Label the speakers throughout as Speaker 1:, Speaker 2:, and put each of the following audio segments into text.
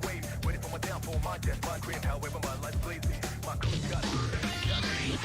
Speaker 1: the wave, waiting for my downfall, my death, my grave. However, my life blazing, my crew's got it.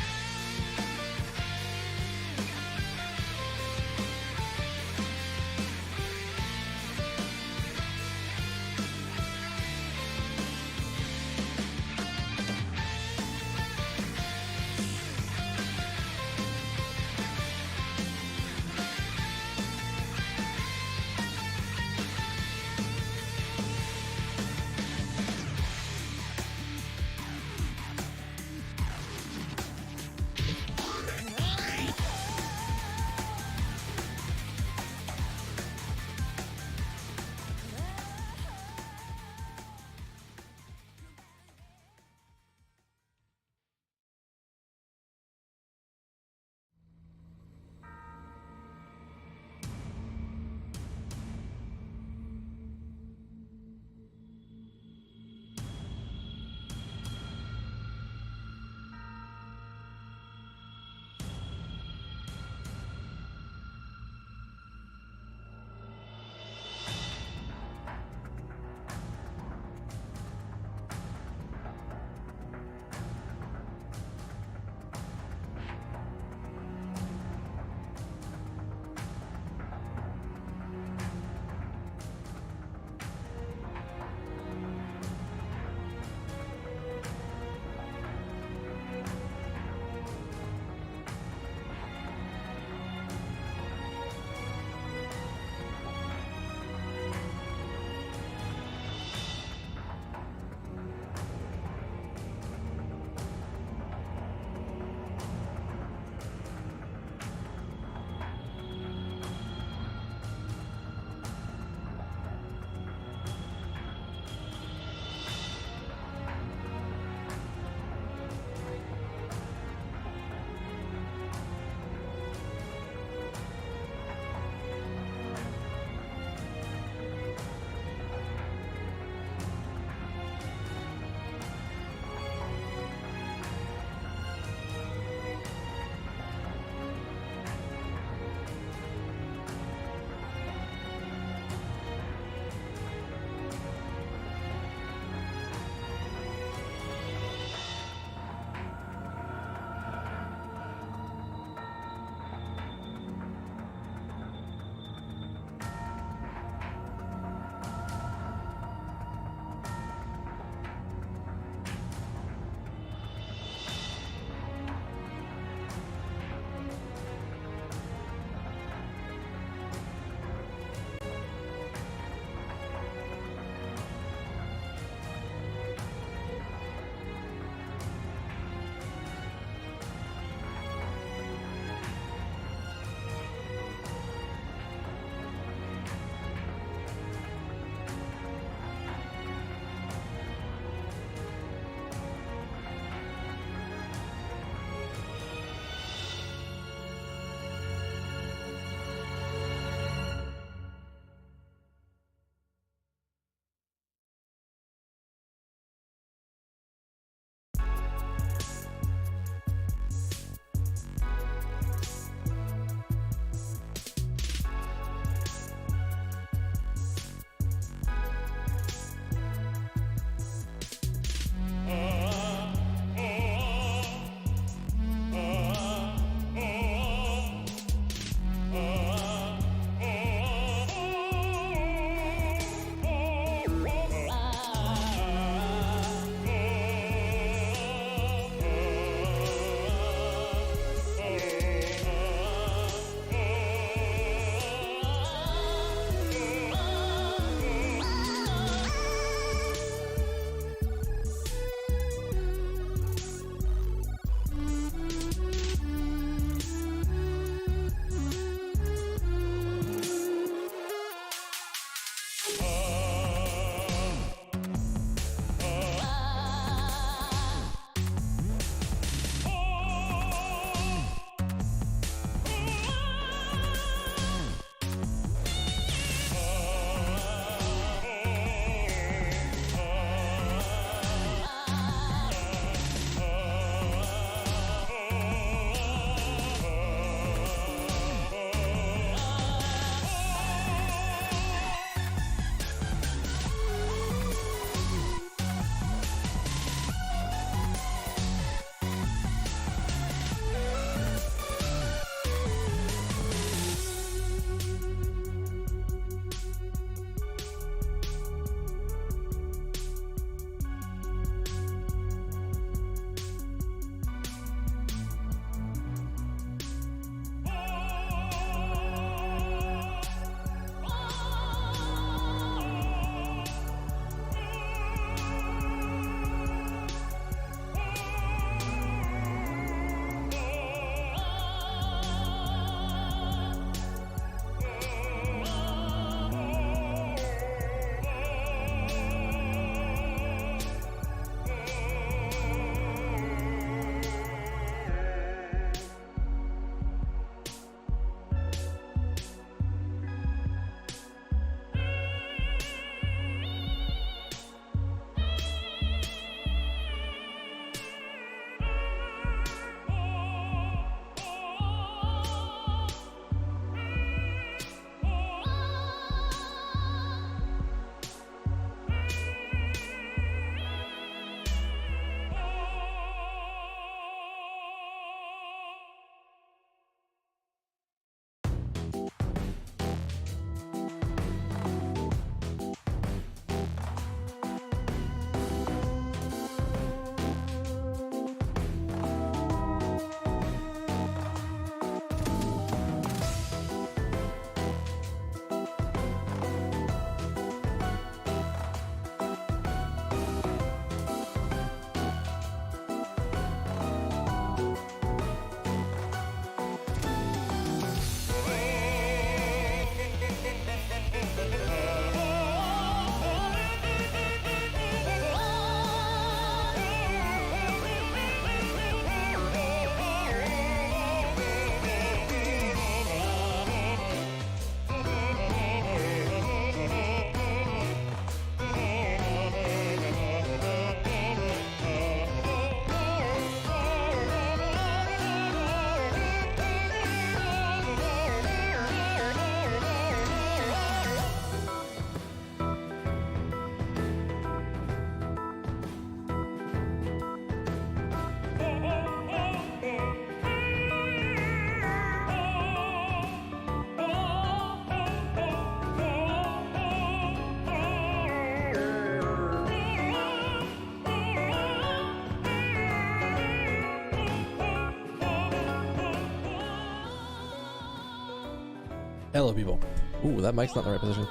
Speaker 2: Hello, people. Ooh, that mic's not in the right position.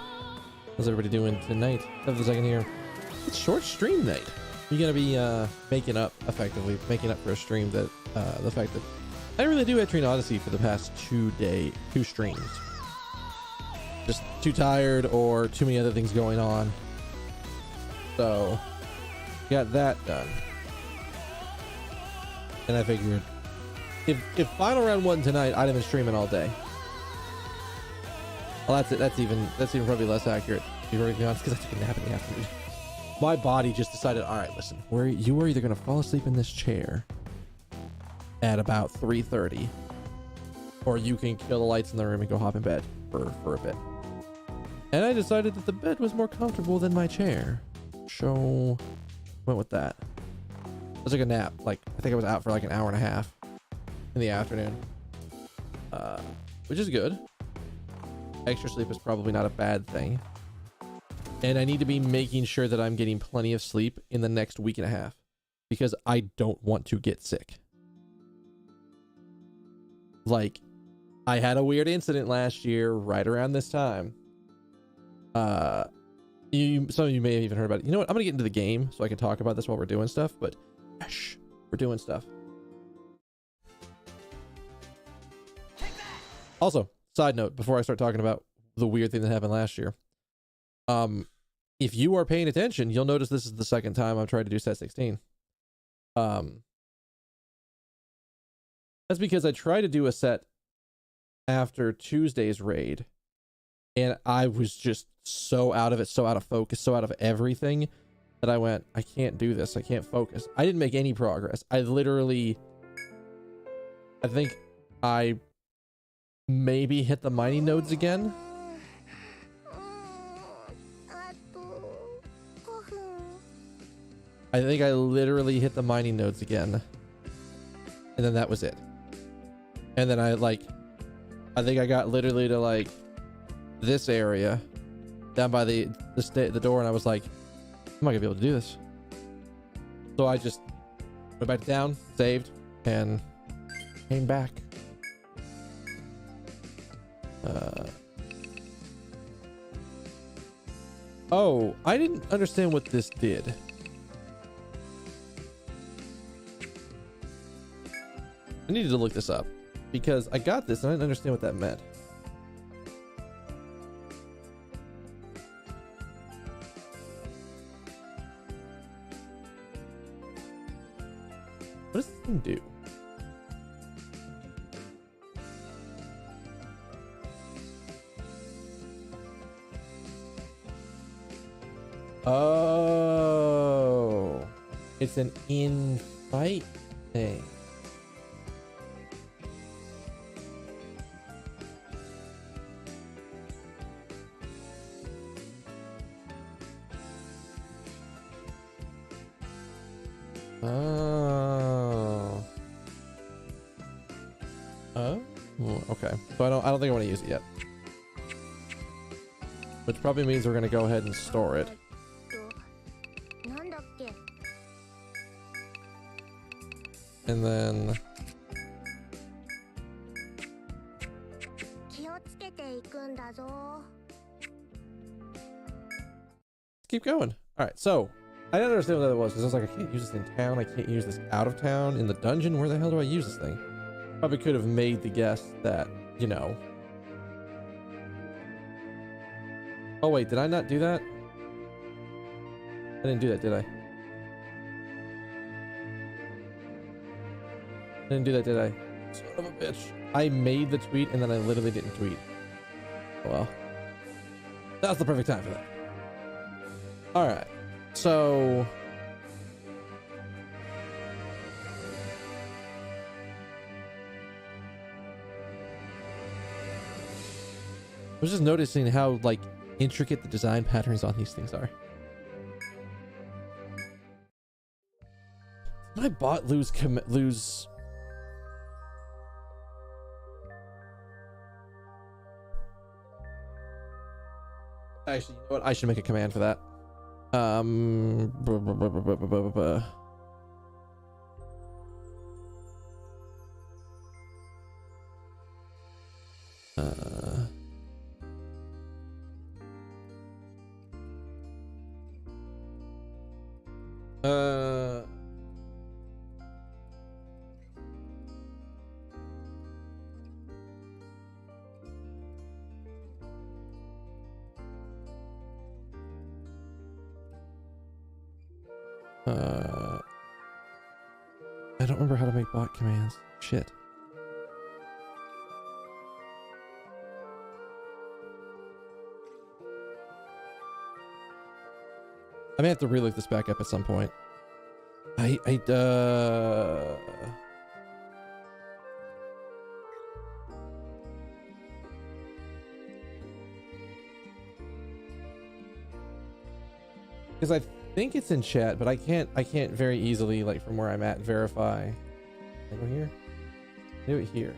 Speaker 2: How's everybody doing tonight? Have a second here. It's short stream night. You're gonna be making up effectively, making up for a stream that the fact that I didn't really do Etrian Odyssey for the past 2 streams. Just too tired or too many other things going on. So got that done. And I figured if final round wasn't tonight, I'd have been streaming all day. Well, that's it. That's even probably less accurate, to be very honest, because I took a nap in the afternoon. My body just decided, all right, listen, you were either going to fall asleep in this chair at about 3:30, or you can kill the lights in the room and go hop in bed for a bit. And I decided that the bed was more comfortable than my chair. So went with that. It was like a nap. Like, I think I was out for like an hour and a half in the afternoon, which is good. Extra sleep is probably not a bad thing. And I need to be making sure that I'm getting plenty of sleep in the next week and a half, because I don't want to get sick. Like, I had a weird incident last year right around this time. Some of you may have even heard about it. You know what? I'm gonna get into the game so I can talk about this while we're doing stuff, but shh, we're doing stuff. Also, side note, before I start talking about the weird thing that happened last year, if you are paying attention, you'll notice this is the second time I've tried to do set 16. That's because I tried to do a set after Tuesday's raid, and I was just so out of it, so out of focus, so out of everything, that I went, I can't do this. I can't focus. I didn't make any progress. I think I maybe hit the mining nodes again. I think I literally hit the mining nodes again. And then that was it. And then I think I got literally to like this area down by the door, and I was like, I'm not gonna be able to do this. So I just went back down, saved, and came back. Oh, I didn't understand what this did. I needed to look this up because I got this and I didn't understand what that meant. What does this thing do? Oh, it's an in-fight thing. Okay. So I don't think I want to use it yet. Which probably means we're going to go ahead and store it. And then keep going. All right, so I didn't understand what that was, because I was like, I can't use this in town, I can't use this out of town, in the dungeon. Where the hell do I use this thing? Probably could have made the guess that, you know. Oh wait, did I not do that? I didn't do that, did I? I didn't do that, did I? Son of a bitch. I made the tweet and then I literally didn't tweet. Oh well. That's the perfect time for that. Alright. So I was just noticing how like intricate the design patterns on these things are. Did my bot lose Actually, you know what? I should make a command for that. Uh, I don't remember how to make bot commands. Shit. I may have to relook this back up at some point. Because I think it's in chat, but I can't very easily, like from where I'm at, verify. Can I go here? Do it here.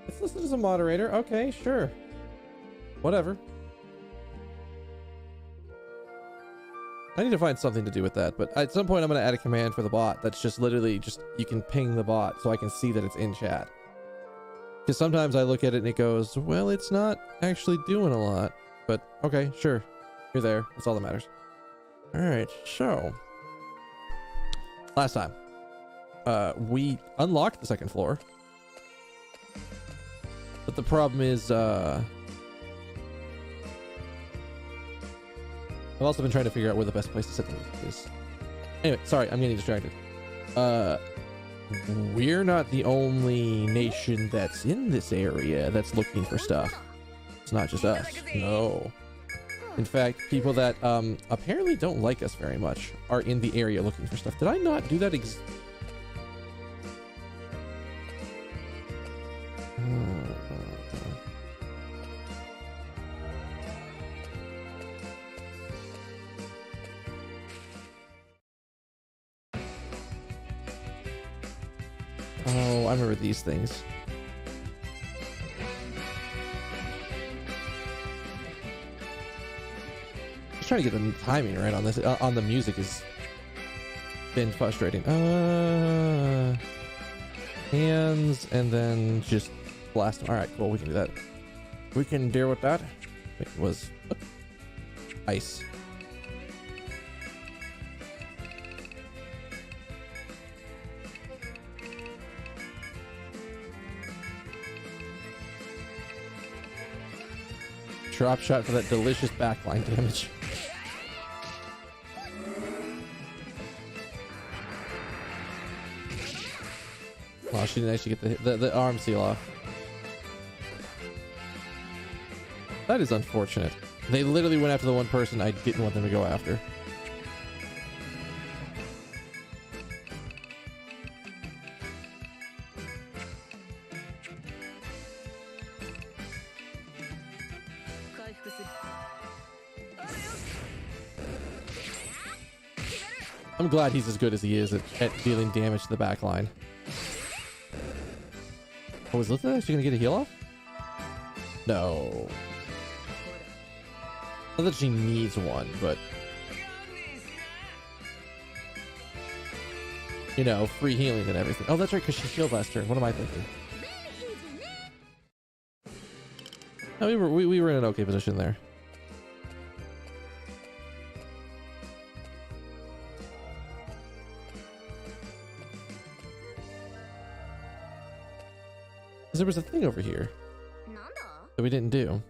Speaker 2: Let's listen as a moderator. Okay, sure. Whatever. I need to find something to do with that, but at some point I'm going to add a command for the bot that's just literally just, you can ping the bot so I can see that it's in chat. Because sometimes I look at it and it goes, well, it's not actually doing a lot, but okay, sure. You're there. That's all that matters. All right, so last time, we unlocked the second floor, but the problem is, I've also been trying to figure out where the best place to set the music is. Anyway, sorry, I'm getting distracted. We're not the only nation that's in this area that's looking for stuff. It's not just us. No. In fact, people that apparently don't like us very much are in the area looking for stuff. Did I not do that Oh, I remember these things. Just trying to get the timing right on this. On the music has been frustrating. Hands and then just blast them. All right, cool. We can do that. We can deal with that. It was ice. Drop shot for that delicious backline damage. Wow, she didn't actually get the arm seal off. That is unfortunate. They literally went after the one person I didn't want them to go after. I'm glad he's as good as he is at dealing damage to the back line. Oh, is Litha actually gonna get a heal off? No. Not that she needs one, but you know, free healing and everything. Oh, that's right, because she healed last turn. What am I thinking? No, we were in an okay position there. There was a thing over here that we didn't do.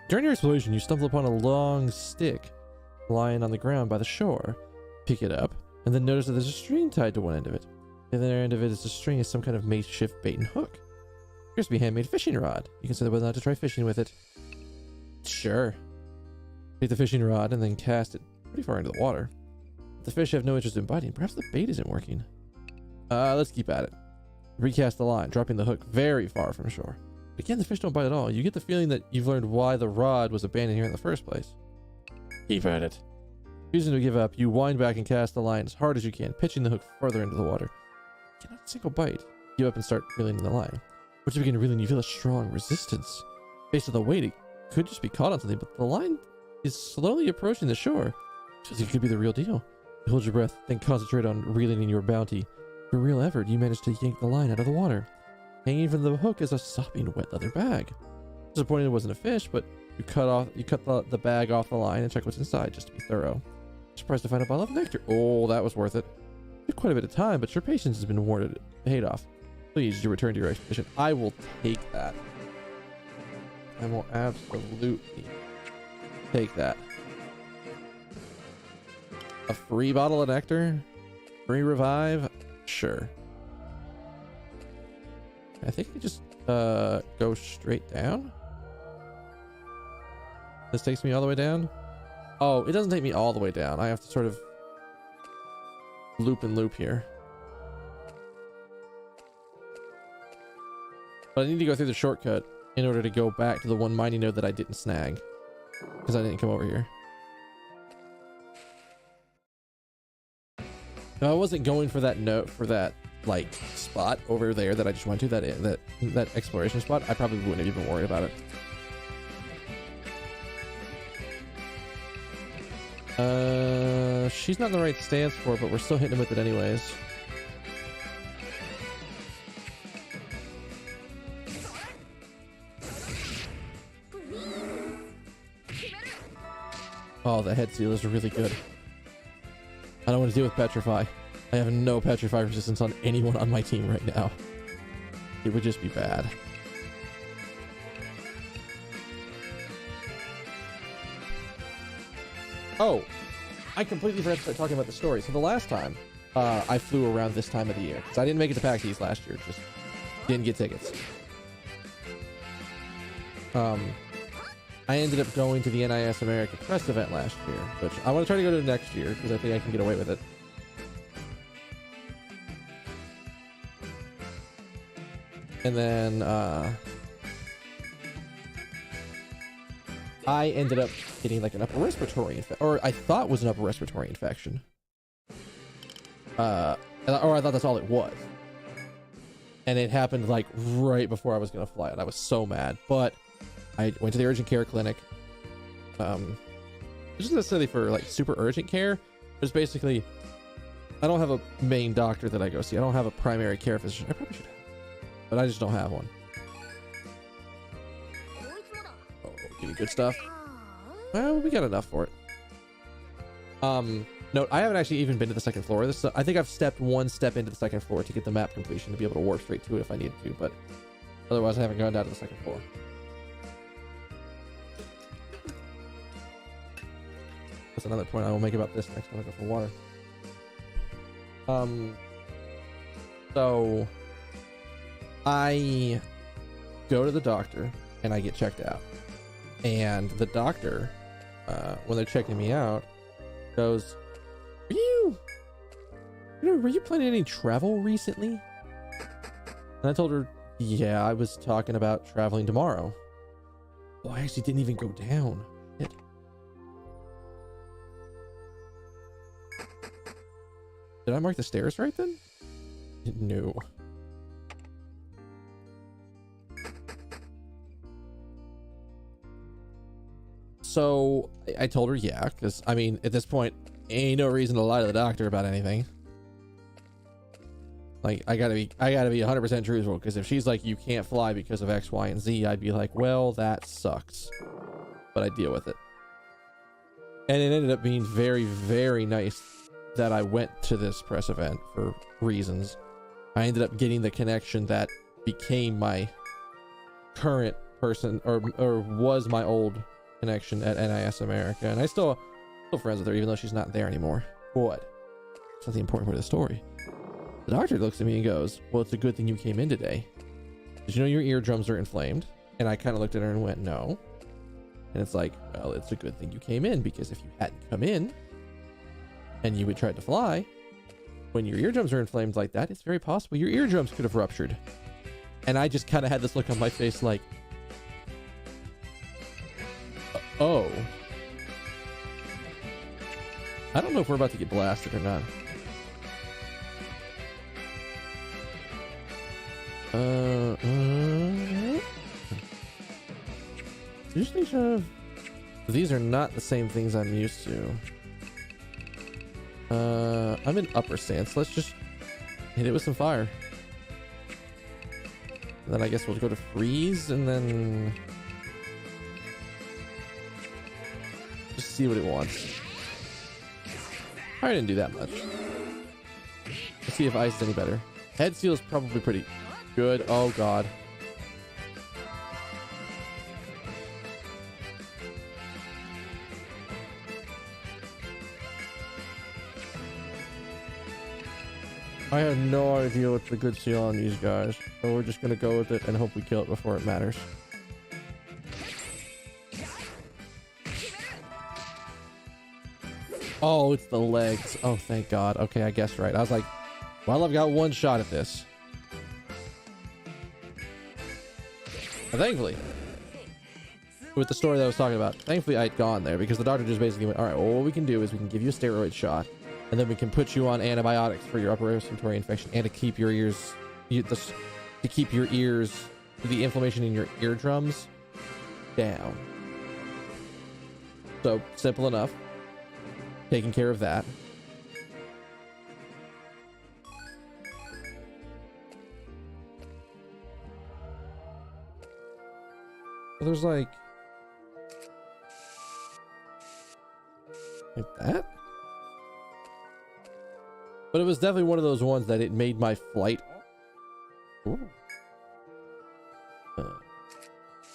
Speaker 2: During your exploration, you stumble upon a long stick lying on the ground by the shore. Pick it up, and then notice that there's a string tied to one end of it. The other end of it is a string is some kind of makeshift bait and hook. Here's to be handmade fishing rod. You consider whether or not to try fishing with it. Sure. Take the fishing rod and then cast it pretty far into the water. The fish have no interest in biting. Perhaps the bait isn't working. Let's keep at it. Recast the line, dropping the hook very far from shore. Again, the fish don't bite at all. You get the feeling that you've learned why the rod was abandoned here in the first place. Keep at it. Refusing to give up, you wind back and cast the line as hard as you can, pitching the hook further into the water. Get not a single bite. Give up and start reeling in the line. Once you begin reeling, you feel a strong resistance. Based on the weight, it could just be caught on something, but the line is slowly approaching the shore. Feels like it could be the real deal. You hold your breath, then concentrate on reeling in your bounty. With a real effort, you manage to yank the line out of the water. Hanging from the hook is a sopping wet leather bag. Disappointed it wasn't a fish, but You cut the bag off the line and check what's inside just to be thorough. Surprised to find a bottle of nectar. Oh, that was worth it. Took quite a bit of time, but your patience has been awarded. Paid off. Please, you return to your expedition. I will take that. I will absolutely take that. A free bottle of nectar? Free revive? Sure. I think we just go straight down. This takes me all the way down. Oh, it doesn't take me all the way down. I have to sort of loop and loop here. But I need to go through the shortcut in order to go back to the one mining node that I didn't snag, because I didn't come over here. No, I wasn't going for that note, for that like spot over there that I just went to, that exploration spot. I probably wouldn't have even worried about it. She's not in the right stance for it, but we're still hitting him with it anyways. Oh, the head seal is really good. I don't want to deal with petrify. I have no petrify resistance on anyone on my team right now. It would just be bad. Oh, I completely forgot to start talking about the story. So the last time I flew around this time of the year, because I didn't make it to PAX East last year, just didn't get tickets. I ended up going to the NIS America Press event last year, which I want to try to go to next year because I think I can get away with it. And then I ended up getting like an upper respiratory infection, or I thought was an upper respiratory infection. Or I thought that's all it was. And it happened like right before I was going to fly it. I was so mad, but I went to the urgent care clinic. It's not necessarily for like super urgent care. It's basically, I don't have a main doctor that I go see. I don't have a primary care physician. I probably should have, but I just don't have one. Oh, give me good stuff. Well, we got enough for it. No, I haven't actually even been to the second floor. I think I've stepped one step into the second floor to get the map completion to be able to warp straight to it if I needed to, but otherwise I haven't gone down to the second floor. That's another point I will make about this next time I go for water. So I go to the doctor and I get checked out, and the doctor, when they're checking me out, goes, were you planning any travel recently? And I told her, yeah, I was talking about traveling tomorrow. Oh, I actually didn't even go down. Shit. Did I mark the stairs right then? No. So I told her, yeah, because I mean, at this point, ain't no reason to lie to the doctor about anything. Like, I gotta be 100% truthful, because if she's like, you can't fly because of X, Y, and Z, I'd be like, well, that sucks. But I deal with it. And it ended up being very, very nice that I went to this press event for reasons. I ended up getting the connection that became my current person, or was my old connection at NIS America, and I still friends with her even though she's not there anymore. What? That's not the important part of the story. The doctor looks at me and goes, well, it's a good thing you came in today. Did you know your eardrums are inflamed? And I kind of looked at her and went, no. And it's like, well, it's a good thing you came in, because if you hadn't come in and you had tried to fly, when your eardrums are inflamed like that, it's very possible your eardrums could have ruptured. And I just kind of had this look on my face like, oh. I don't know if we're about to get blasted or not. Usually these are not the same things I'm used to. I'm in upper stance. Let's just hit it with some fire. And then I guess we'll go to freeze, and then see what it wants. I didn't do that much. Let's see if ice is any better. Head seal is probably pretty good. Oh god. I have no idea what's the good seal on these guys, so we're just gonna go with it and hope we kill it before it matters. Oh, it's the legs. Oh, thank God. Okay, I guessed right. I was like, well, I've got one shot at this. And thankfully, with the story that I was talking about, thankfully I had gone there because the doctor just basically went, all right, well, what we can do is we can give you a steroid shot, and then we can put you on antibiotics for your upper respiratory infection and to keep your ears, to keep your ears, the inflammation in your eardrums down. So simple enough. Taking care of that. There's like that, but it was definitely one of those ones that it made my flight.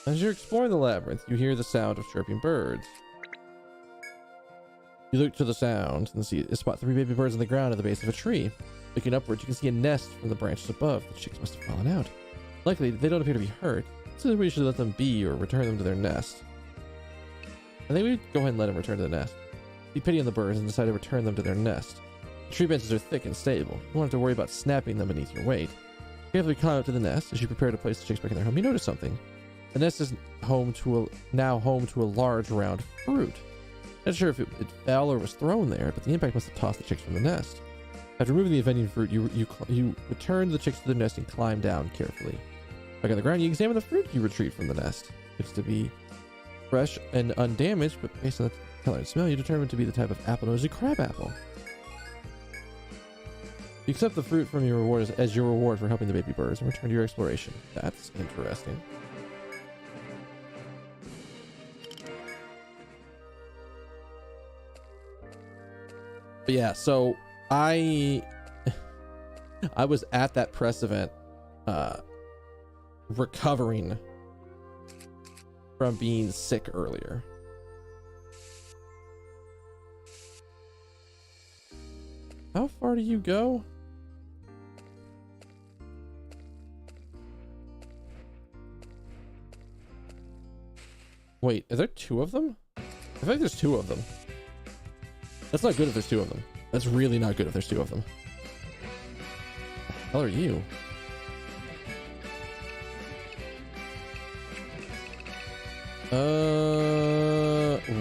Speaker 2: As you're exploring the labyrinth, you hear the sound of chirping birds. You look to the sound and see spot 3 baby birds on the ground at the base of a tree. Looking upwards, you can see a nest from the branches above. The chicks must have fallen out. Luckily, they don't appear to be hurt, so we should let them be or return them to their nest. I think we'd go ahead and let them return to the nest. Be pity on the birds and decide to return them to their nest. The tree branches are thick and stable. You won't have to worry about snapping them beneath your weight. Carefully climb up to the nest. As you prepare to place the chicks back in their home, you notice something. The nest is now home to a large round fruit. Not sure if it fell or was thrown there, but the impact must have tossed the chicks from the nest. After removing the offending fruit, you return the chicks to their nest and climb down carefully. Back on the ground, you examine the fruit you retrieved from the nest. It's to be fresh and undamaged, but based on the color and smell, you determine it to be the type of apple-nosy crab apple. You accept the fruit from your reward as your reward for helping the baby birds and return to your exploration. That's interesting. But yeah, so I was at that press event recovering from being sick earlier. How far do you go? Wait, are there 2 of them? I feel like there's 2 of them. That's not good if there's 2 of them. That's really not good if there's 2 of them. What the hell are you?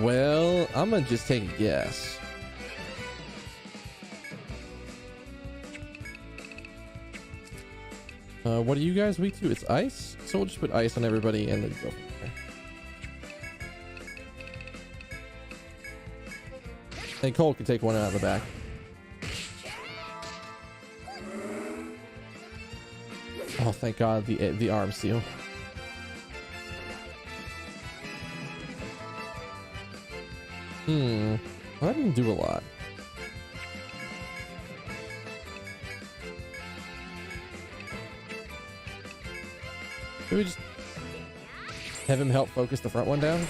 Speaker 2: Well, I'm gonna just take a guess. What are you guys weak to? It's ice? So we'll just put ice on everybody and then go from there. And Cole can take one out of the back. Oh, thank God, the arm seal. Well, that didn't do a lot. Should we just have him help focus the front one down?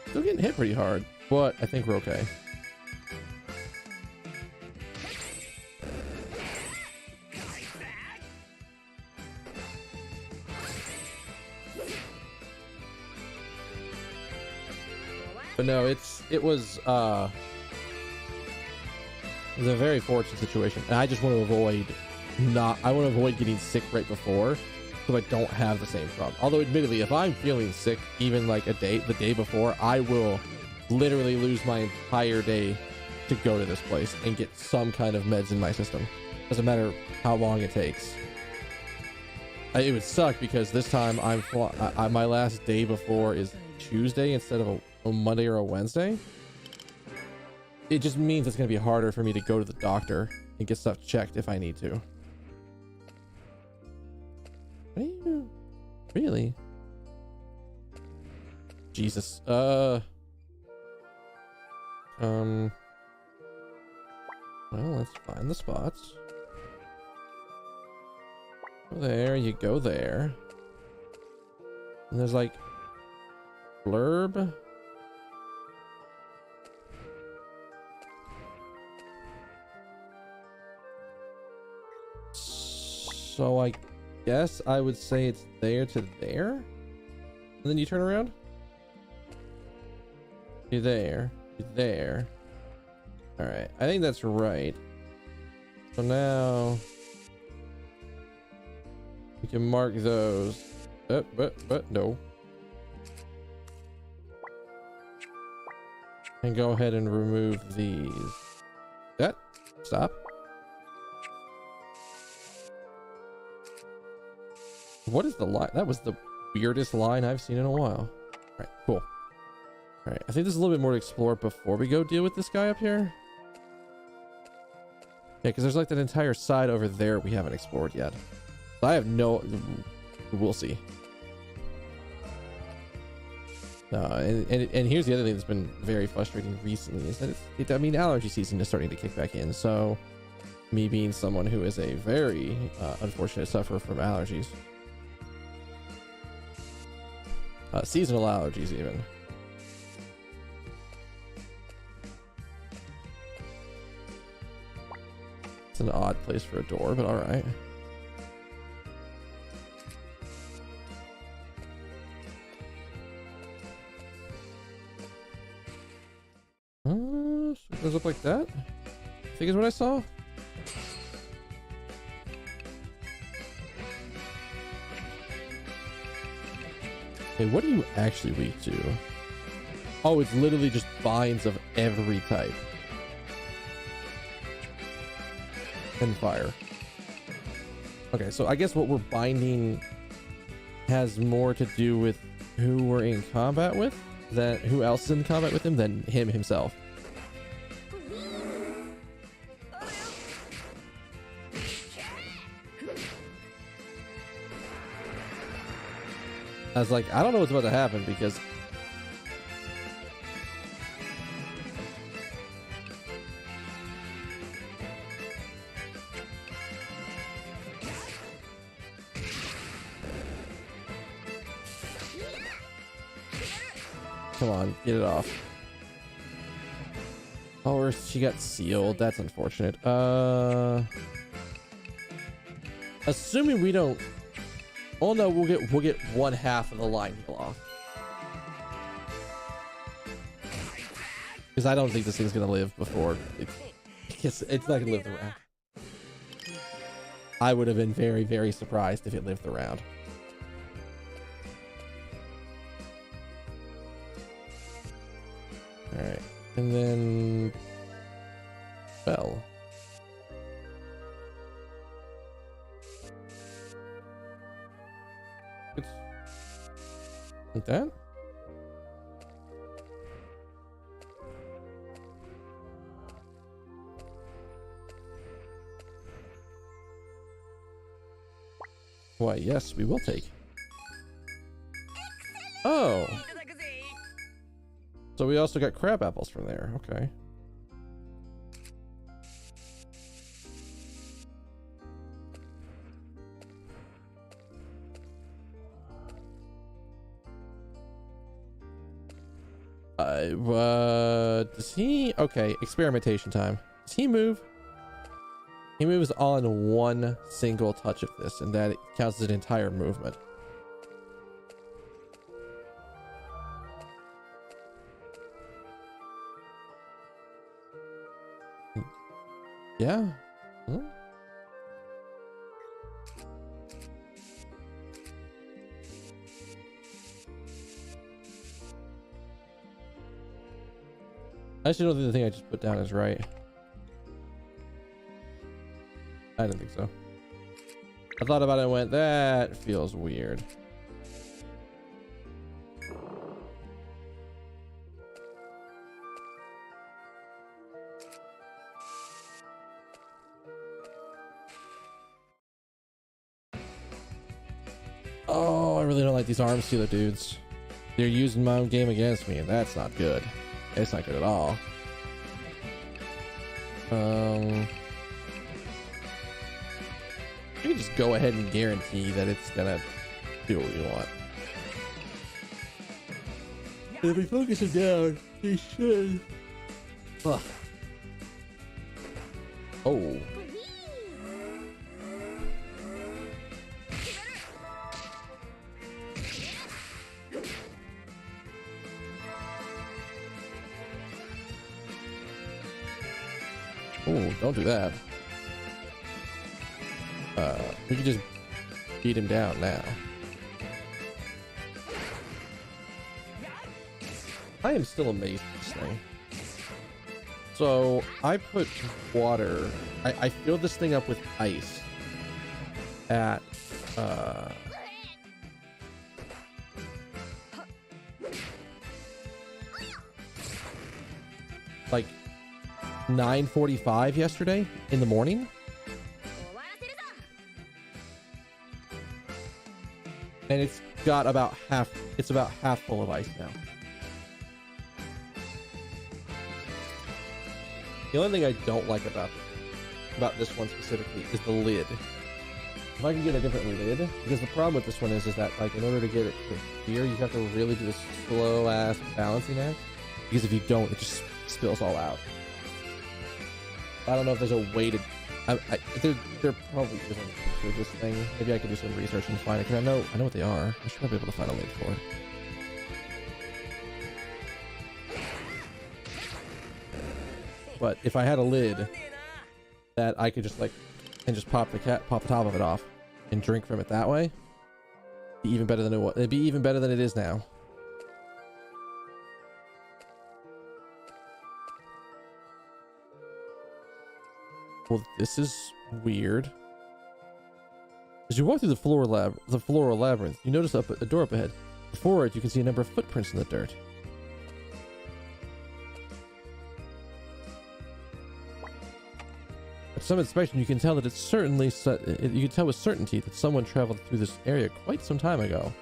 Speaker 2: Still getting hit pretty hard, but I think we're okay. But no, it was a very fortunate situation, and I just want to avoid getting sick right before, so I don't have the same problem. Although admittedly, if I'm feeling sick even like the day before, I will literally lose my entire day to go to this place and get some kind of meds in my system. Doesn't matter how long it takes. It would suck because this time my last day before is Tuesday instead of a Monday or a Wednesday. it just means it's going to be harder for me to go to the doctor and get stuff checked if I need to. What are you... Really? Jesus. Well, let's find the spots. Go there, you go there. And there's like... blurb. So I guess I would say it's there to there. And then you turn around. You're there. You're there. All right. I think that's right. So now we can mark those. But no. And go ahead and remove these. That. Stop. What is the line? That was the weirdest line I've seen in a while. All right, cool. All right, I think there's a little bit more to explore before we go deal with this guy up here. Yeah, because there's like that entire side over there we haven't explored yet. I have no... We'll see. And here's the other thing that's been very frustrating recently is that I mean, allergy season is starting to kick back in. So me being someone who is a very unfortunate sufferer from allergies. Seasonal allergies even. It's an odd place for a door, but all right. So it goes up like that. I think is what I saw. Hey, what are you actually weak to? Oh, it's literally just binds of every type. And fire. Okay, so I guess what we're binding has more to do with who we're in combat with than who else is in combat with him than him himself. I was like, I don't know what's about to happen because come on, get it off. Oh, or she got sealed. That's unfortunate. Assuming we don't. Oh no, we'll get one half of the line heal off. Because I don't think this thing's gonna live before it's not gonna live the round. I would have been very, very surprised if it lived the round. Alright. And then bell. Like that? Why, yes, we will take. Oh. So we also got crab apples from there. Okay. Does he? Okay, experimentation time. Does he move? He moves on one single touch of this, and that counts as an entire movement. Yeah. Hmm. I actually don't think the thing I just put down is right. I didn't think so. I thought about it and went, that feels weird. really don't like these arm sealer dudes. They're using my own game against me, and that's not good. It's not good at all. You can just go ahead and guarantee that it's gonna do what we want. If we focus him down, he should. Ugh. Oh. Oh, don't do that. We can just beat him down now. I am still amazed at this thing. So I put water. I filled this thing up with ice at like 9:45 yesterday in the morning. And it's about half full of ice now. The only thing I don't like about this one specifically is the lid. If I can get a different lid, because the problem with this one is that like in order to get it to here, you have to really do this slow ass balancing act. Because if you don't, it just spills all out. I don't know if there's a way to. There probably isn't for this thing. Maybe I could do some research and find it. Cause I know what they are. I should be able to find a lid for it. But if I had a lid that I could just like and just pop the top of it off and drink from it that way, it'd be even better than it was. It'd be even better than it is now. Well, this is weird. As you walk through the floral labyrinth, you notice a door up ahead. Before it, you can see a number of footprints in the dirt. At some inspection, you can tell that you can tell with certainty that someone traveled through this area quite some time ago.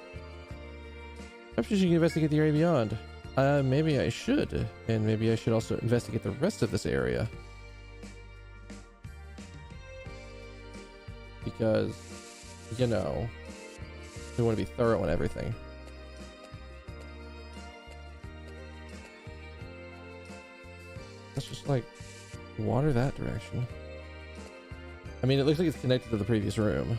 Speaker 2: Perhaps you should investigate the area beyond. Maybe I should, and maybe I should also investigate the rest of this area. Because, you know, we want to be thorough on everything. Let's just like water that direction. I mean, it looks like it's connected to the previous room.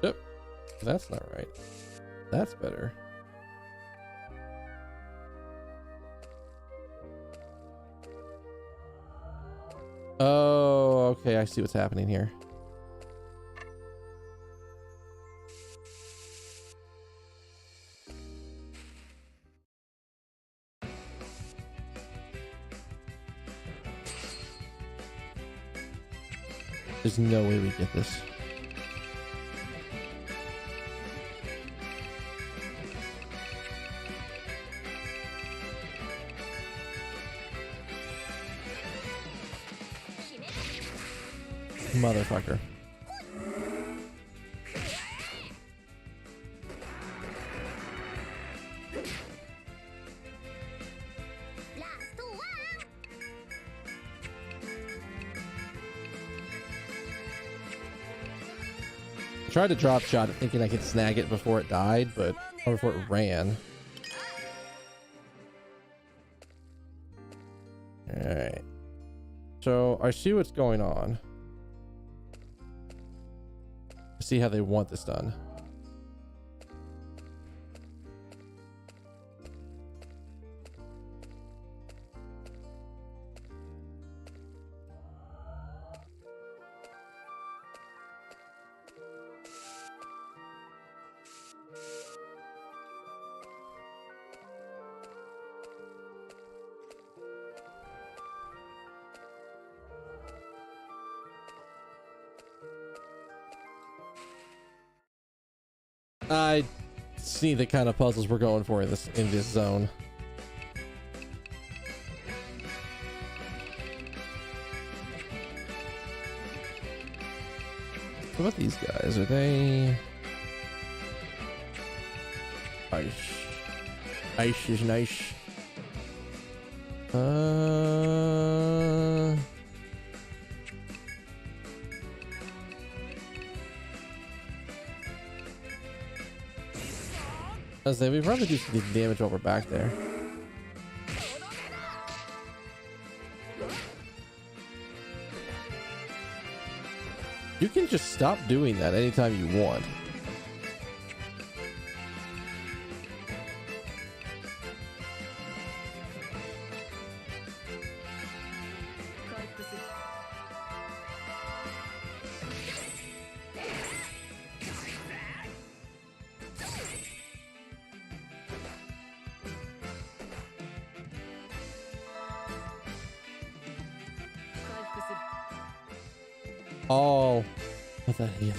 Speaker 2: Yep, that's not right. That's better. Oh, okay, I see what's happening here. There's no way we get this. Motherfucker. I tried to drop shot it thinking I could snag it before it died, or before it ran. Alright. So I see what's going on. See how they want this done. I see the kind of puzzles we're going for in this zone. What about these guys? Are they... Ice. Ice is nice. I was saying, we probably do some damage while we're back there. You can just stop doing that anytime you want. Oh, what the hell?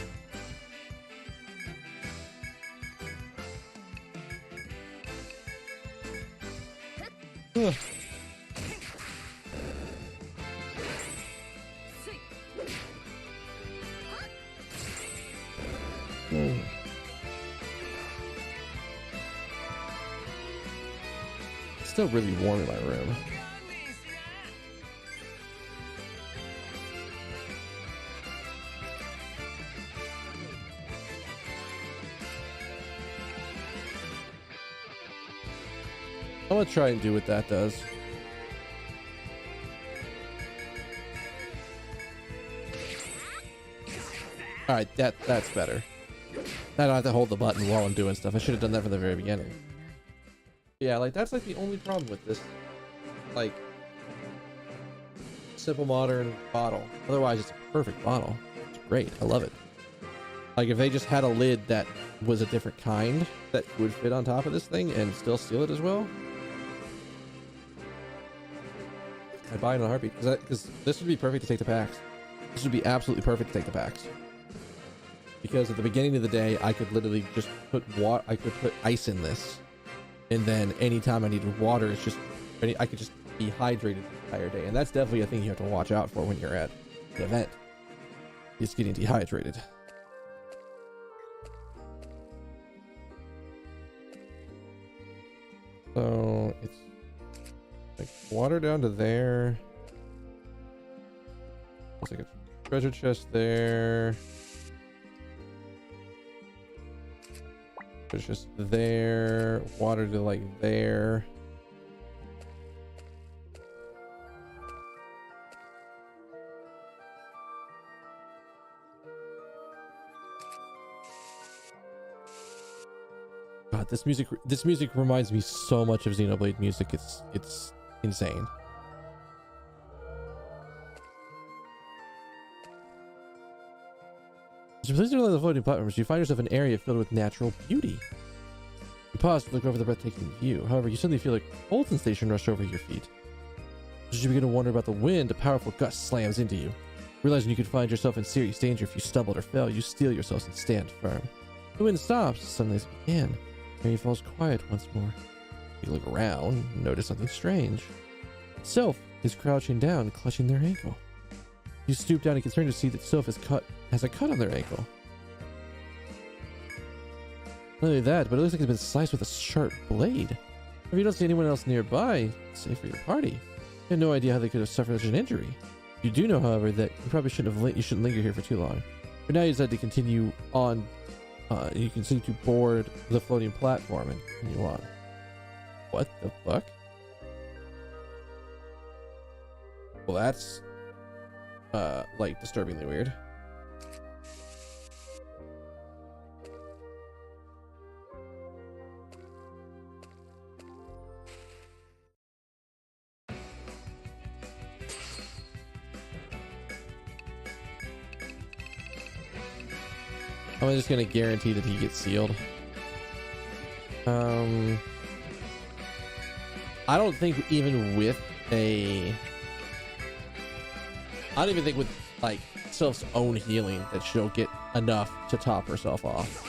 Speaker 2: Ugh. Mm. It's still really warm in my room. I'm gonna try and do what that does. All right, that's better. I don't have to hold the button while I'm doing stuff. I should have done that from the very beginning. Yeah, like that's like the only problem with this, like, simple modern bottle. Otherwise, it's a perfect bottle. It's great. I love it. Like if they just had a lid that was a different kind that would fit on top of this thing and still seal it as well, I'd buy it in a heartbeat, because this would be perfect to take the packs. This would be absolutely perfect to take the packs. Because at the beginning of the day, I could literally just put I could put ice in this, and then anytime I needed water, it's just I could just be hydrated the entire day. And that's definitely a thing you have to watch out for when you're at an event. It's getting dehydrated. So it's like water down to there. It's like a treasure chest there. Treasure chest there. Water to like there. God, this music reminds me so much of Xenoblade music. It's insane. As you place your the floating platforms, you find yourself in an area filled with natural beauty. You pause to look over the breathtaking view. However, you suddenly feel a cold sensation rush over your feet. As you begin to wonder about the wind, a powerful gust slams into you. Realizing you could find yourself in serious danger if you stumbled or fell, you steel yourselves and stand firm. The wind stops, suddenly as it began. The area falls quiet once more. You look around and notice something strange. Sylph is crouching down, clutching their ankle. You stoop down and concerned to see that Sylph has a cut on their ankle. Not only that, but it looks like it's been sliced with a sharp blade. If you don't see anyone else nearby, save for your party, you have no idea how they could have suffered such an injury. You do know, however, that you probably you shouldn't linger here for too long. For now, you decide to continue on. You continue to board the floating platform and continue on. What the fuck? Well, that's like disturbingly weird. I'm just gonna guarantee that he gets sealed. I don't think even with I don't even think with like Sylph's own healing that she'll get enough to top herself off.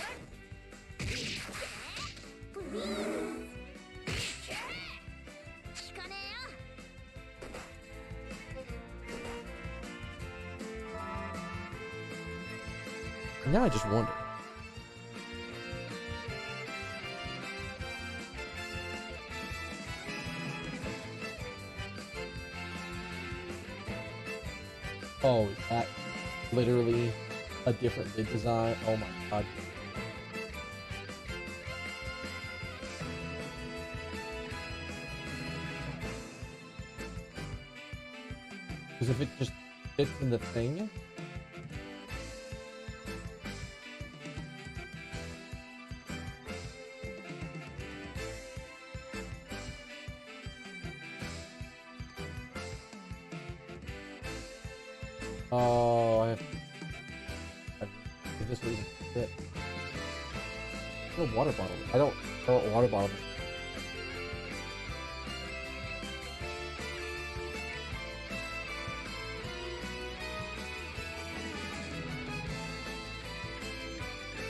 Speaker 2: Now I just wonder. Oh, is that literally a different lid design? Oh my god. Because if it just fits in the thing. Oh, if this would even fit. No water bottle. I don't know what water bottle.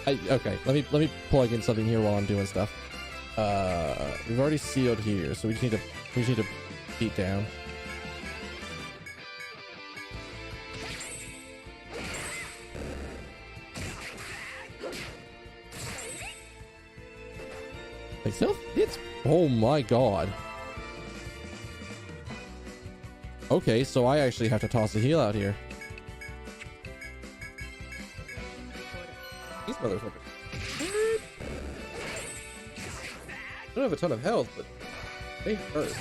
Speaker 2: Okay, let me plug in something here while I'm doing stuff. We've already sealed here, so we just need to beat down. It's oh my god. Okay, so I actually have to toss a heal out here. These motherfuckers. I don't have a ton of health, but they hurt.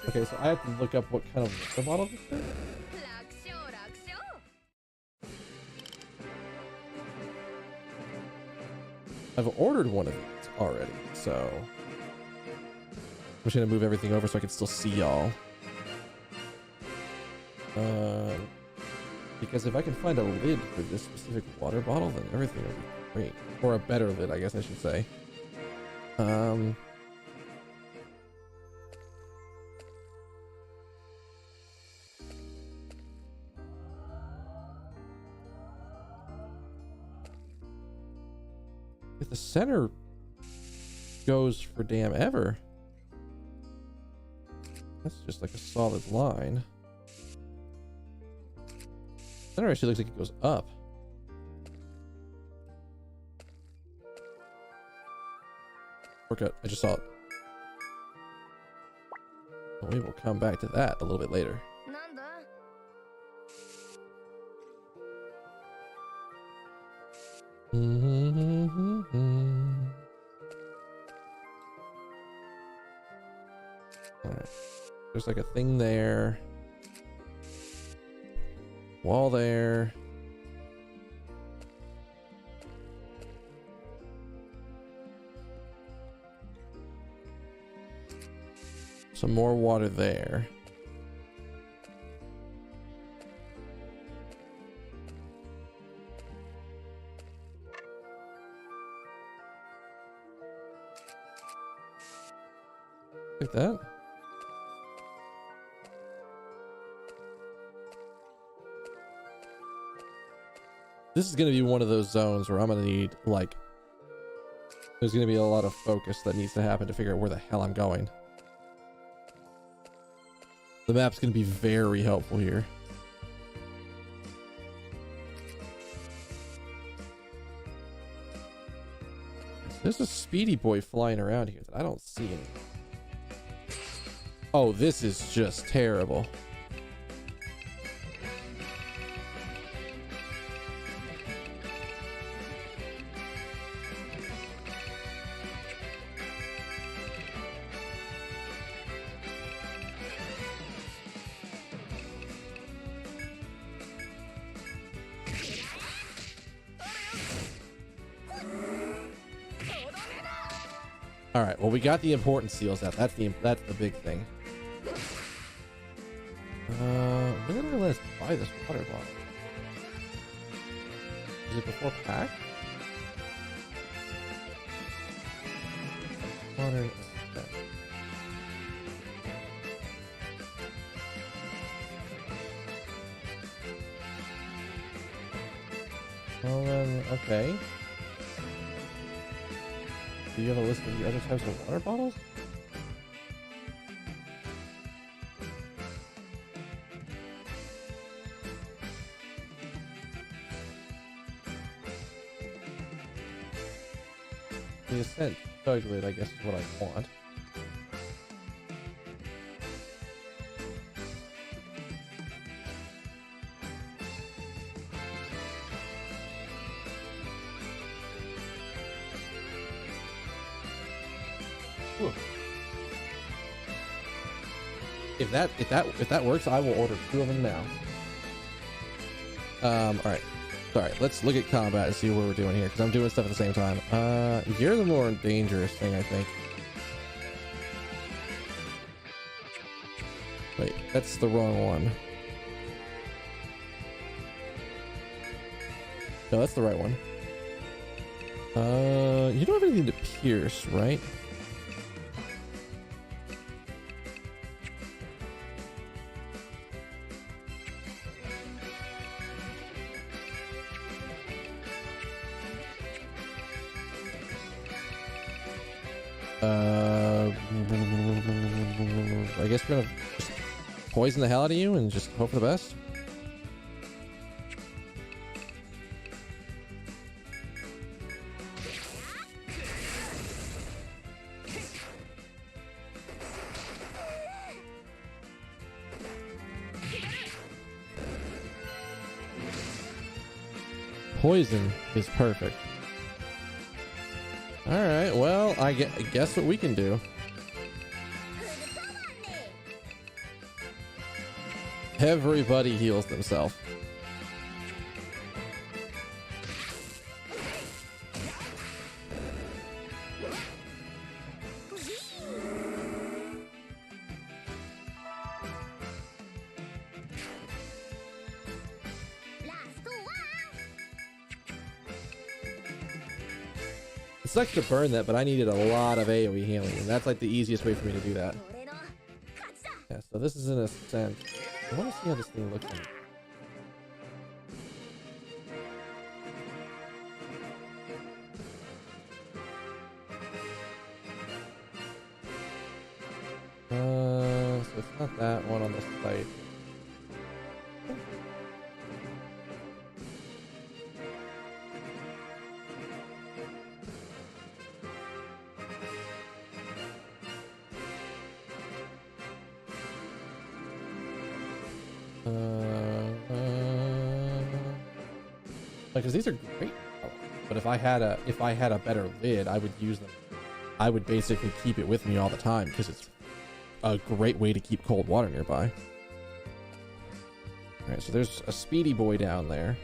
Speaker 2: Okay, so I have to look up what kind of water bottle this is. I've ordered one of these already, so I'm just gonna move everything over so I can still see y'all. Because if I can find a lid for this specific water bottle, then everything will be great. Or a better lid, I guess I should say. If the center goes for damn ever, that's just like a solid line. Center actually looks like it goes up. Workout, I just saw it. We will come back to that a little bit later. Alright. There's like a thing there. Wall there. Some more water there. Like that. This is going to be one of those zones where I'm going to need, like, there's going to be a lot of focus that needs to happen to figure out where the hell I'm going. The map's going to be very helpful here. There's a speedy boy flying around here that I don't see any. Oh, this is just terrible. All right, well, we got the important seals out. That's the big thing. When did I let us buy this water bottle? Is it before pack? Water. Well then, okay. Do you have a list of the other types of water bottles? The Ascent Chug Lid, I guess, is what I want. Ooh. If that works, I will order 2 of them now. All right. Sorry, let's look at combat and see what we're doing here, because I'm doing stuff at the same time. You're the more dangerous thing, I think. Wait, that's the wrong one. No, that's the right one. You don't have anything to pierce, right? I guess we're gonna just poison the hell out of you and just hope for the best. Poison is perfect. All right, well, I guess what we can do. Everybody heals themselves. It sucks to burn that, but I needed a lot of AoE healing, and that's like the easiest way for me to do that. Yeah, so this is an ascent. I want to see how this thing looks like. So it's not that one on the site. Because these are great, but if I had a better lid, I would use them. I would basically keep it with me all the time because it's a great way to keep cold water nearby. All right, so there's a speedy boy down there.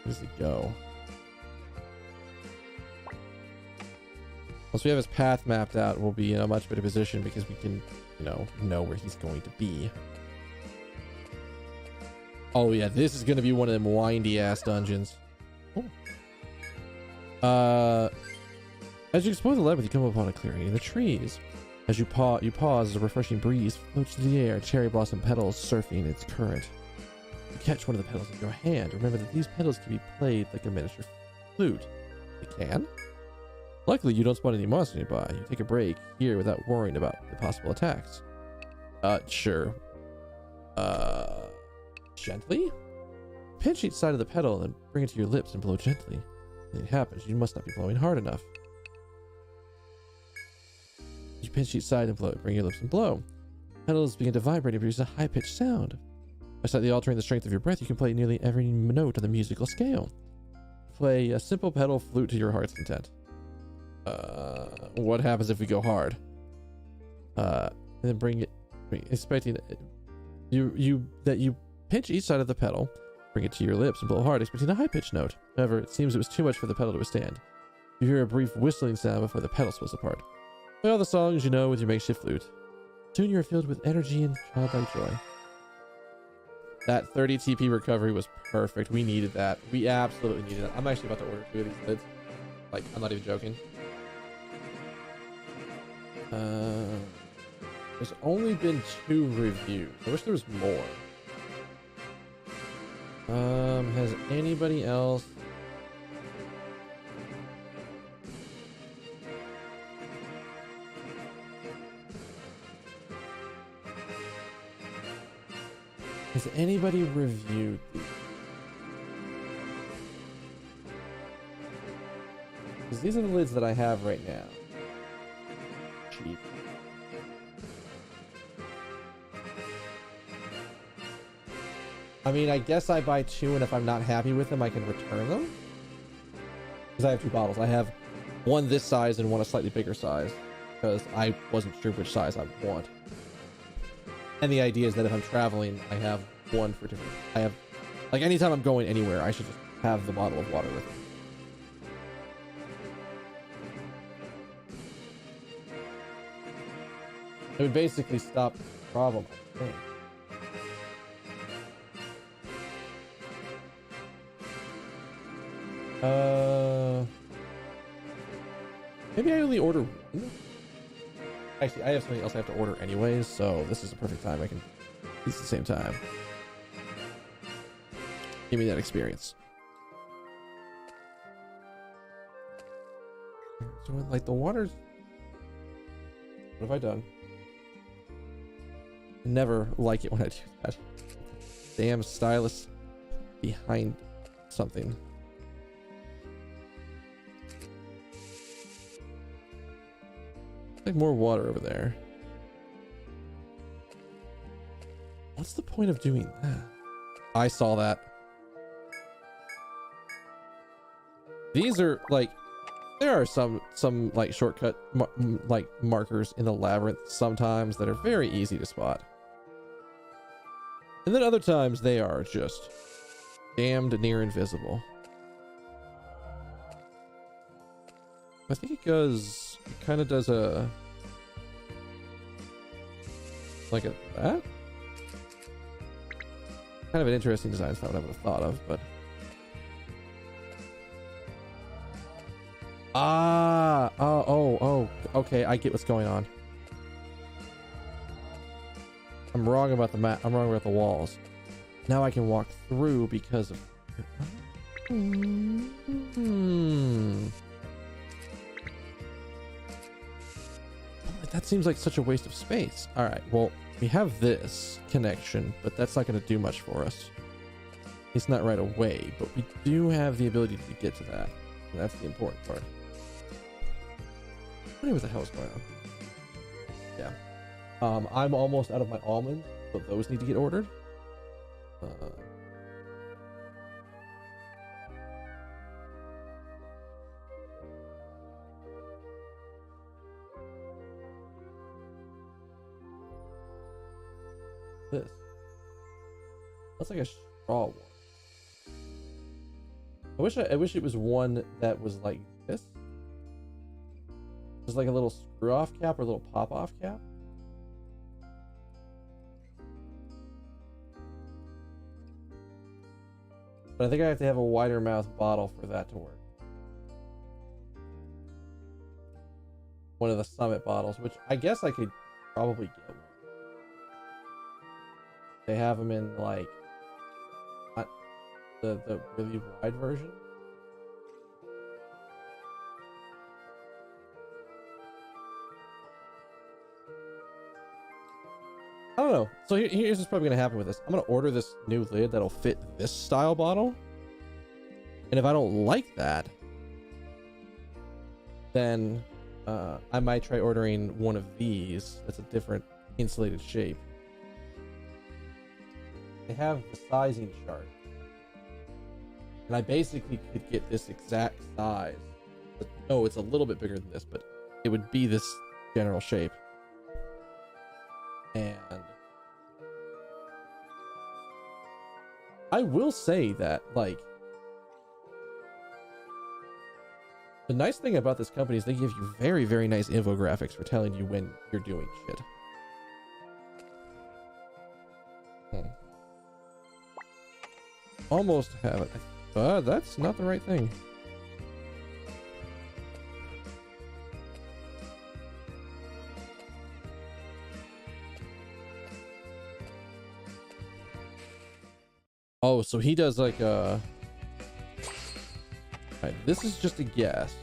Speaker 2: Where does he go? Once we have his path mapped out, we'll be in a much better position because we can, know where he's going to be. Oh yeah, this is gonna be one of them windy ass dungeons. Oh. As you explore the labyrinth, you come upon a clearing in the trees. As you pause as a refreshing breeze floats through the air, cherry blossom petals surfing its current. You catch one of the petals in your hand. Remember that these petals can be played like a miniature flute. They can? Luckily, you don't spot any monsters nearby. You take a break here without worrying about the possible attacks. Sure. Gently? Pinch each side of the petal and bring it to your lips and blow gently. When it happens, you must not be blowing hard enough. You pinch each side and blow it. Bring your lips and blow. Petals begin to vibrate and produce a high-pitched sound. By slightly altering the strength of your breath, you can play nearly every note on the musical scale. Play a simple pedal flute to your heart's content. What happens if we go hard? And then bring it, expecting you pinch each side of the pedal, bring it to your lips and blow hard, expecting a high-pitched note. However, it seems it was too much for the pedal to withstand. You hear a brief whistling sound before the pedal splits apart. Play all the songs you know with your makeshift flute. Soon you are filled with energy and childlike joy. That 30 TP recovery was perfect. We needed that. We absolutely needed it. I'm actually about to order 2 of these lids. Like, I'm not even joking. There's only been 2 reviews. I wish there was more. Has anybody else? Has anybody reviewed these? these are the lids that I have right now. Cheap. I mean, I guess I buy 2, and if I'm not happy with them, I can return them. Because I have 2 bottles. I have one this size and one a slightly bigger size. Because I wasn't sure which size I want. And the idea is that if I'm traveling, I have one for different... I have... Like, anytime I'm going anywhere, I should just have the bottle of water with me. It would basically stop the problem, I think. Maybe I only order one? Actually, I have something else I have to order anyways, so this is the perfect time I can use at the same time. Give me that experience. So, like, the water's... What have I done? I never like it when I do that. Damn stylus behind something. Like more water over there. What's the point of doing that? I saw that. These are like, there are some like shortcut like markers in the labyrinth sometimes that are very easy to spot. And then other times they are just damned near invisible. I think it goes, it kind of does a, like a, that? Kind of an interesting design. It's not what I would have thought of, but. Oh, okay, I get what's going on. I'm wrong about the map. I'm wrong about the walls. Now I can walk through because of... That seems like such a waste of space. All right, well, we have this connection, but that's not going to do much for us. It's not right away, but we do have the ability to get to that. And that's the important part. I don't know what the hell is going on. Yeah. I'm almost out of my almonds, so those need to get ordered. This. That's like a straw one. I wish it was one that was like this. Just like a little screw off cap or a little pop off cap. But I think I have to have a wider mouth bottle for that to work. One of the Summit bottles, which I guess I could probably get one. They have them in like not the really wide version. I don't know. So here's what's probably gonna happen with this. I'm gonna order this new lid that'll fit this style bottle. And if I don't like that, then I might try ordering one of these that's a different insulated shape. They have the sizing chart. And I basically could get this exact size. But no, it's a little bit bigger than this, but it would be this general shape. And I will say that, like, the nice thing about this company is they give you very, very nice infographics for telling you when you're doing shit. Almost have it. But that's not the right thing. Oh, so he does like a... Right, this is just a guess.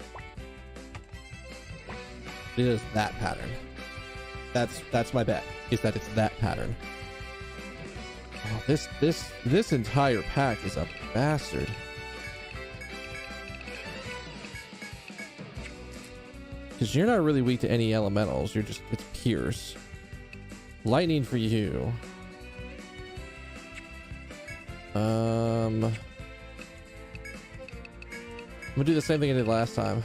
Speaker 2: It is that pattern. That's my bet, is that it's that pattern. Oh, this entire pack is a bastard. Because you're not really weak to any elementals. You're just, it's Pierce. Lightning for you. I'm gonna do the same thing I did last time.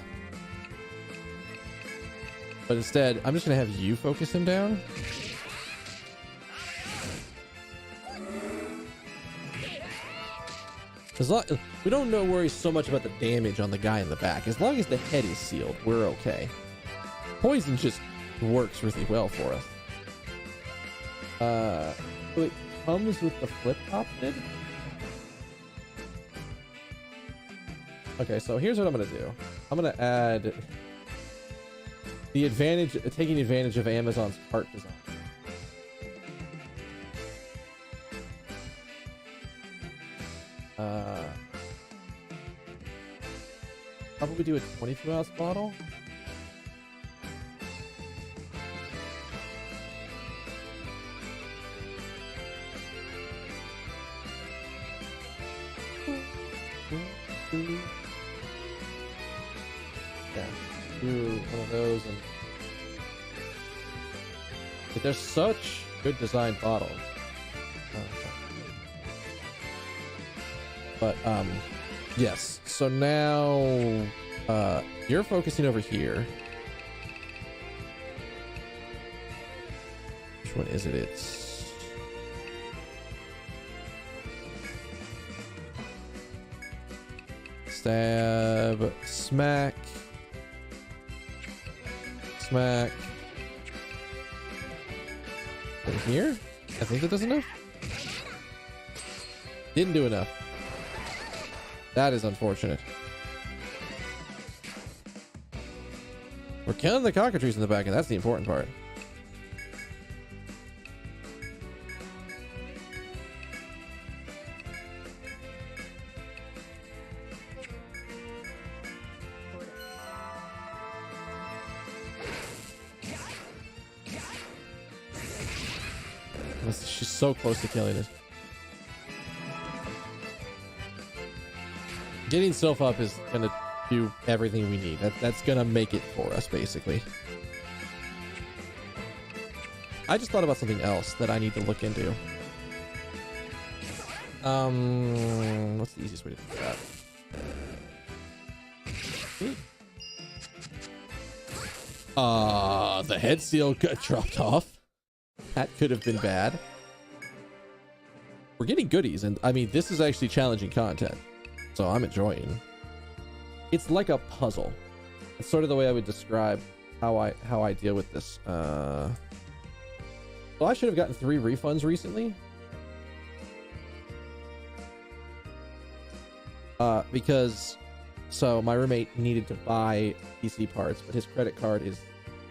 Speaker 2: But instead, I'm just gonna have you focus him down. As long, we don't worry so much about the damage on the guy in the back. As long as the head is sealed, we're okay. Poison just works really well for us. So it comes with the flip top lid. Okay, so here's what I'm gonna do. I'm gonna add the advantage, taking advantage of Amazon's part design. Probably do a 22-ounce bottle. Yeah, do one of those, and but they're such good designed bottles. But yes. So now you're focusing over here. Which one is it? It's stab, smack, smack. Over here? I think that does enough. Didn't do enough. That is unfortunate. We're killing the cockatrice in the back, and that's the important part. She's so close to killing it. Getting Sylph up is gonna do everything we need. That's gonna make it for us, basically. I just thought about something else that I need to look into. What's the easiest way to do that? The head seal got dropped off. That could have been bad. We're getting goodies, and I mean, this is actually challenging content. So I'm enjoying. It's like a puzzle. It's sort of the way I would describe how I deal with this. Well, I should have gotten 3 refunds recently. Because so my roommate needed to buy PC parts, but his credit card is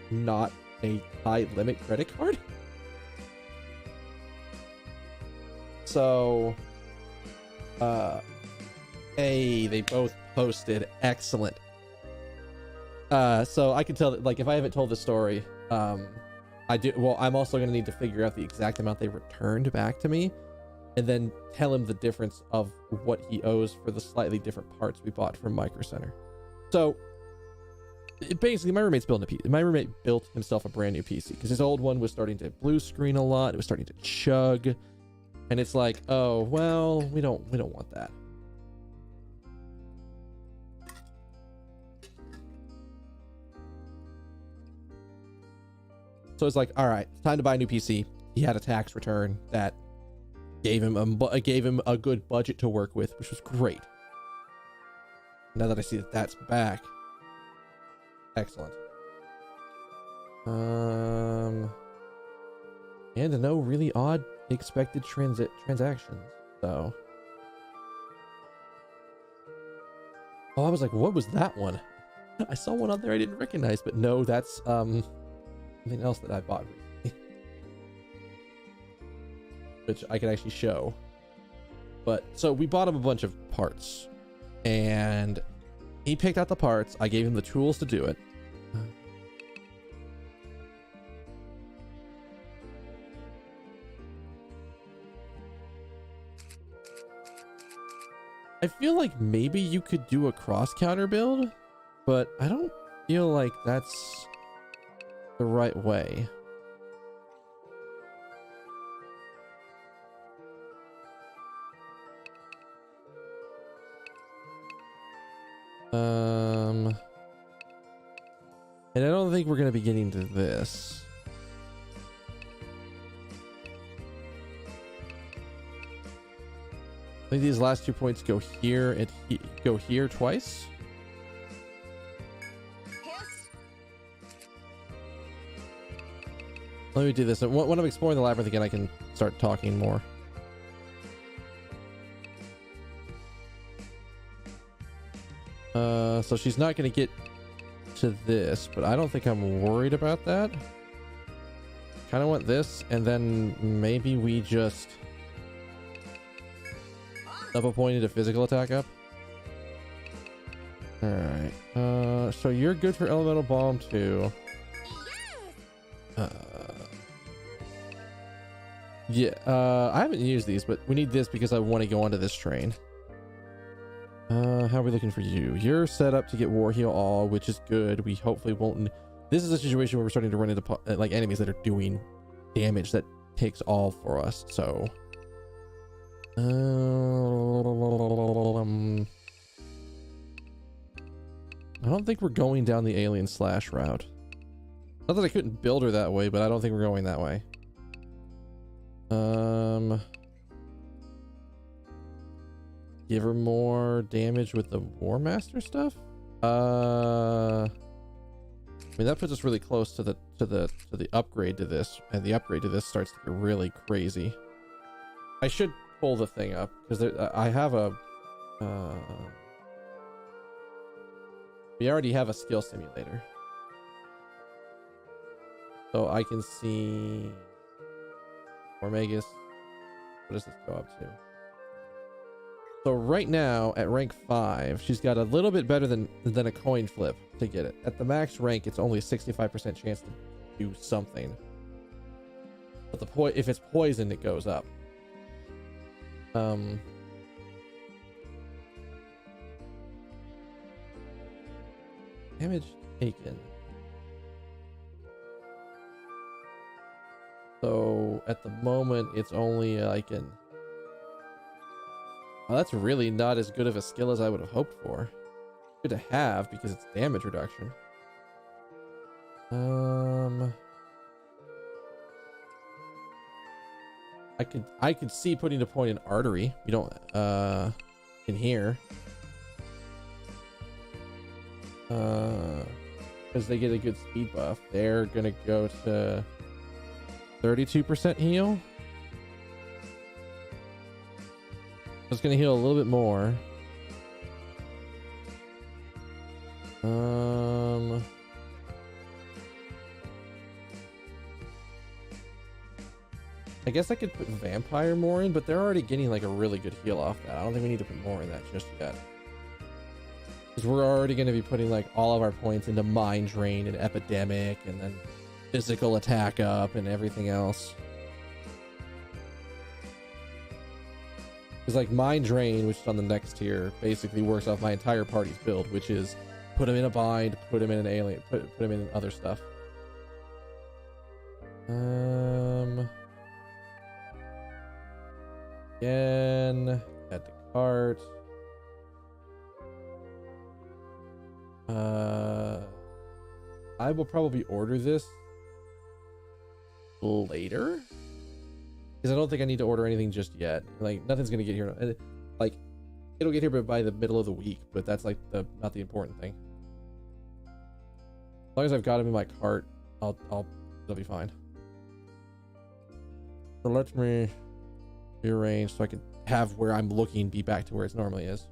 Speaker 2: not a high limit credit card. So they both posted excellent. So I can tell that, like, if I haven't told the story, I do. Well, I'm also going to need to figure out the exact amount they returned back to me, and then tell him the difference of what he owes for the slightly different parts we bought from Micro Center. So basically, my roommate's building a PC. My roommate built himself a brand new PC because his old one was starting to blue screen a lot. It was starting to chug, and it's like, oh well, we don't want that. So it's like, all right, it's time to buy a new PC. He had a tax return that gave him a good budget to work with, which was great. Now that I see that that's back, excellent. And no really odd expected transactions. So, oh, I was like, what was that one? I saw one on there I didn't recognize, but no, that's something else that I bought recently, which I could actually show. But so we bought him a bunch of parts, and he picked out the parts. I gave him the tools to do it. I feel like maybe you could do a cross counter build, but I don't feel like that's the right way. And I don't think we're going to be getting to this. I think these last 2 points go here and go here twice. Let me do this. When I'm exploring the labyrinth again, I can start talking more. So she's not going to get to this, but I don't think I'm worried about that. Kind of want this, and then maybe we just double pointed a physical attack up. All right. So you're good for elemental bomb too. Yeah. I haven't used these, but we need this because I want to go onto this train. How are we looking for you? You're set up to get War Heal All, which is good. We hopefully won't. This is a situation where we're starting to run into like enemies that are doing damage that takes all for us. So, I don't think we're going down the alien slash route. Not that I couldn't build her that way, but I don't think we're going that way. Give her more damage with the War Master stuff. I mean that puts us really close to the upgrade to this, and the upgrade to this starts to get really crazy. I should pull the thing up because I have a. We already have a skill simulator, so I can see. Ormagus. What does this go up to? So right now at rank 5, she's got a little bit better than a coin flip to get it. At the max rank, it's only a 65% chance to do something. But if it's poisoned, it goes up. Damage taken. So at the moment, it's only like an. Well, that's really not as good of a skill as I would have hoped for. Good to have because it's damage reduction. I could see putting a point in artery. We don't in here. Because they get a good speed buff. They're gonna go to 32% heal. It's gonna heal a little bit more. I guess I could put vampire more in, but they're already getting like a really good heal off that. I don't think we need to put more in that just yet. Because we're already going to be putting like all of our points into mind drain and epidemic and then physical attack up and everything else. Because like mind drain, which is on the next tier, basically works off my entire party's build, which is put him in a bind, put him in an alien, put him in other stuff. Again, add to cart. I will probably order this later because I don't think I need to order anything just yet. Like nothing's gonna get here. Like it'll get here by the middle of the week, but that's like not the important thing. As long as I've got him in my cart, it'll be fine. So let me rearrange so I can have where I'm looking be back to where it normally is.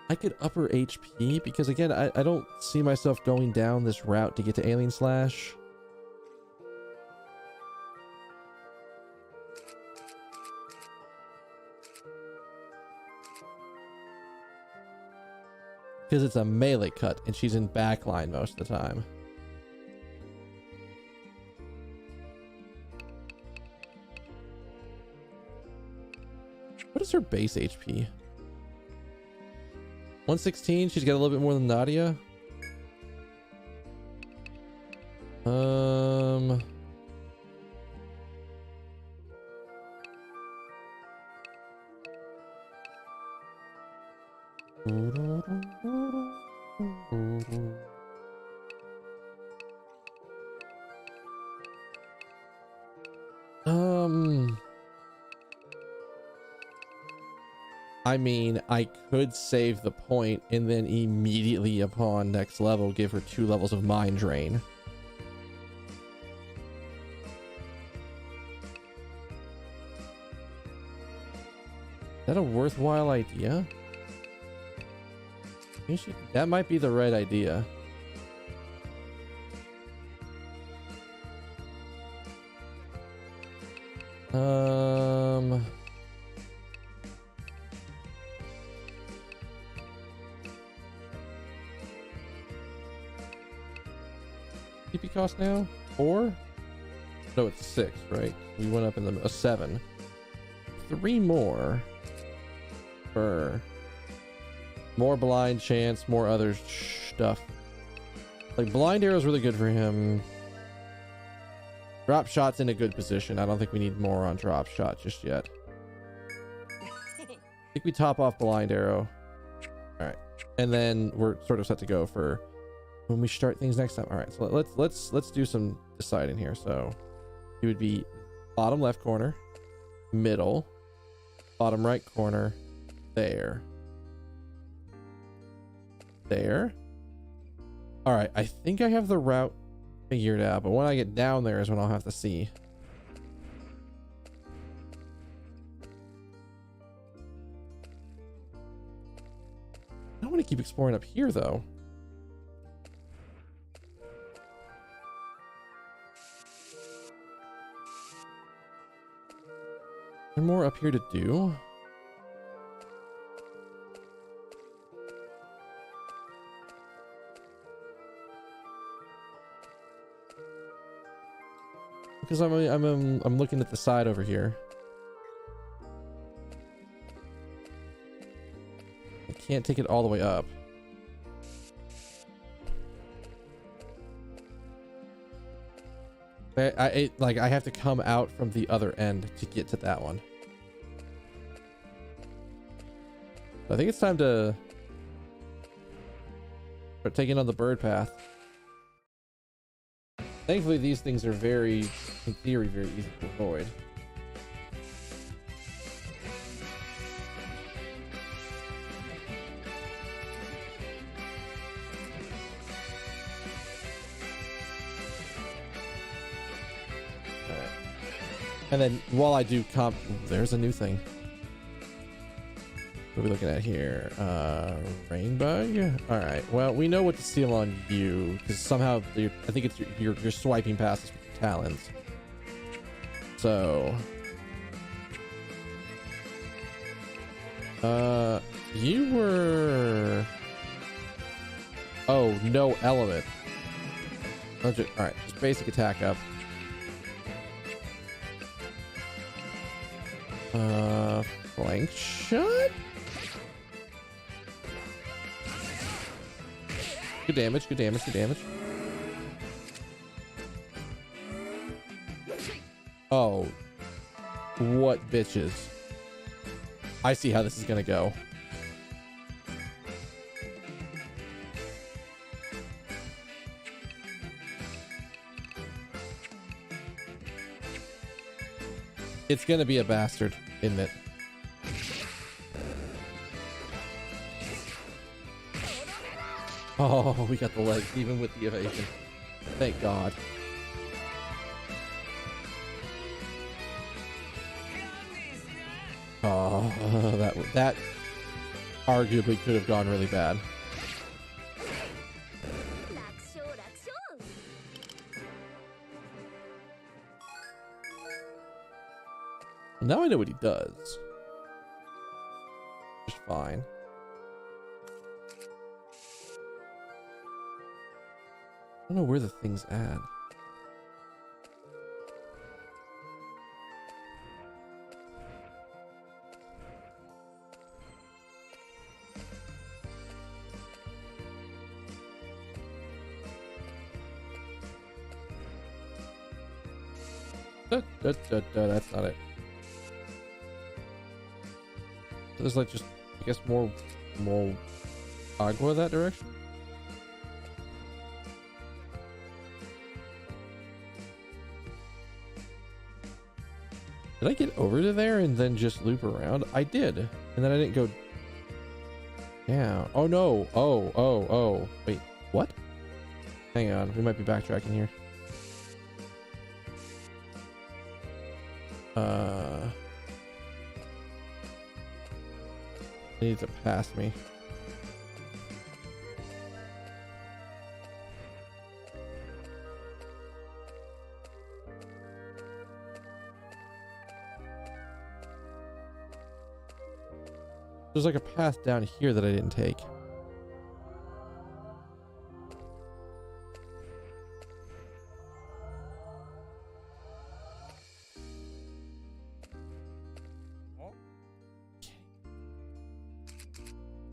Speaker 2: I could upper HP because again, I don't see myself going down this route to get to Alien Slash. Because it's a melee cut and she's in backline most of the time. What is her base HP? 116. She's got a little bit more than Nadia. I mean, I could save the point and then immediately upon next level give her 2 levels of mind drain. Is that a worthwhile idea? That might be the right idea. TP cost now? 4? No, it's 6, right? We went up in the 7. 3 more for more blind chance, more other stuff. Like blind arrow is really good for him. Drop shot's in a good position. I don't think we need more on drop shot just yet. I think we top off blind arrow. All right, and then we're sort of set to go for when we start things next time. All right, so let's do some deciding here. So it would be bottom left corner, middle, bottom right corner, there. All right, I think I have the route figured out, but when I get down there is when I'll have to see. I don't want to keep exploring up here though. Is there more up here to do? Because I'm looking at the side over here. I can't take it all the way up. Like I have to come out from the other end to get to that one. I think it's time to start taking on the bird path. Thankfully, these things are in theory, very easy to avoid. All right. And then while I do there's a new thing. What are we looking at here? Rainbug? All right. Well, we know what to steal on you because somehow I think it's you're swiping past us with your talons. So, you were. Oh, no element. All right, just basic attack up. Flank shot. Good damage, good damage, good damage. Oh. What bitches. I see how this is gonna go. It's gonna be a bastard, isn't it? Oh, we got the leg, even with the evasion. Thank God. Oh, that arguably could have gone really bad. Now I know what he does. Just fine. I don't know where the thing's at. That's not it. So there's like just, I guess, more agua that direction. Did I get over to there and then just loop around? I did. And then I didn't go down. Oh no. Oh. Wait, what? Hang on. We might be backtracking here. They need to pass me. There's like a path down here that I didn't take.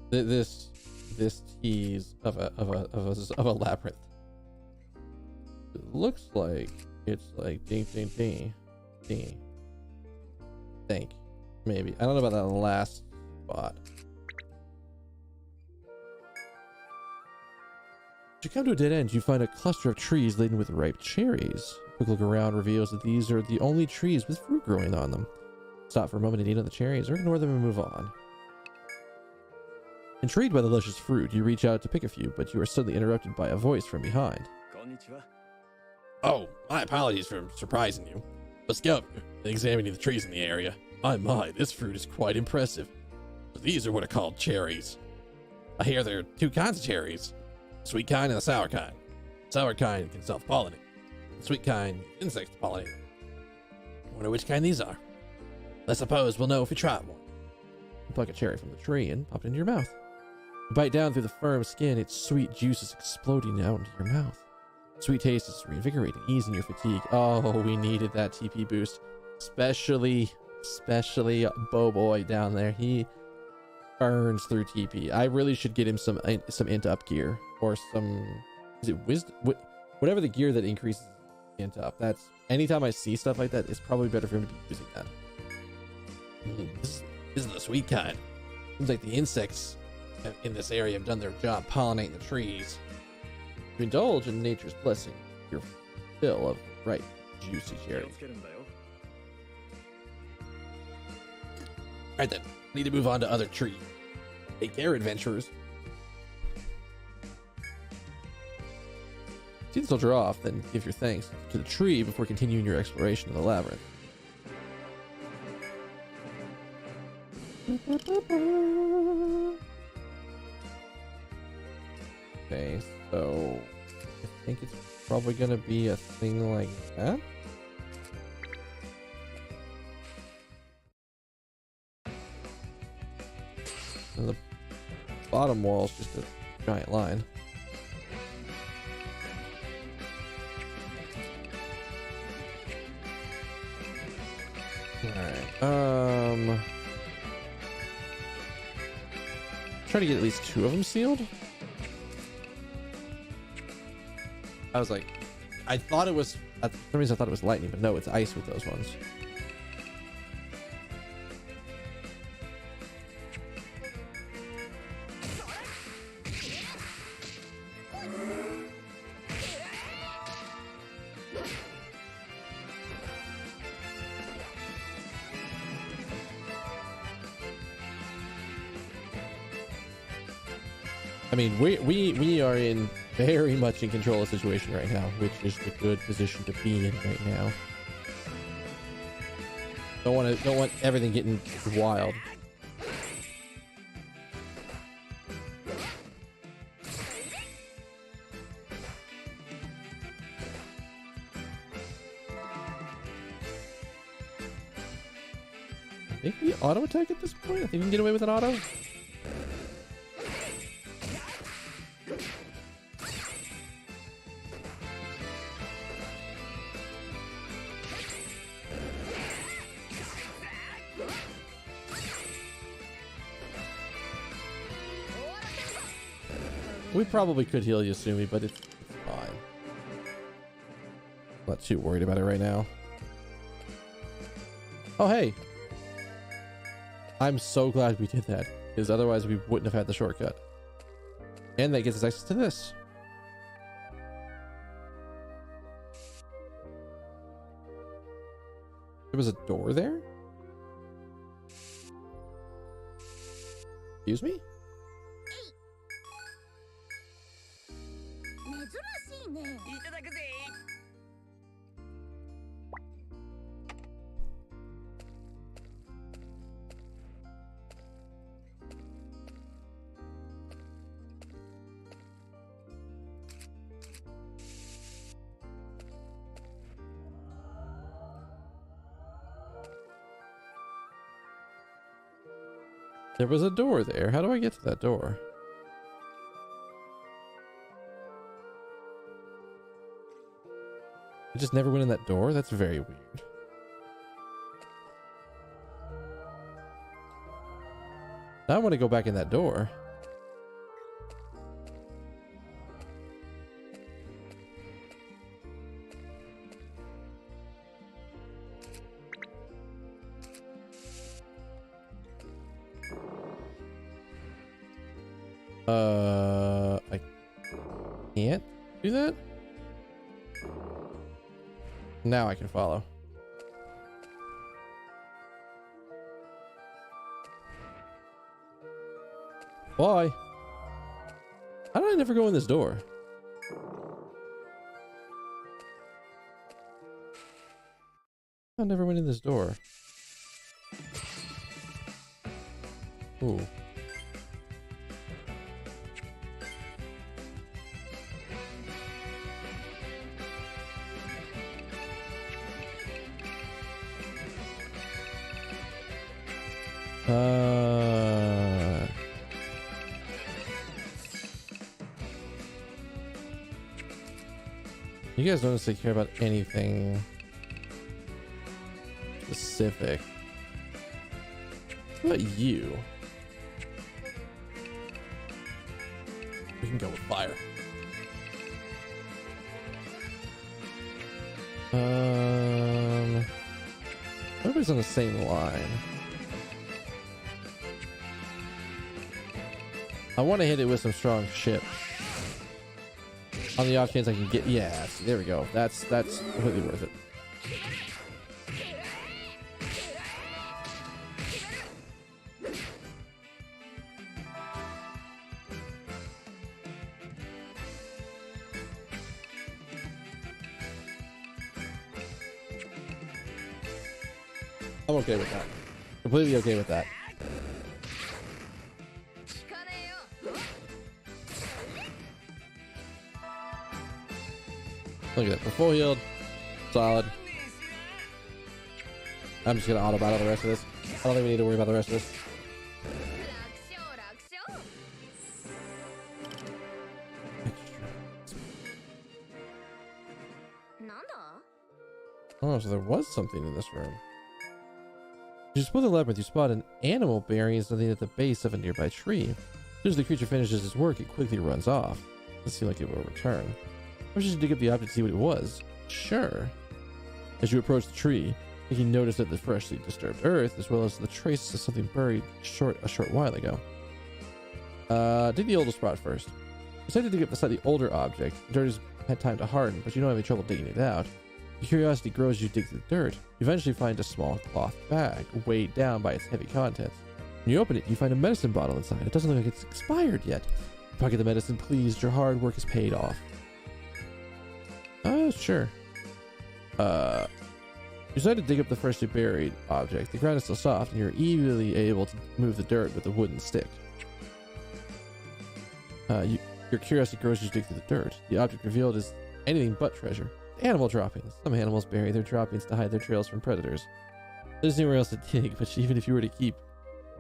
Speaker 2: This tease of a labyrinth. It looks like it's like ding. Think maybe. I don't know about that last spot. As you come to a dead end, you find a cluster of trees laden with ripe cherries. A quick look around reveals that these are the only trees with fruit growing on them. Stop for a moment and eat on the cherries, or ignore them and move on. Intrigued by the luscious fruit, you reach out to pick a few, but you are suddenly interrupted by a voice from behind. Oh, my apologies for surprising you. Let's go. Examining the trees in the area. My, this fruit is quite impressive. These are what are called cherries. I hear there are two kinds of cherries. The sweet kind and the sour kind. The sour kind can self-pollinate. The sweet kind, insects pollinate. I wonder which kind these are. Let's suppose we'll know if we try one. You pluck a cherry from the tree and pop it into your mouth. You bite down through the firm skin, its sweet juices exploding out into your mouth. Sweet taste is reinvigorating, easing your fatigue. Oh, we needed that TP boost. Especially Bo Boy down there. He burns through TP. I really should get him some int up gear or some, is it wisdom? Whatever the gear that increases int up. That's, anytime I see stuff like that, it's probably better for him to be using that. This is the sweet kind. Seems like the insects in this area have done their job pollinating the trees. You indulge in nature's blessing, your fill of ripe, juicy cherries. Alright then, need to move on to other trees. Take care, adventurers. See the soldier off, then give your thanks to the tree before continuing your exploration of the labyrinth. Okay, so I think it's probably gonna be a thing like that. And the bottom wall is just a giant line. Alright, try to get at least 2 of them sealed. I was like, I thought it was, for some reason I thought it was lightning, but no, it's ice with those ones. I mean, we are in very much in control of the situation right now, which is the good position to be in right now. Don't want everything getting wild. I think we auto attack at this point. I think we can get away with an auto. We probably could heal Yasumi, but it's fine. Not too worried about it right now. Oh, hey. I'm so glad we did that, because otherwise we wouldn't have had the shortcut. And that gets us access to this. There was a door there? Excuse me? There was a door there. How do I get to that door? I just never went in that door? That's very weird. Now I want to go back in that door. I can't do that? Now I can follow. Why? How did I never go in this door? I never went in this door. Ooh. You guys don't necessarily care about anything specific. What about you? We can go with fire. Everybody's on the same line. I want to hit it with some strong shit. On the off chance I can get, yeah, see, there we go. That's completely worth it. I'm okay with that. Completely okay with that. Look at that. We're full healed. Solid. I'm just gonna auto battle the rest of this. I don't think we need to worry about the rest of this. Oh, so there was something in this room. As you explore the labyrinth, you spot an animal burying something at the base of a nearby tree. As soon as the creature finishes its work, it quickly runs off. Doesn't seem like it will return. I should dig up the object to see what it was. Sure. As you approach the tree, you can notice that the freshly disturbed earth, as well as the traces of something buried a short while ago. Dig the oldest spot first. You decide to dig up the slightly older object. The dirt has had time to harden, but you don't have any trouble digging it out. Your curiosity grows as you dig through the dirt. You eventually find a small cloth bag, weighed down by its heavy contents. When you open it, you find a medicine bottle inside. It doesn't look like it's expired yet. You pocket the medicine, pleased. Your hard work is paid off. Sure. You decide to dig up the freshly buried object. The ground is still soft, and you're easily able to move the dirt with a wooden stick. Your curiosity grows as you dig through the dirt. The object revealed is anything but treasure. Animal droppings. Some animals bury their droppings to hide their trails from predators. There's nowhere else to dig, but even if you were to keep,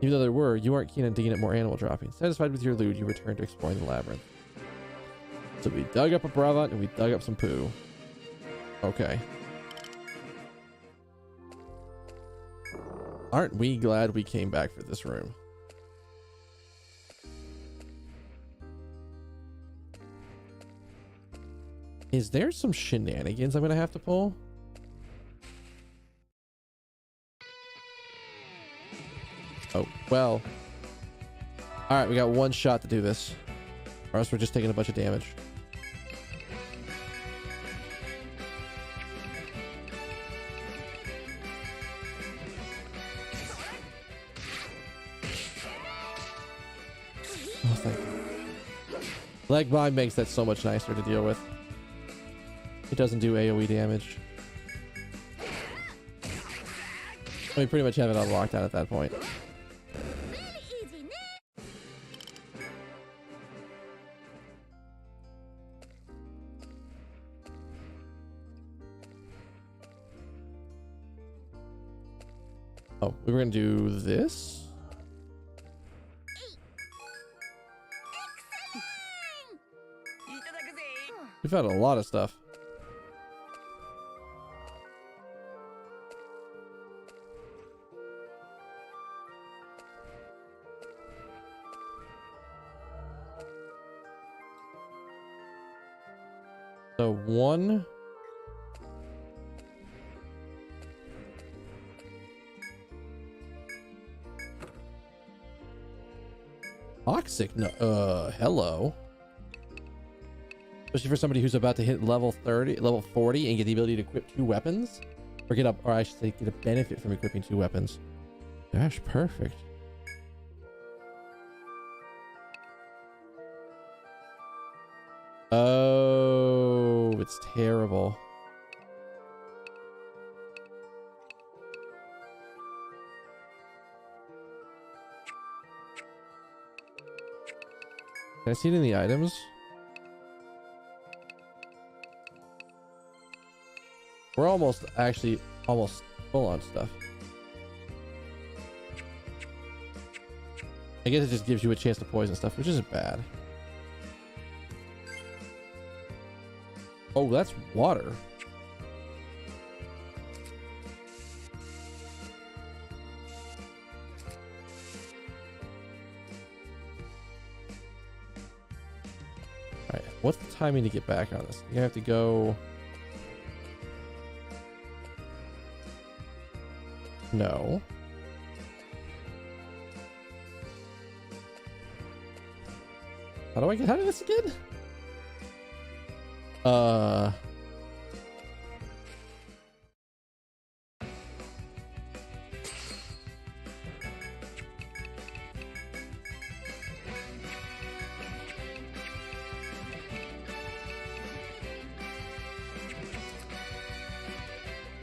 Speaker 2: even though there were, you aren't keen on digging up more animal droppings. Satisfied with your loot, you return to exploring the labyrinth. So we dug up a Bravant and we dug up some poo. Okay. Aren't we glad we came back for this room? Is there some shenanigans I'm gonna have to pull? Oh, well. All right, we got one shot to do this. Or else we're just taking a bunch of damage. Oh, thank you. Leg bind makes that so much nicer to deal with. It doesn't do AoE damage. We pretty much have it on lockdown at that point. Oh, we were gonna do this? We've had a lot of stuff. So one. Toxic? No, hello. Especially for somebody who's about to hit level 30, level 40 and get the ability to equip 2 weapons. Or get up, or I should say get a benefit from equipping 2 weapons. Gosh, perfect. Oh, it's terrible. Can I see it in the items? We're almost full on stuff. I guess it just gives you a chance to poison stuff, which isn't bad. Oh, that's water. Alright, what's the timing to get back on this? You have to go... No. How do I get out of this again?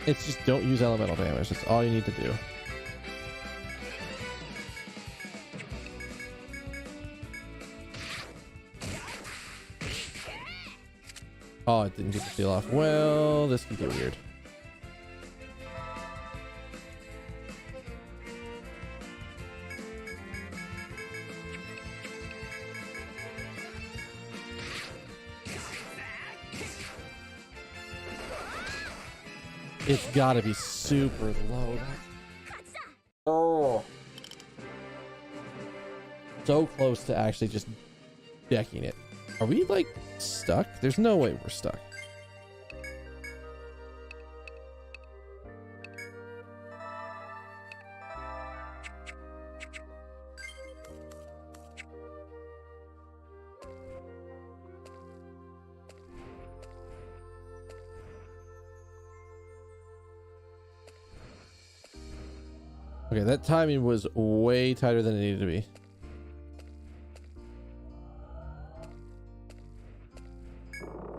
Speaker 2: It's just don't use elemental damage. That's all you need to do. Oh, it didn't get the seal off. Well, this can get weird. It's gotta be super low. Oh. So close to actually just decking it. Are we like stuck? There's no way we're stuck. Okay, that timing was way tighter than it needed to be.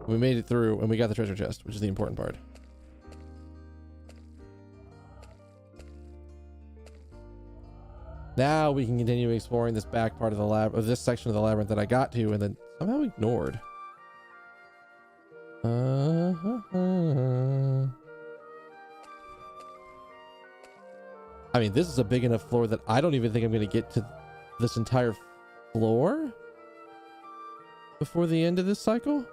Speaker 2: We made it through and we got the treasure chest, which is the important part. Now we can continue exploring this back part of the lab, or this section of the labyrinth that I got to and then somehow ignored. I mean, this is a big enough floor that I don't even think I'm going to get to this entire floor before the end of this cycle.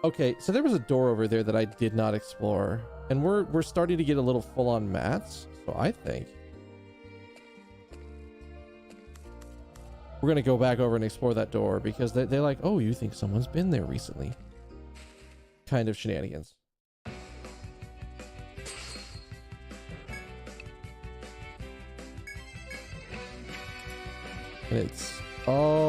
Speaker 2: Okay, so there was a door over there that I did not explore, and we're starting to get a little full on mats, so I think we're going to go back over and explore that door because they're like, oh, you think someone's been there recently? Kind of shenanigans. And it's all...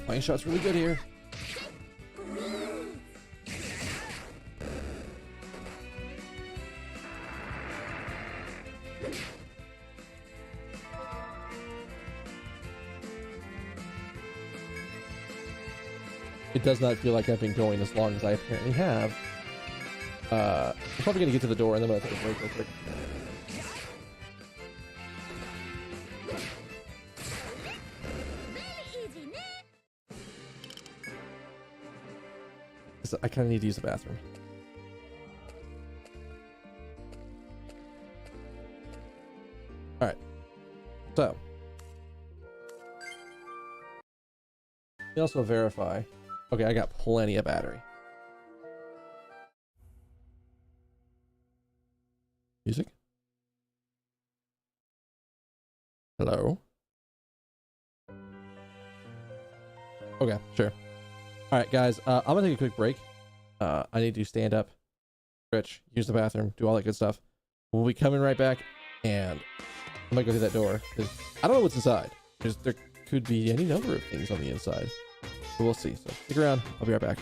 Speaker 2: Flying shot's really good here. It does not feel like I've been going as long as I apparently have. I'm probably gonna get to the door and then I'm gonna take a break real quick. I kind of need to use the bathroom. All right. So, let me also verify. Okay, I got plenty of battery. Music? Hello? Okay, sure. All right, guys, I'm gonna take a quick break. I need to stand up, stretch, use the bathroom, do all that good stuff. We'll be coming right back, and I might go through that door because I don't know what's inside. Because there could be any number of things on the inside. But we'll see. So stick around. I'll be right back.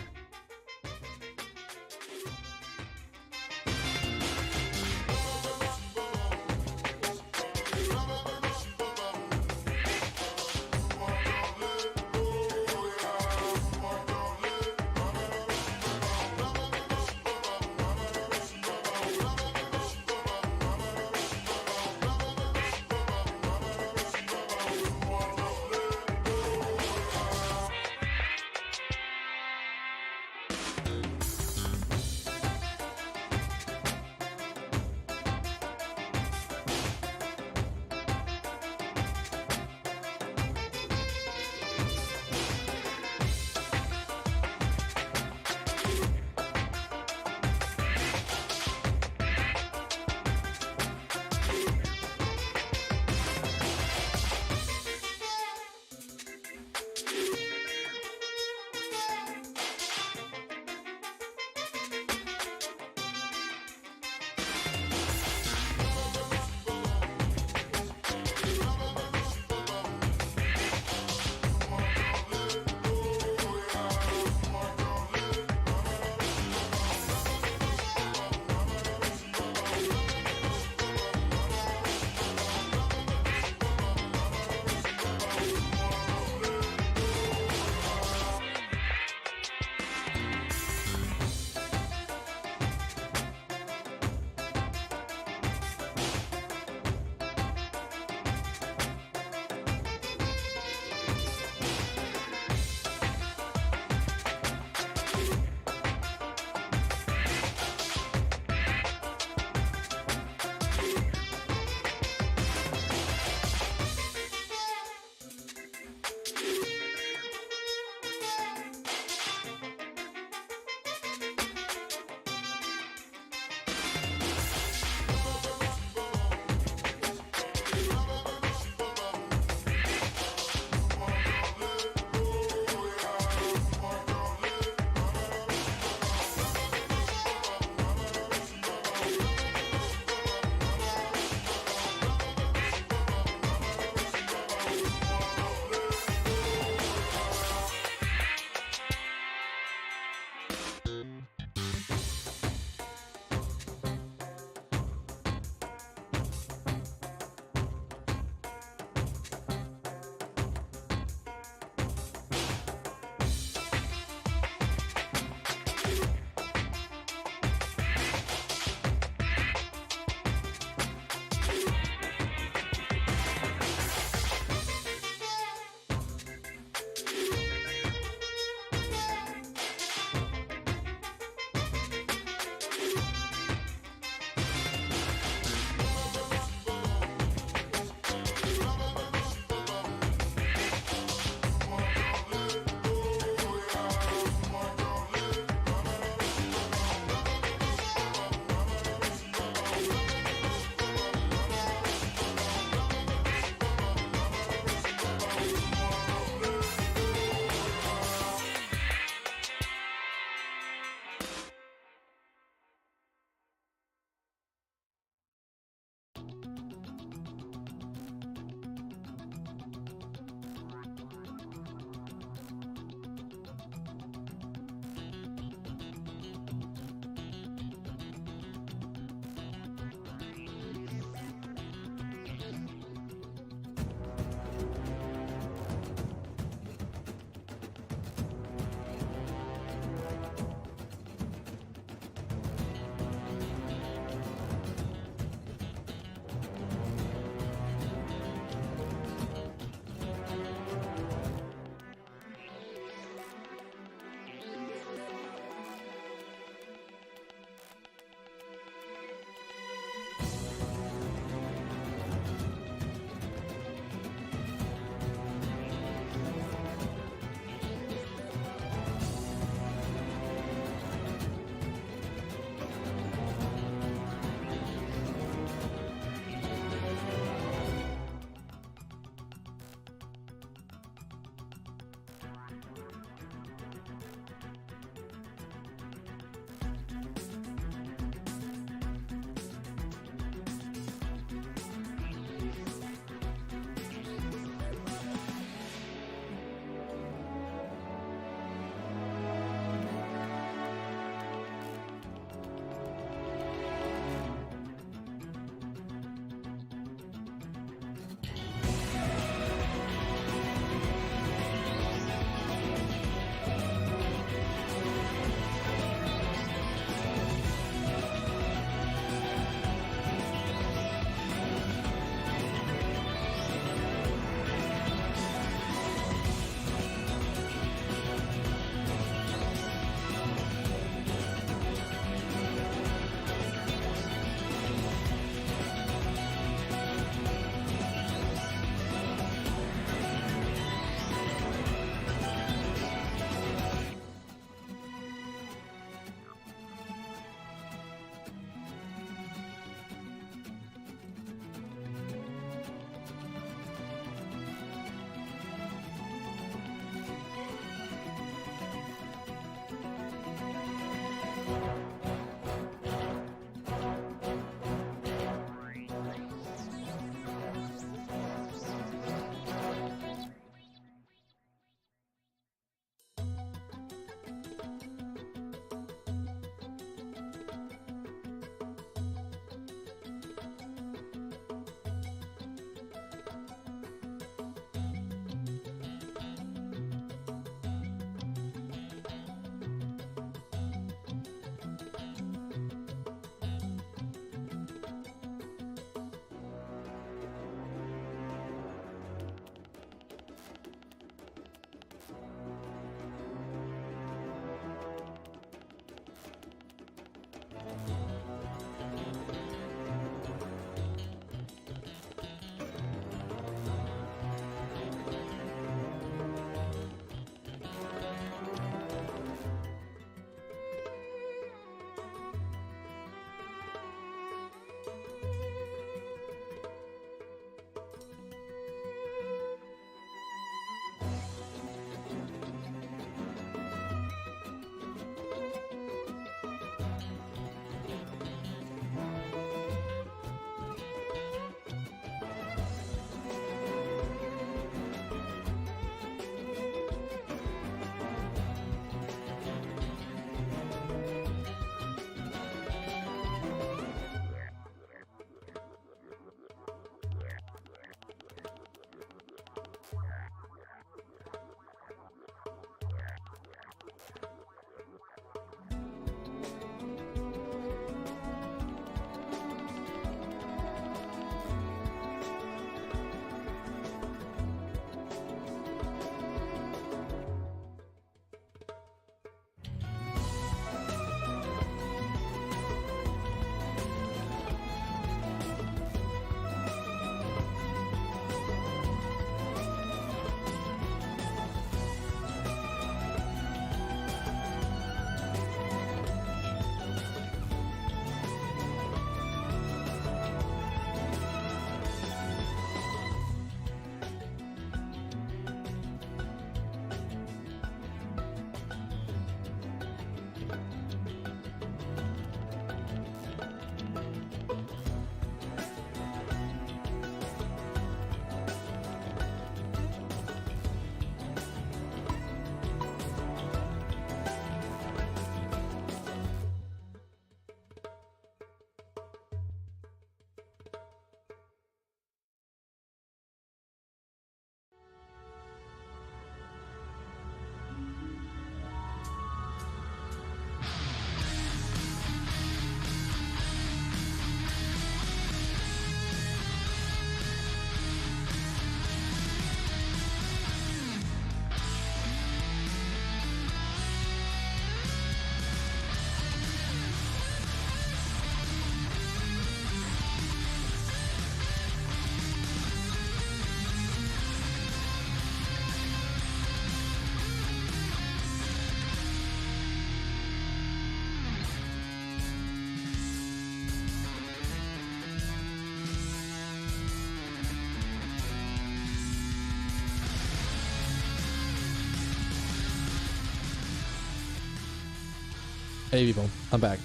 Speaker 2: Hey, people, I'm back.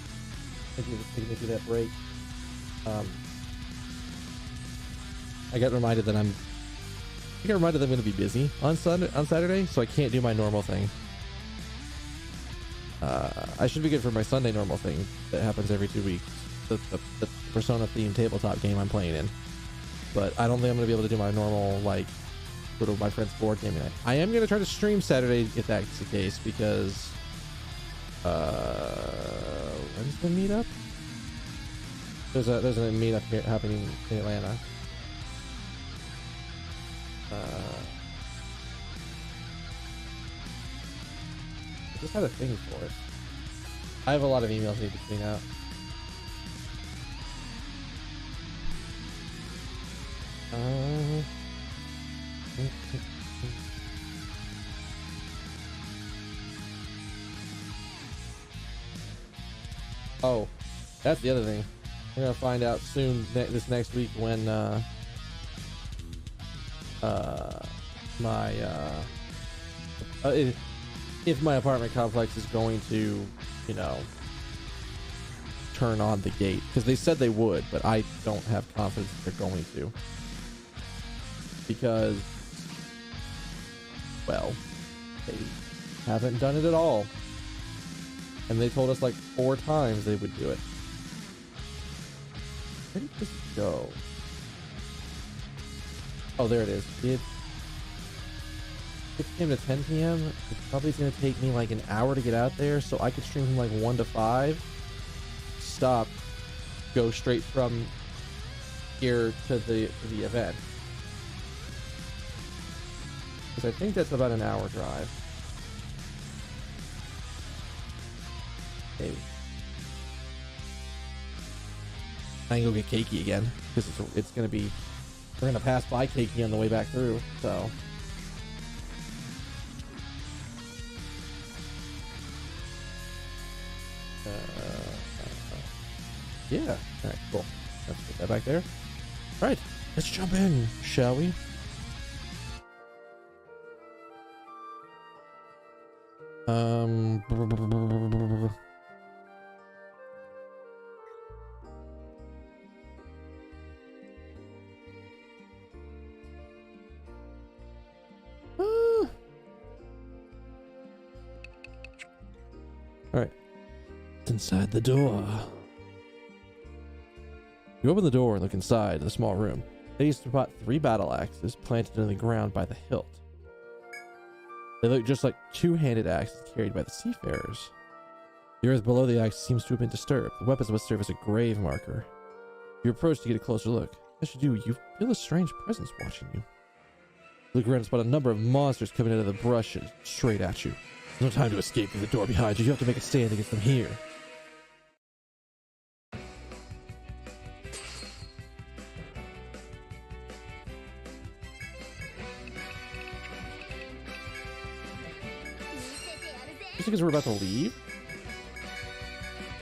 Speaker 2: Thank you for taking me through that break. I got reminded that I'm going to be busy on Saturday, so I can't do my normal thing. I should be good for my Sunday normal thing that happens every 2 weeks. The Persona themed tabletop game I'm playing in. But I don't think I'm going to be able to do my normal, like, go to my friend's board game night. I am going to try to stream Saturday if that's the case, because when's the meetup? There's a meetup here happening in Atlanta. I just had a thing for it. I have a lot of emails I need to clean out. Oh, that's the other thing. We're gonna find out soon this next week when if my apartment complex is going to, you know, turn on the gate, because they said they would, but I don't have confidence that they're going to, because, well, they haven't done it at all, and they told us like 4 times they would do it. Where did this go? Oh, there it is. It's 6 p.m. to 10 p.m. It's probably going to take me like an hour to get out there, so I could stream from like 1 to 5, stop, go straight from here to the event. Because I think that's about an hour drive. Maybe. I can go get Keiki again, because it's going to be, we're going to pass by Keiki on the way back through, so. Yeah. All right, cool. Let's put that back there. All right, let's jump in, shall we? All right. It's inside the door. You open the door and look inside the small room. They used to spot 3 battle axes planted in the ground by the hilt. They look just like 2-handed axes carried by the seafarers. The earth below the axe seems to have been disturbed. The weapons must serve as a grave marker. You approach to get a closer look. As you do, you feel a strange presence watching you. You look around and spot a number of monsters coming out of the brush straight at you. There's no time to escape through the door behind you. You have to make a stand against them here. Just because we're about to leave?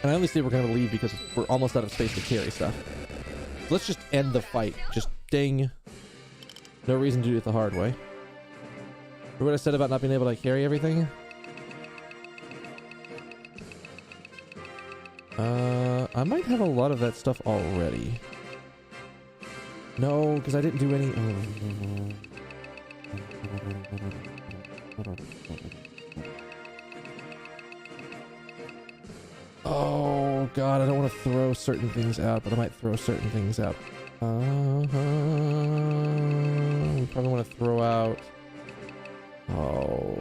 Speaker 2: And I only say we're going to leave because we're almost out of space to carry stuff. Let's just end the fight. Just ding. No reason to do it the hard way. Remember what I said about not being able to carry everything? I might have a lot of that stuff already. No, because I didn't do any... Oh god, I don't want to throw certain things out, but I might throw certain things out. We probably want to throw out... Oh...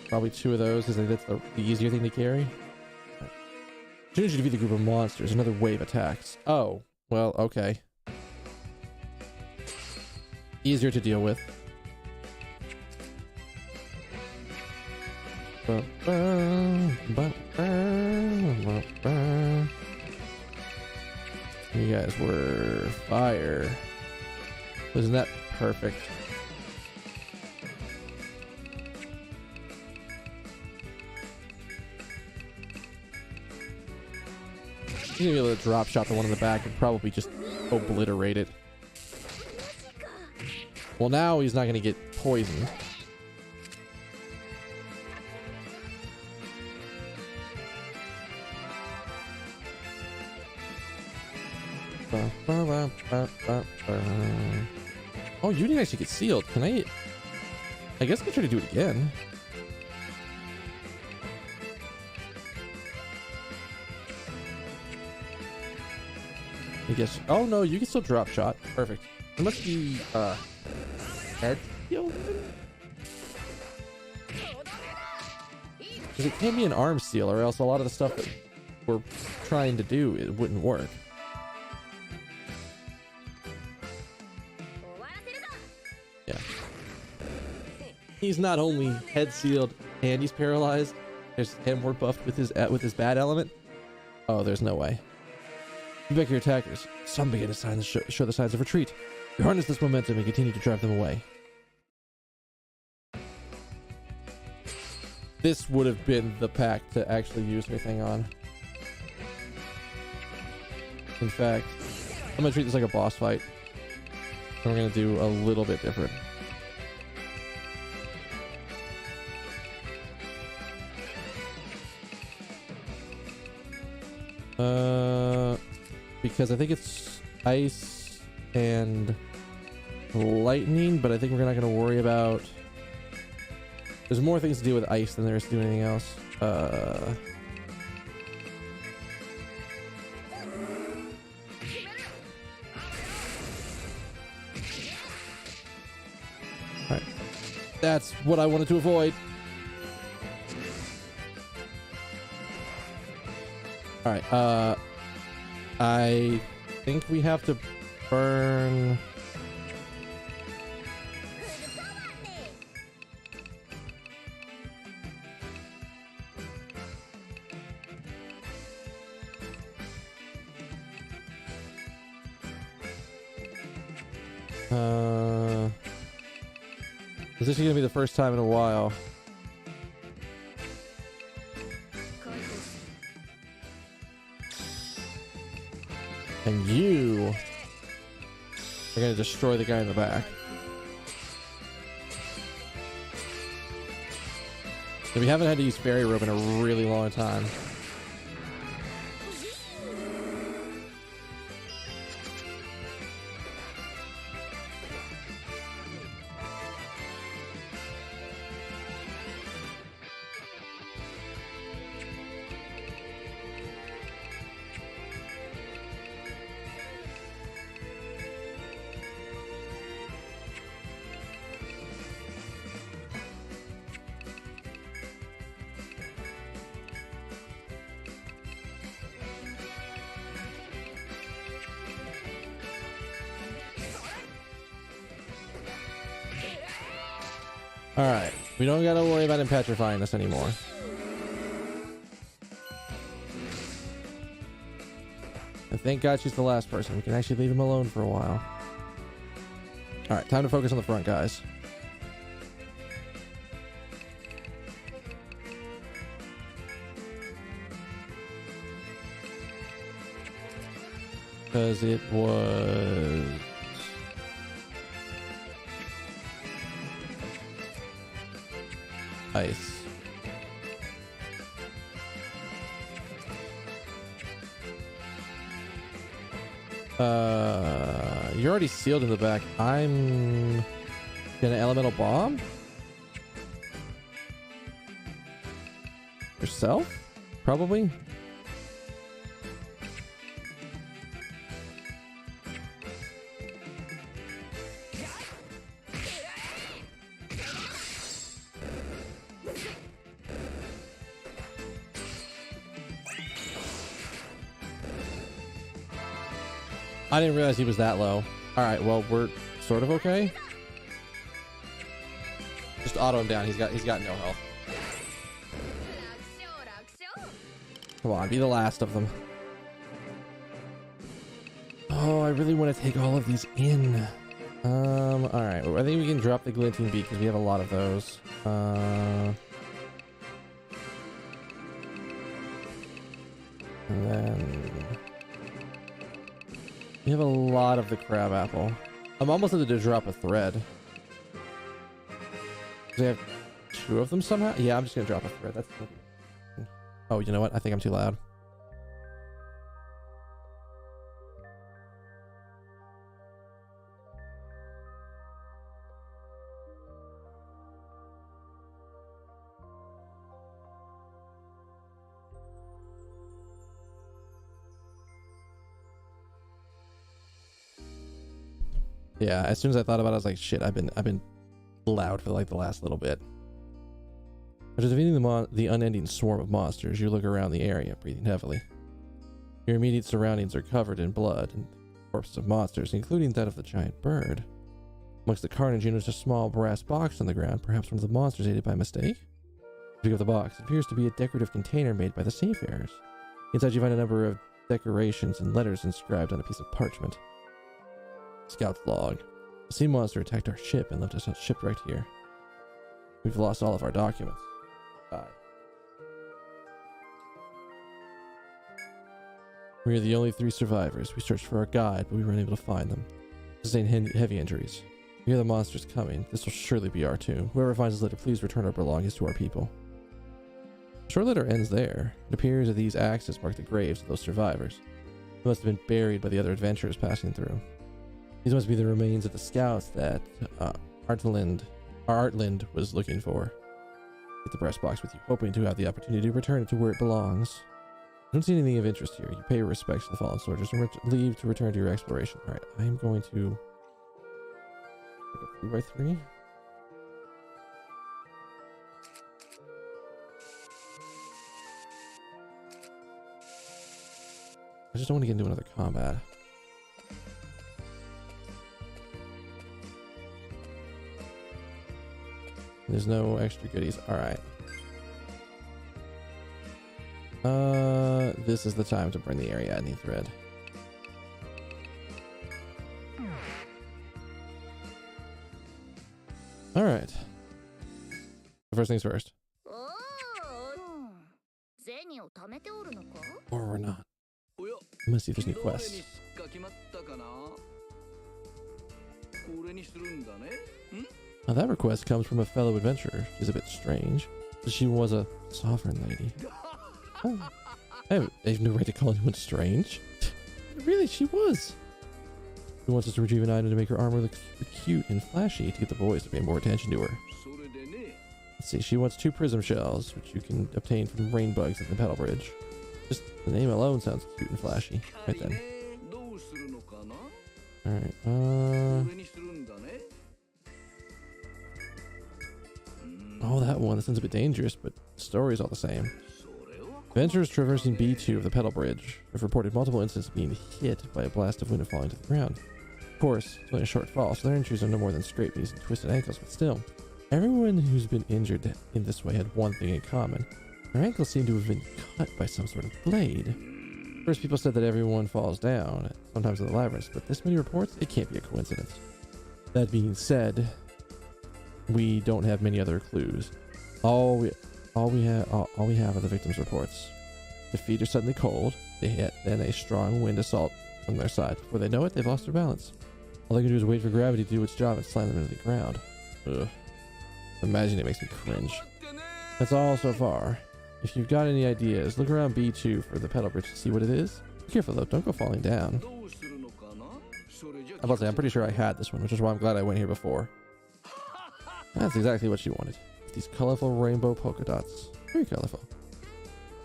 Speaker 2: Probably 2 of those, because that's the easier thing to carry. As soon as you defeat the group of monsters, another wave attacks. Oh, well, okay. Easier to deal with. You guys were fire. Wasn't that perfect? He's gonna be able to drop shot the one in the back and probably just obliterate it. Well, now he's not gonna get poisoned. Oh, you didn't actually get sealed. Can I guess I can try to do it again. I guess. Oh no, you can still drop shot. Perfect. It must be head sealed. Because it can be an arm seal, or else a lot of the stuff that we're trying to do, it wouldn't work. Yeah. He's not only head sealed and he's paralyzed. And more buffed with his bad element. Oh, there's no way. You back your attackers. Some begin to show the signs of retreat. You harness this momentum and continue to drive them away. This would have been the pack to actually use her thing on. In fact, I'm gonna treat this like a boss fight. And we're gonna do a little bit different. Because I think it's ice and lightning, but I think we're not gonna worry about. There's more things to do with ice than there is to do anything else. Alright. That's what I wanted to avoid. Alright, I think we have to burn. This is gonna be the first time in a while. And you are gonna destroy the guy in the back. So we haven't had to use fairy rope in a really long time. Alright, we don't gotta worry about him petrifying us anymore. And thank God she's the last person. We can actually leave him alone for a while. Alright, time to focus on the front, guys. Because it was... ice. You're already sealed in the back. I'm gonna elemental bomb yourself, probably. I didn't realize he was that low. All right, well, we're sort of okay. Just auto him down. He's got no health. Come on, be the last of them. Oh, I really want to take all of these in. All right. Well, I think we can drop the glinting beak because we have a lot of those. And then we have a lot of the crab apple. I'm almost ready to drop a thread. Do they have two of them somehow? Yeah, I'm just gonna drop a thread. That's. Oh, you know what? I think I'm too loud. Yeah, as soon as I thought about it, I was like, shit, I've been loud for like the last little bit. After defeating the unending swarm of monsters, you look around the area, breathing heavily. Your immediate surroundings are covered in blood and corpses of monsters, including that of the giant bird. Amongst the carnage, you notice a small brass box on the ground, perhaps one of the monsters ate it by mistake. You pick up the box. It appears to be a decorative container made by the seafarers. Inside, you find a number of decorations and letters inscribed on a piece of parchment. Scout's log. A sea monster attacked our ship and left us shipwrecked here. We've lost all of our documents. We are the only 3 survivors. We searched for our guide, but we were unable to find them. Sustained heavy injuries. We hear the monsters coming. This will surely be our tomb. Whoever finds this letter, please return our belongings to our people. The short letter ends there. It appears that these axes mark the graves of those survivors. They must have been buried by the other adventurers passing through. These must be the remains of the scouts that Artland was looking for. Get the breast box with you, hoping to have the opportunity to return it to where it belongs. I don't see anything of interest here. You pay your respects to the fallen soldiers and leave to return to your exploration. Alright, I am going to pick up 3x3. I just don't want to get into another combat. There's no extra goodies. Alright. This is the time to burn the Ariadne thread. Alright. First things first. Or we're not. I'm gonna see if there's new quests. Now that request comes from a fellow adventurer. She's a bit strange. She was a sovereign lady. Oh, I have no right to call anyone strange. Really, she was. She wants us to retrieve an item to make her armor look cute and flashy to get the boys to pay more attention to her. Let's see, she wants 2 prism shells, which you can obtain from rain bugs at the pedal bridge. Just the name alone sounds cute and flashy. Right then. Alright, oh, that one. That sounds a bit dangerous, but the story's all the same. Adventurers traversing B2 of the pedal bridge have reported multiple instances of being hit by a blast of wind and falling to the ground. Of course, it's only a short fall, so their injuries are no more than scraped knees and twisted ankles, but still. Everyone who's been injured in this way had one thing in common. Their ankles seem to have been cut by some sort of blade. First, people said that everyone falls down, sometimes in the labyrinth, but this many reports? It can't be a coincidence. That being said, we don't have many other clues. All we have are the victims' reports. Their feet are suddenly cold. They hit, then a strong wind assault from their side. Before they know it, they've lost their balance. All they can do is wait for gravity to do its job and slam them into the ground. Ugh. Imagine it makes me cringe. That's all so far. If you've got any ideas, look around B2 for the pedal bridge to see what it is. Be careful though, don't go falling down. I'm about to say, I'm pretty sure I had this one, which is why I'm glad I went here before. That's exactly what she wanted. These colorful rainbow polka dots. Very colorful.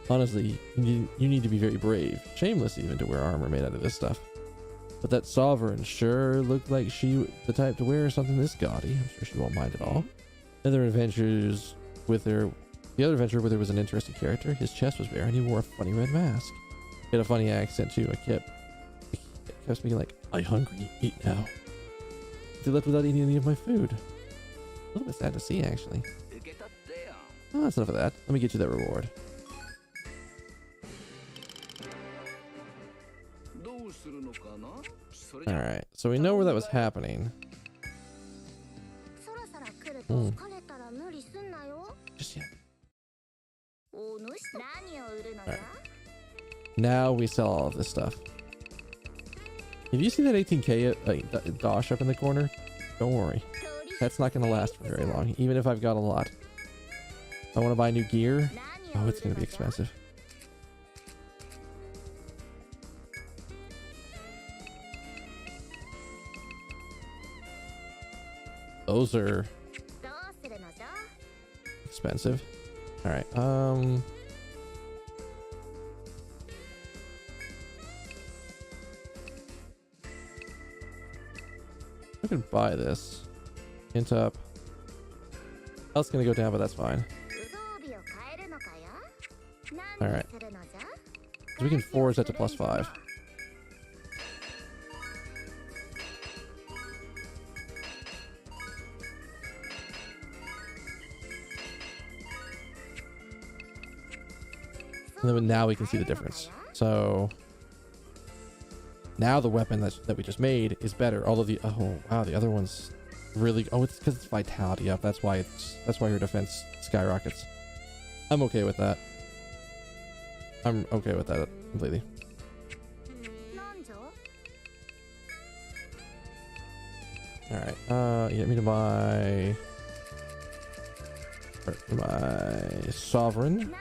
Speaker 2: Honestly, you need to be very brave, shameless even, to wear armor made out of this stuff. But that sovereign sure looked like she the type to wear something this gaudy. I'm sure she won't mind at all. The other adventurer with her was an interesting character. His chest was bare and he wore a funny red mask. He had a funny accent too. I kept speaking like, "I'm hungry, eat now." He left without eating any of my food. A little bit sad to see, actually. Oh, that's enough of that. Let me get you that reward. Alright, so we know where that was happening. Just yet. Right. Now we sell all of this stuff. If you see that 18k dosh up in the corner, don't worry. That's not going to last for very long, even if I've got a lot. If I want to buy new gear, oh, it's going to be expensive. Those are expensive. All right. can buy this. Hint up. Health's gonna go down, but that's fine. Alright. So we can forge that to +5. And then now we can see the difference. So now the weapon that we just made is better. Although the the other one's really it's because it's vitality up. That's why her defense skyrockets. I'm okay with that. I'm okay with that completely. All right. Get me to my sovereign.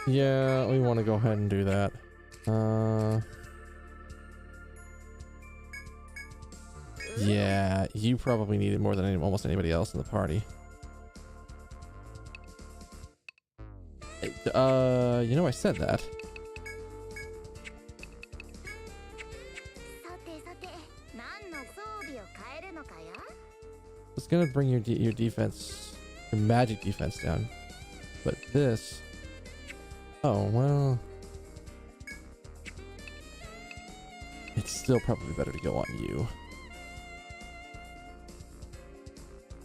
Speaker 2: Yeah, we want to go ahead and do that. Yeah, you probably need it more than almost anybody else in the party. You know, I said that. It's gonna bring your defense, your magic defense down, but this. Oh, well, it's still probably better to go on you.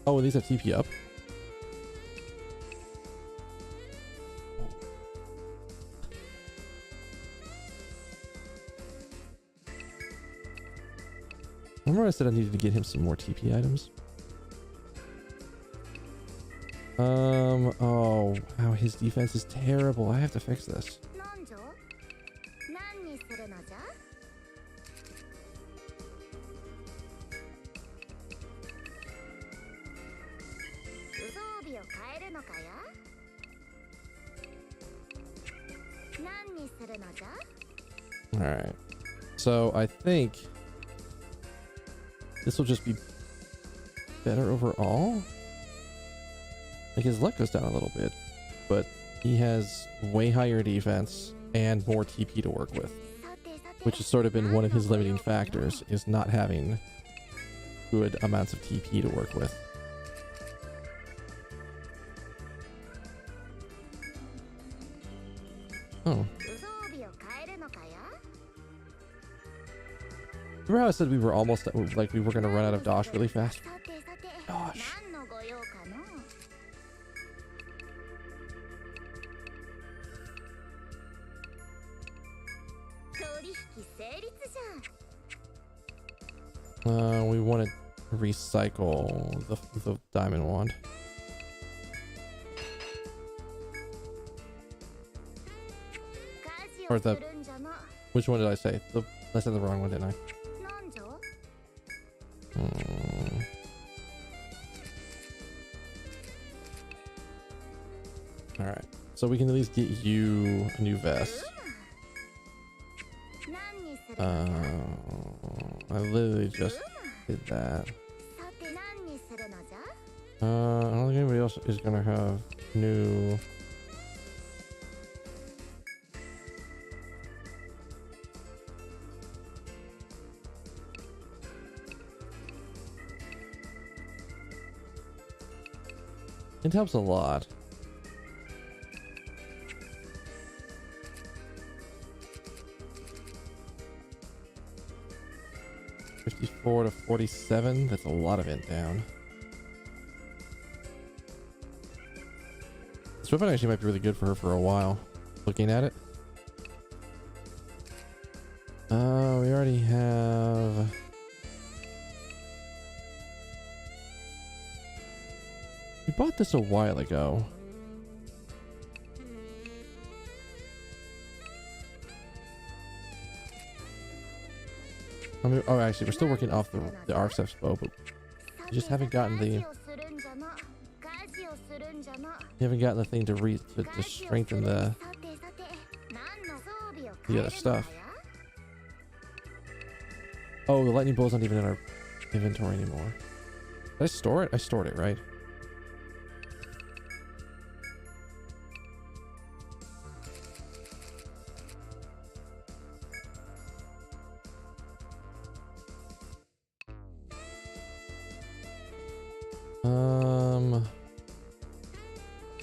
Speaker 2: Oh, and these have TP up. Remember I said I needed to get him some more TP items? Oh, wow, his defense is terrible. I have to fix this. Alright. So I think this will just be better overall. Like, his luck goes down a little bit, but he has way higher defense and more TP to work with, which has sort of been one of his limiting factors, is not having good amounts of TP to work with. Oh. Remember how I said we were almost, like, we were going to run out of Dosh really fast? Gosh. We want to recycle the diamond wand. Or the... Which one did I say? I said the wrong one, didn't I? Alright. So we can at least get you a new vest. I literally just did that. I don't think anybody else is gonna have new... It helps a lot. $54 to $47. That's a lot of int down. This weapon actually might be really good for her for a while. Looking at it. We already have... We bought this a while ago. I mean, oh, actually, we're still working off the Arcef's bow, but we just haven't gotten the... You haven't gotten the thing to strengthen the other stuff. Oh, the lightning bow's not even in our inventory anymore. Did I store it? I stored it, right?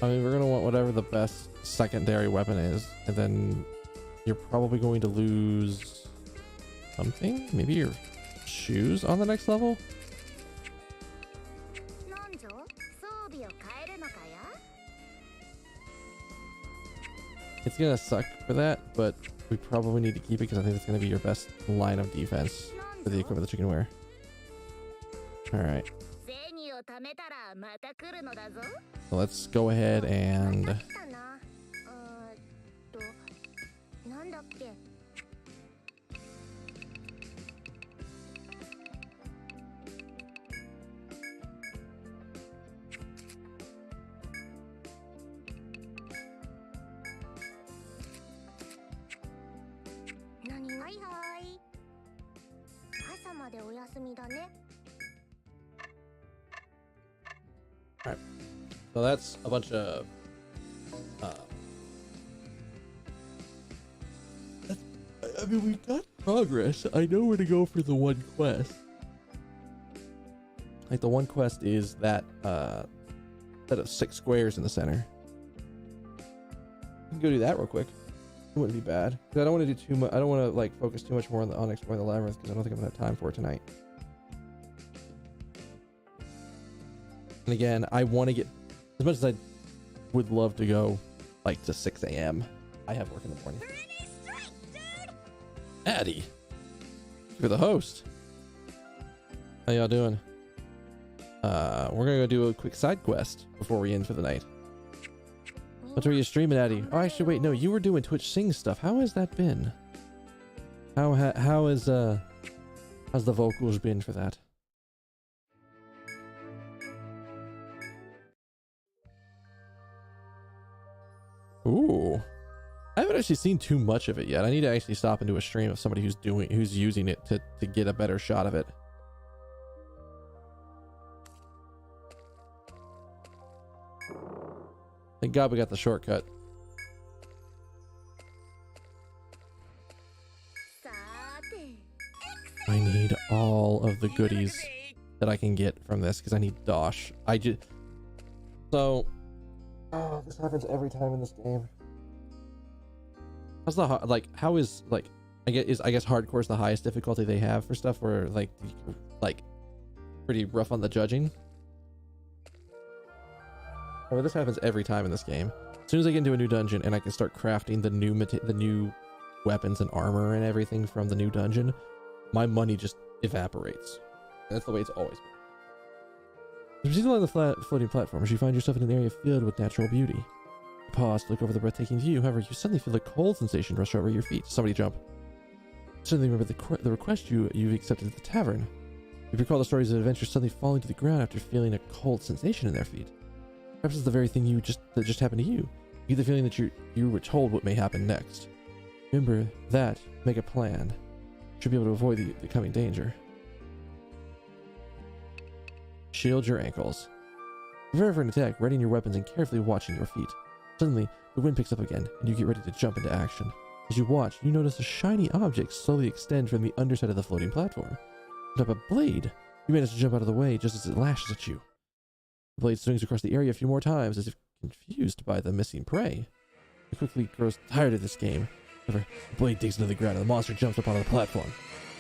Speaker 2: I mean, we're gonna want whatever the best secondary weapon is, and then you're probably going to lose something. Maybe your shoes on the next level. It's gonna suck for that, but we probably need to keep it because I think it's gonna be your best line of defense for the equipment that you can wear. All right. So let's go ahead and Alright, so that's a bunch of I mean, we got progress. I know where to go for the one quest. Like, the one quest is that set of 6 squares in the center. We can go do that real quick. It wouldn't be bad. Because I don't want to do too much. I don't want to like focus too much more on exploring the labyrinth because I don't think I'm gonna have time for it tonight. And again, I want to get, as much as I would love to go like to 6 a.m. I have work in the morning. Addie, you're the host. How y'all doing? We're gonna go do a quick side quest before we end for the night. What are you streaming, Addie? Oh, actually, wait, no, you were doing Twitch Sing stuff. How has that been? How is how's the vocals been for that? Ooh, I haven't actually seen too much of it yet. I need to actually stop and do a stream of somebody who's using it to get a better shot of it. Thank God we got the shortcut. I need all of the goodies that I can get from this because I need Dosh. Oh, this happens every time in this game. How's the how is I guess hardcore is the highest difficulty they have for stuff where like pretty rough on the judging. Oh, this happens every time in this game. As soon as I get into a new dungeon and I can start crafting the new weapons and armor and everything from the new dungeon, my money just evaporates. That's the way it's always been. As you proceed along the floating platforms, you find yourself in an area filled with natural beauty. You pause to look over the breathtaking view. However, you suddenly feel a cold sensation rush over your feet. Somebody jump. Suddenly remember the request you've accepted at the tavern. You recall the stories of adventures suddenly falling to the ground after feeling a cold sensation in their feet. Perhaps it's the very thing that just happened to you. You get the feeling that you were told what may happen next. Remember that. Make a plan. You should be able to avoid the coming danger. Shield your ankles. Prepare for an attack, readying your weapons and carefully watching your feet. Suddenly, the wind picks up again, and you get ready to jump into action. As you watch, you notice a shiny object slowly extend from the underside of the floating platform. Pick up a blade. You manage to jump out of the way just as it lashes at you. The blade swings across the area a few more times as if confused by the missing prey. It quickly grows tired of this game. However, the blade digs into the ground and the monster jumps up onto the platform.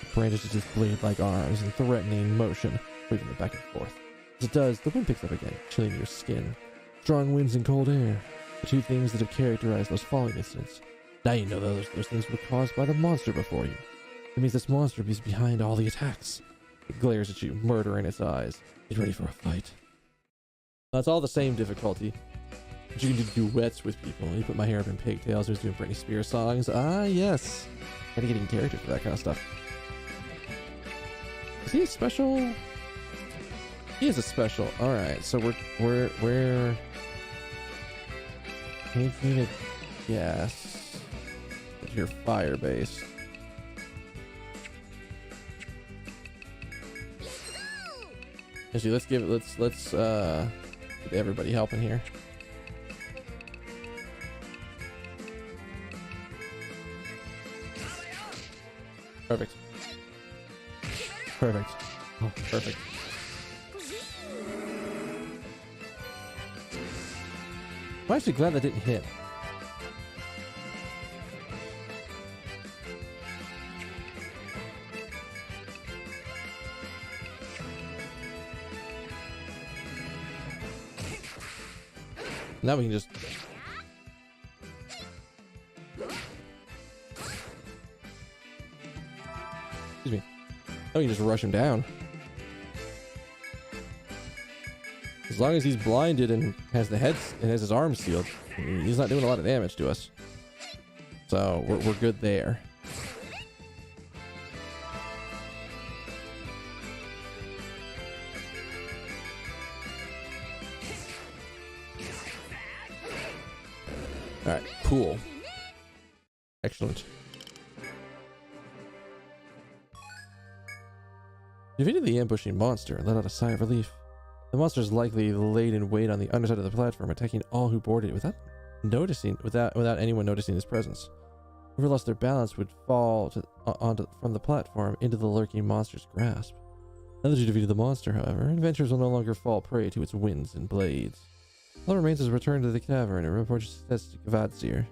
Speaker 2: It brandishes its blade-like arms in threatening motion, waving it back and forth. As it does, the wind picks up again, chilling your skin. Strong winds and cold air, the two things that have characterized those falling incidents. Now you know those things were caused by the monster before you. It means this monster is behind all the attacks. It glares at you, murder in its eyes. Get ready for a fight. That's all the same difficulty. But you can do duets with people. You put my hair up in pigtails, who's doing Britney Spears songs. Ah, yes. Gotta get in character for that kind of stuff. Is he a special? He is a special. Alright, so we're taking a guess at your fire base. Actually, let's get everybody helping here. Perfect. Perfect. Oh, perfect. I'm actually glad that didn't hit. Now we can just... Excuse me. Now we can just rush him down. As long as he's blinded and has the heads and has his arms sealed, he's not doing a lot of damage to us. So we're good there. All right, cool. Excellent. Defeated the ambushing monster and let out a sigh of relief. The monster is likely laid in wait on the underside of the platform, attacking all who board it without anyone noticing his presence. Whoever lost their balance would fall from the platform into the lurking monster's grasp. Now that you defeated the monster, however, adventurers will no longer fall prey to its winds and blades. All that remains is return to the cavern and report your success to Kvadzir.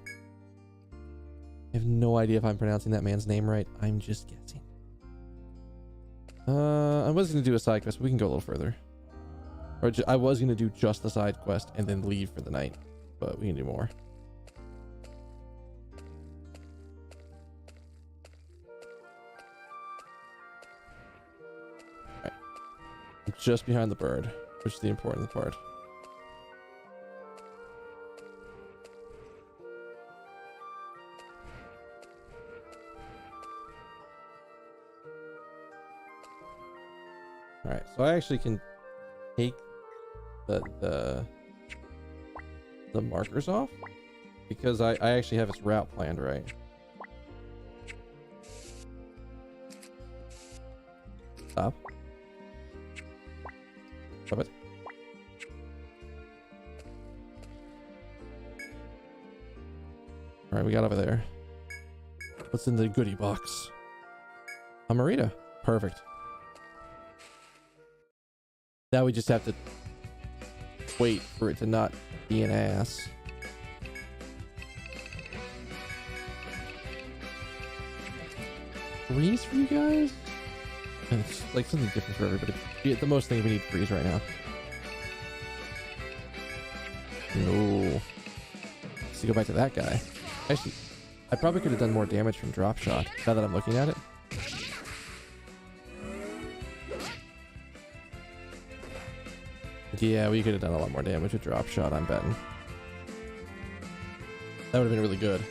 Speaker 2: I have no idea if I'm pronouncing that man's name right. I'm just guessing. I was going to do a side quest, but we can go a little further. Or I was going to do just the side quest and then leave for the night, but we can do more. Alright. I'm just behind the bird, which is the important part. Alright, so I actually can take the markers off because I actually have its route planned right. Stop. Stop it. Alright, we got over there. What's in the goodie box? A marita. Perfect. Now we just have to wait for it to not be an ass. Freeze for you guys? It's like something different for everybody. The most thing we need freeze right now. No. Let's go back to that guy. Actually, I probably could have done more damage from drop shot now that I'm looking at it. Yeah, we could have done a lot more damage with drop shot, I'm betting. That would have been really good.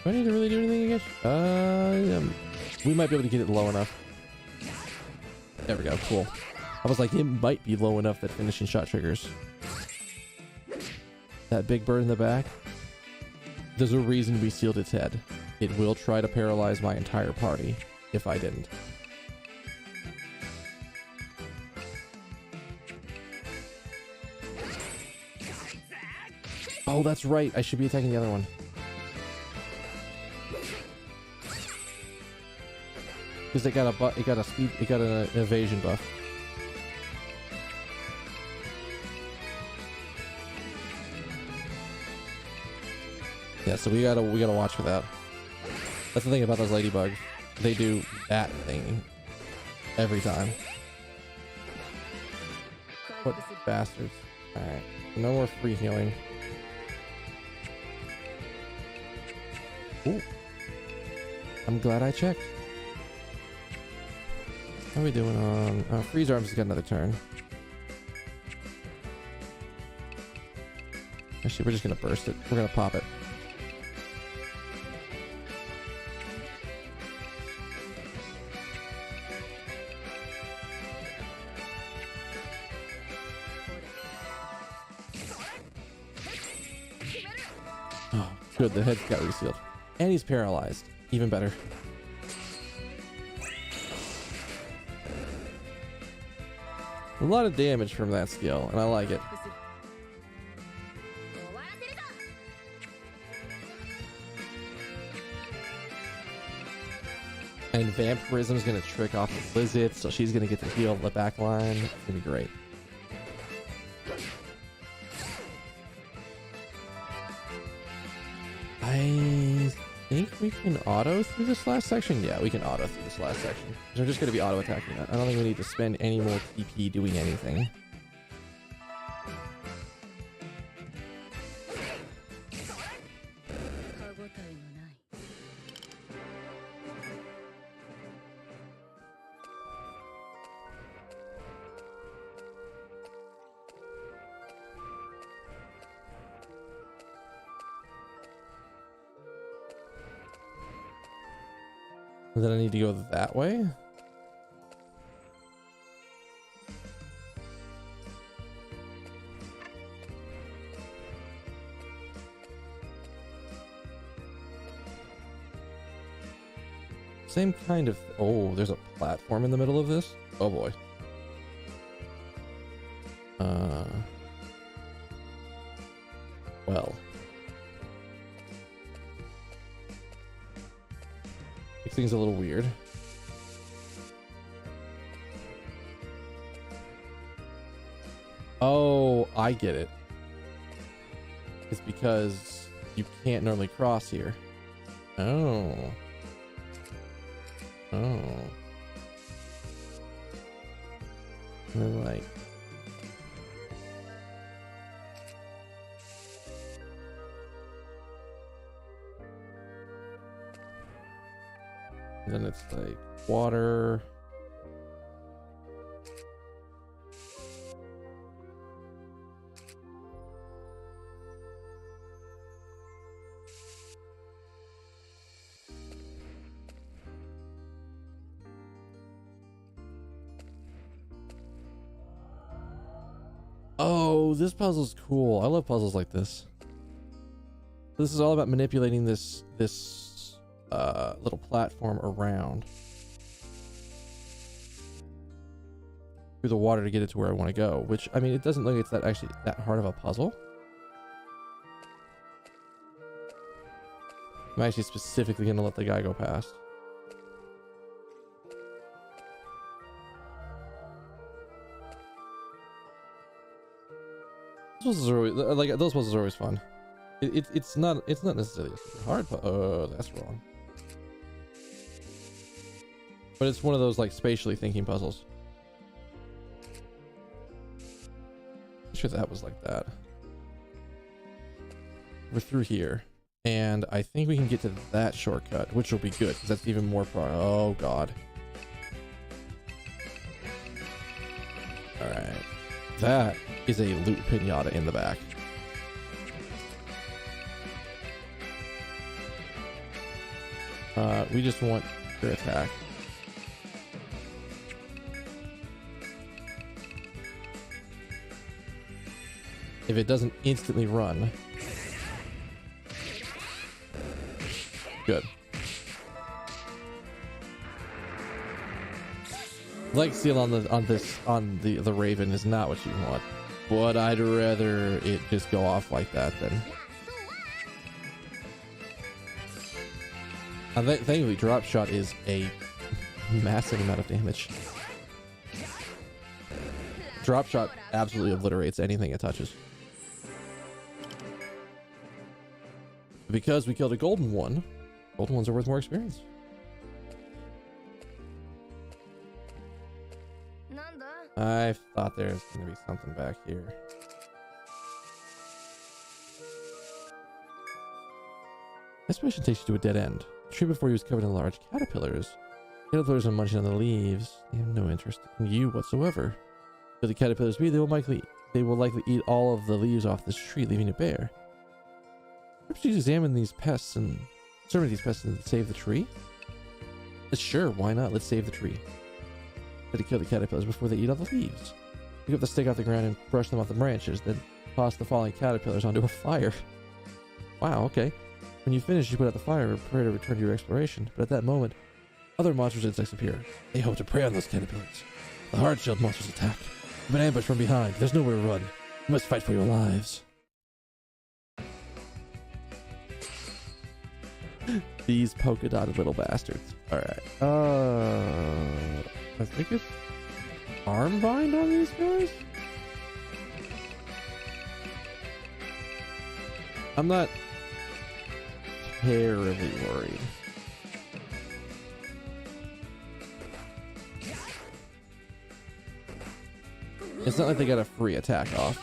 Speaker 2: Do I need to really do anything again? We might be able to get it low enough. There we go, cool. I was like, it might be low enough that finishing shot triggers. That big bird in the back, there's a reason we sealed its head. It will try to paralyze my entire party if I didn't. Oh, that's right. I should be attacking the other one. Because it got an evasion buff. Yeah, so we gotta watch for that. That's the thing about those ladybugs. They do that thing every time. What bastards. Alright. No more free healing. Ooh. I'm glad I checked. How are we doing on... Freeze Arms has got another turn. Actually, we're just gonna burst it. We're gonna pop it. Oh, good. The head got resealed. And he's paralyzed. Even better. A lot of damage from that skill, and I like it. And Vampirism is going to trick off the Blizzard, so she's going to get to heal the back line. It's going to be great. I think we can auto through this last section. Yeah, we can auto through this last section. So we're just going to be auto attacking that. I don't think we need to spend any more TP doing anything. Then I need to go that way. Same kind of... Oh, there's a platform in the middle of this? Oh boy. Well. Makes things a little weird. Oh, I get it. It's because you can't normally cross here. Oh. Oh. And then like... And then it's like water. Oh, this puzzle's cool. I love puzzles like this. This is all about manipulating this little platform around through the water to get it to where I want to go, which, I mean, it doesn't look like it's that actually that hard of a puzzle. I'm actually specifically going to let the guy go past. Those puzzles are always, like, those puzzles are always fun. It's not necessarily a super hard puzzle. Oh, that's wrong. But it's one of those like spatially thinking puzzles. I'm sure that was like that. We're through here, and I think we can get to that shortcut, which will be good because that's even more oh god. All right, that is a loot pinata in the back. We just want your attack. If it doesn't instantly run. Good. Leg seal on the Raven is not what you want. But I'd rather it just go off like that than. Thankfully, drop shot is a massive amount of damage. Drop shot absolutely obliterates anything it touches. Because we killed a golden one, golden ones are worth more experience. I thought there's going to be something back here. This mission takes you to a dead end. The tree before you was covered in large caterpillars. Caterpillars are munching on the leaves. They have no interest in you whatsoever. If the caterpillars be, they will likely eat all of the leaves off this tree, leaving it bare. Perhaps you examine these pests and exterminate these pests and save the tree? Sure, why not? Let's save the tree. Try to kill the caterpillars before they eat all the leaves. Pick up the stick off the ground and brush them off the branches, then toss the falling caterpillars onto a fire. Wow, okay. When you finish, you put out the fire and prepare to return to your exploration. But at that moment, other monsters and insects appear. They hope to prey on those caterpillars. The hard-shelled monsters attack. You've been ambushed from behind. There's nowhere to run. You must fight for your lives. These polka dotted little bastards. All right. I think it's arm bind on these guys. I'm not terribly worried. It's not like they got a free attack off.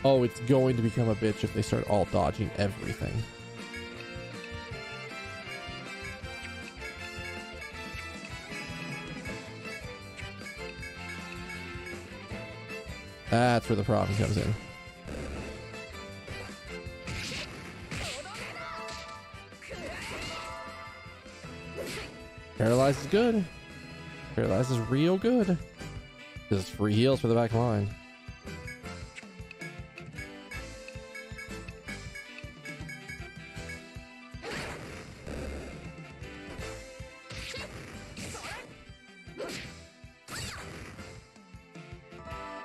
Speaker 2: Oh, it's going to become a bitch if they start all dodging everything. That's where the problem comes in. Paralyze is good. Paralyze is real good. Because it's free heals for the back line.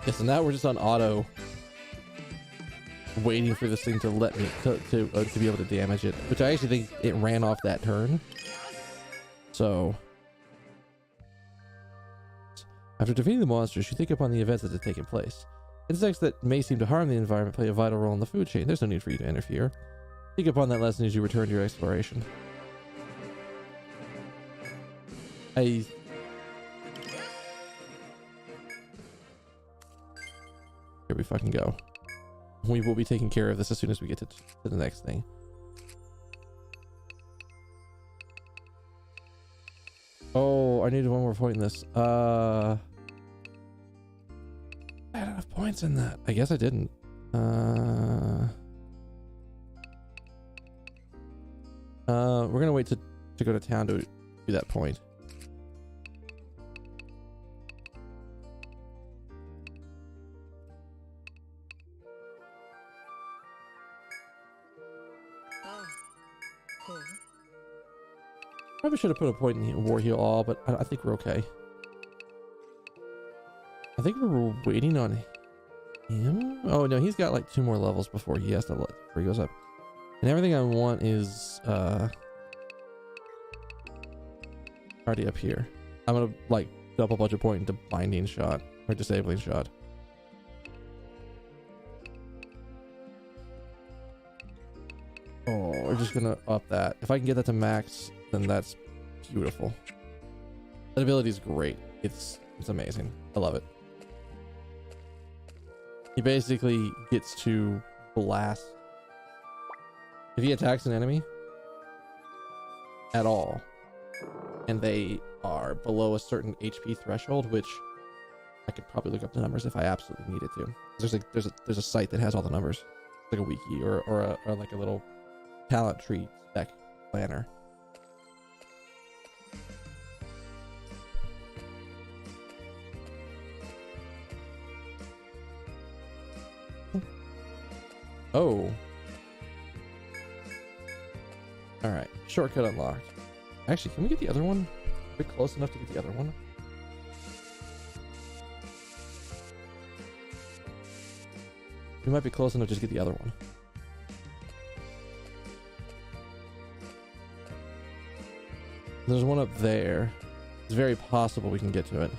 Speaker 2: Yes, and now we're just on auto, waiting for this thing to let me to be able to damage it, which I actually think it ran off that turn. So, after defeating the monsters, you think upon the events that have taken place. Insects that may seem to harm the environment play a vital role in the food chain. There's no need for you to interfere. Think upon that lesson as you return to your exploration. Here we fucking go. We will be taking care of this as soon as we get to the next thing. Oh, I needed one more point in this. I had enough points in that. I guess I didn't. We're gonna wait to go to town to do that point. Probably should have put a point in the war heal all, but I think we're okay. I think we're waiting on him. Oh no, he's got like 2 more levels before he has to before he goes up. And everything I want is already up here. I'm gonna like double budget point into binding shot or disabling shot. Oh, we're just gonna up that. If I can get that to max, then that's beautiful. That ability is great. It's amazing. I love it. He basically gets to blast. If he attacks an enemy at all, and they are below a certain HP threshold, which I could probably look up the numbers if I absolutely needed to. There's a site that has all the numbers, like a wiki or like a little talent tree spec planner. Oh. All right, shortcut unlocked. Actually, can we get the other one? Are we close enough to get the other one? We might be close enough to just get the other one. There's one up there. It's very possible we can get to it.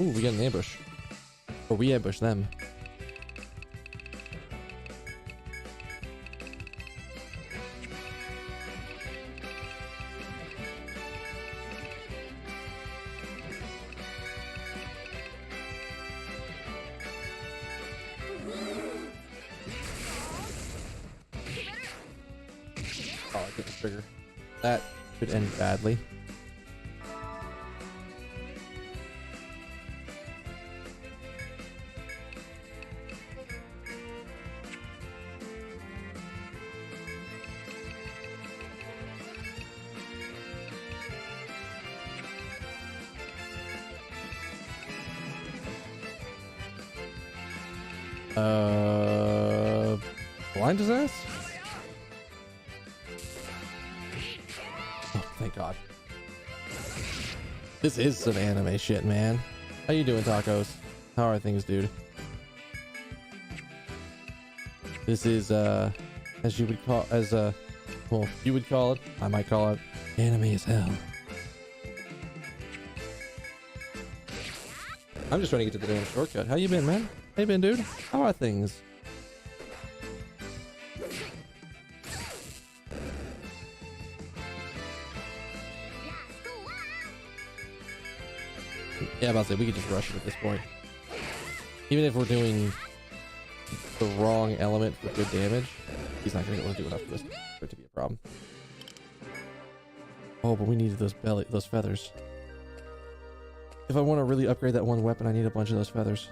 Speaker 2: Ooh, we got an ambush. Or we ambush them. Oh, I get the trigger. That could end badly. Blind his ass? Oh, thank God. This is some anime shit, man. How you doing, tacos? How are things, dude? This is, as you would call, well, you would call it, I might call it, anime as hell. I'm just trying to get to the damn shortcut. How you been, man? How you been, dude? How are things? Yeah, I'm about to say, we could just rush it at this point. Even if we're doing the wrong element for good damage, he's not going to be able to do enough for this for it to be a problem. Oh, but we needed those feathers. If I want to really upgrade that one weapon, I need a bunch of those feathers.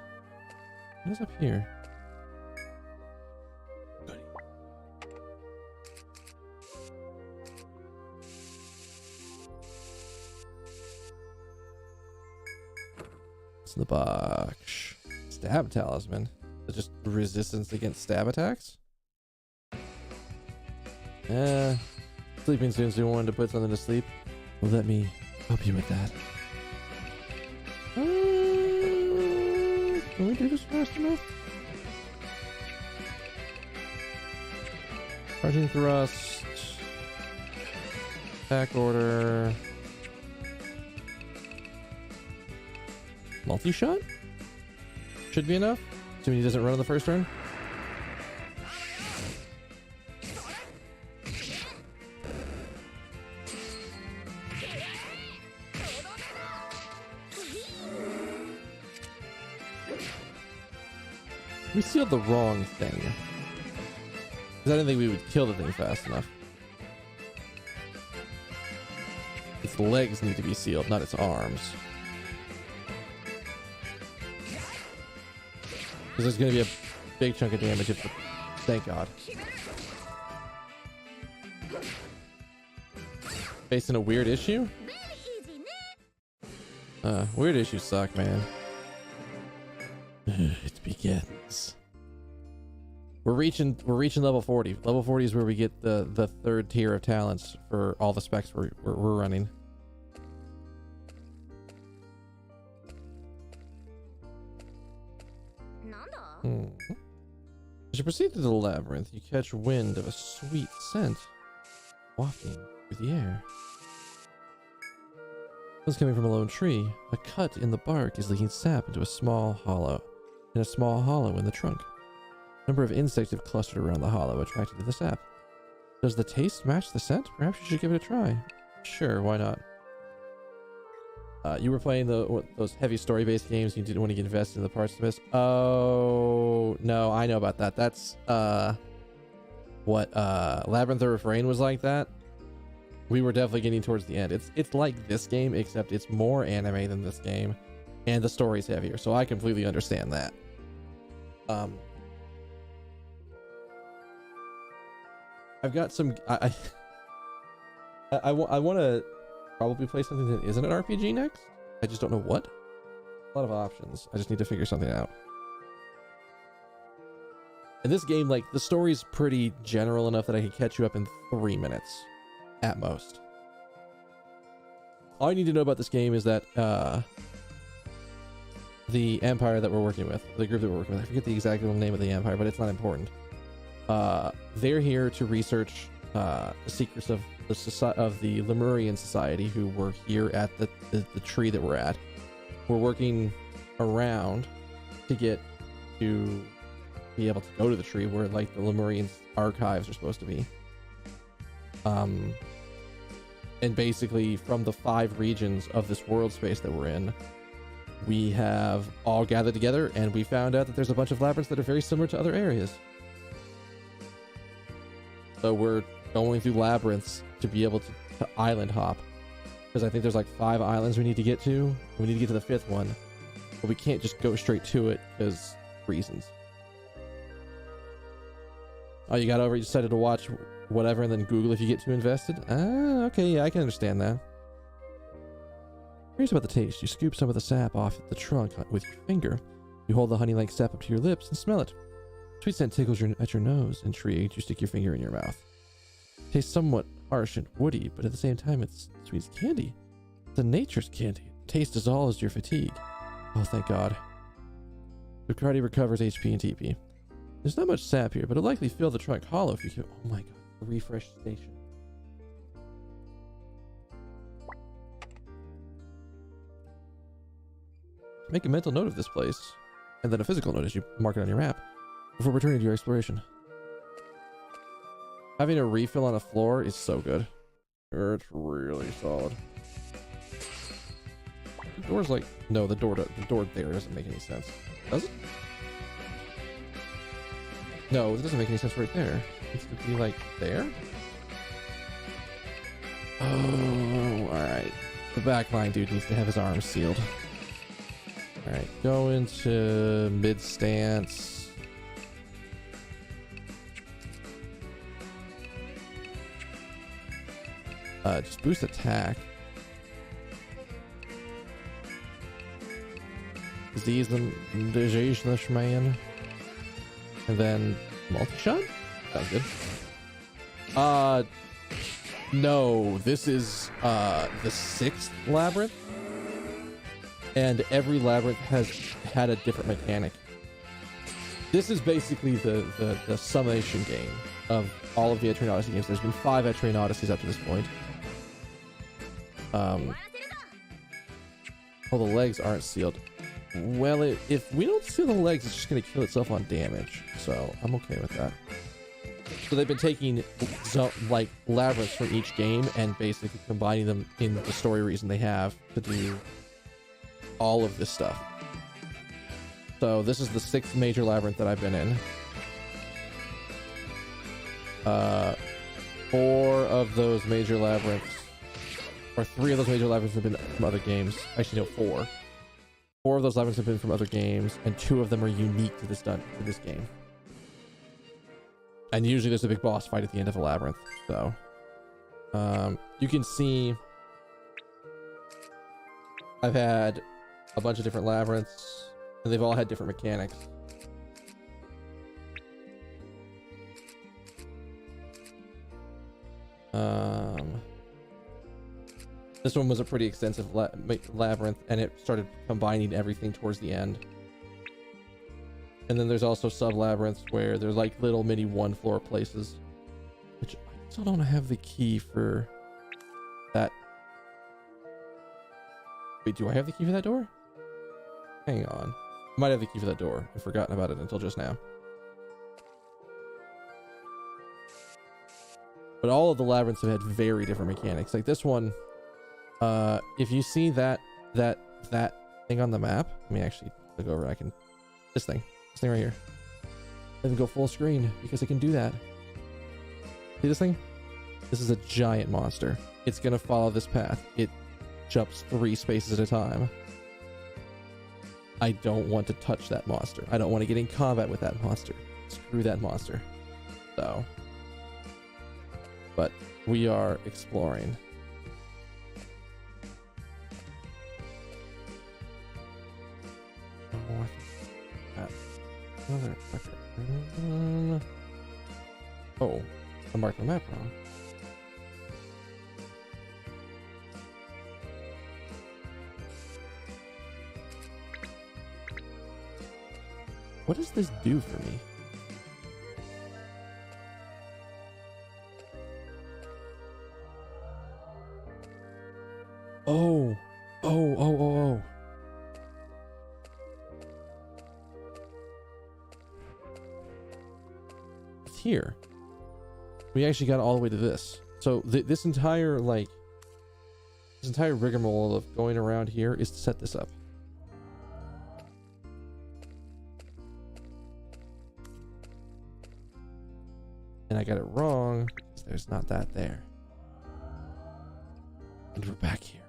Speaker 2: What is up here? What's in the box? Stab talisman. It's just resistance against stab attacks? Sleeping soon, so you wanted to put something to sleep? Well, let me help you with that. Can we do this fast enough? Charging thrust. Back order. Multi-shot? Should be enough. Assuming he doesn't run on the first turn. We sealed the wrong thing. Because I didn't think we would kill the thing fast enough. Its legs need to be sealed, not its arms. Because there's going to be a big chunk of damage if the... Thank God. Facing a weird issue? Weird issues suck, man. It begins. We're reaching level 40. Level 40 is where we get the third tier of talents for all the specs we're running. As you proceed through the labyrinth, you catch wind of a sweet scent wafting through the air. It's coming from a lone tree. A cut in the bark is leaking sap into a small hollow in the trunk. A number of insects have clustered around the hollow, attracted to the sap. Does the taste match the scent? Perhaps you should give it a try. Sure, why not? You were playing those heavy story-based games. You didn't want to get invested in the parts to miss. Oh no, I know about that. That's what Labyrinth of Refrain was like. That we were definitely getting towards the end. It's like this game, except it's more anime than this game, and the story's heavier. So I completely understand that. I've got some. I want to probably play something that isn't an RPG next. I just don't know what. A lot of options. I just need to figure something out. In this game, like, the story's pretty general enough that I can catch you up in 3 minutes at most. All you need to know about this game is that the empire that we're working with, the group that we're working with, I forget the exact name of the empire, but it's not important. They're here to research the secrets of the Lemurian society, who were here at the tree that we're at. We're working around to get to be able to go to the tree where, like, the Lemurian archives are supposed to be. And basically, from the 5 regions of this world space that we're in, we have all gathered together, and we found out that there's a bunch of labyrinths that are very similar to other areas. So we're going through labyrinths to be able to island hop, because I think there's like 5 islands we need to get to. We need to get to the 5th one, but we can't just go straight to it because reasons. Oh, you got over it, you decided to watch whatever and then Google if you get too invested? Ah, okay, yeah, I can understand that. Curious about the taste. You scoop some of the sap off the trunk with your finger. You hold the honey-like sap up to your lips and smell it. Sweet scent tickles at your nose. Intrigued, you stick your finger in your mouth. Tastes somewhat harsh and woody, but at the same time, it's sweet as candy. It's a nature's candy. Taste dissolves your fatigue. Oh, thank God. Ducati recovers HP and TP. There's not much sap here, but it'll likely fill the trunk hollow if you can. Oh my God, the refresh station. Make a mental note of this place, and then a physical note as you mark it on your map before returning to your exploration. Having a refill on a floor is so good. It's really solid. The door's like, no, the door there doesn't make any sense. Does it? No, it doesn't make any sense right there. It needs to be like there. Oh, all right. The backline dude needs to have his arms sealed. All right, go into mid stance. Just boost attack. Disease the man. And then multi-shot? Sounds good. No, this is the 6th labyrinth. And every labyrinth has had a different mechanic. This is basically the summation game of all of the Etrian Odyssey games. There's been 5 Etrian Odysseys up to this point. Oh, the legs aren't sealed. Well, if we don't seal the legs, it's just going to kill itself on damage. So I'm okay with that. So they've been taking like labyrinths from each game and basically combining them in the story reason they have to do all of this stuff. So this is the 6th major labyrinth that I've been in. 4 of those major labyrinths, or 3 of those major labyrinths have been from other games. Actually, no, 4. 4 of those labyrinths have been from other games, and 2 of them are unique to this game. And usually there's a big boss fight at the end of a labyrinth. So you can see I've had a bunch of different labyrinths, and they've all had different mechanics. This one was a pretty extensive labyrinth, and it started combining everything towards the end. And then there's also sub-labyrinths where there's like little mini one-floor places, which I still don't have the key for that. Wait, do I have the key for that door? Hang on. I might have the key for that door. I've forgotten about it until just now. But all of the labyrinths have had very different mechanics. Like this one, if you see that thing on the map, let me actually look over. This thing right here. Let me go full screen because I can do that. See this thing? This is a giant monster. It's gonna follow this path. It jumps 3 spaces at a time. I don't want to touch that monster. I don't want to get in combat with that monster. Screw that monster. So, but we are exploring. Motherfucker. Oh, I marked the map wrong. What does this do for me? Oh. It's here. We actually got all the way to this. So this entire rigmarole of going around here is to set this up. And I got it wrong because there's not that there. And we're back here.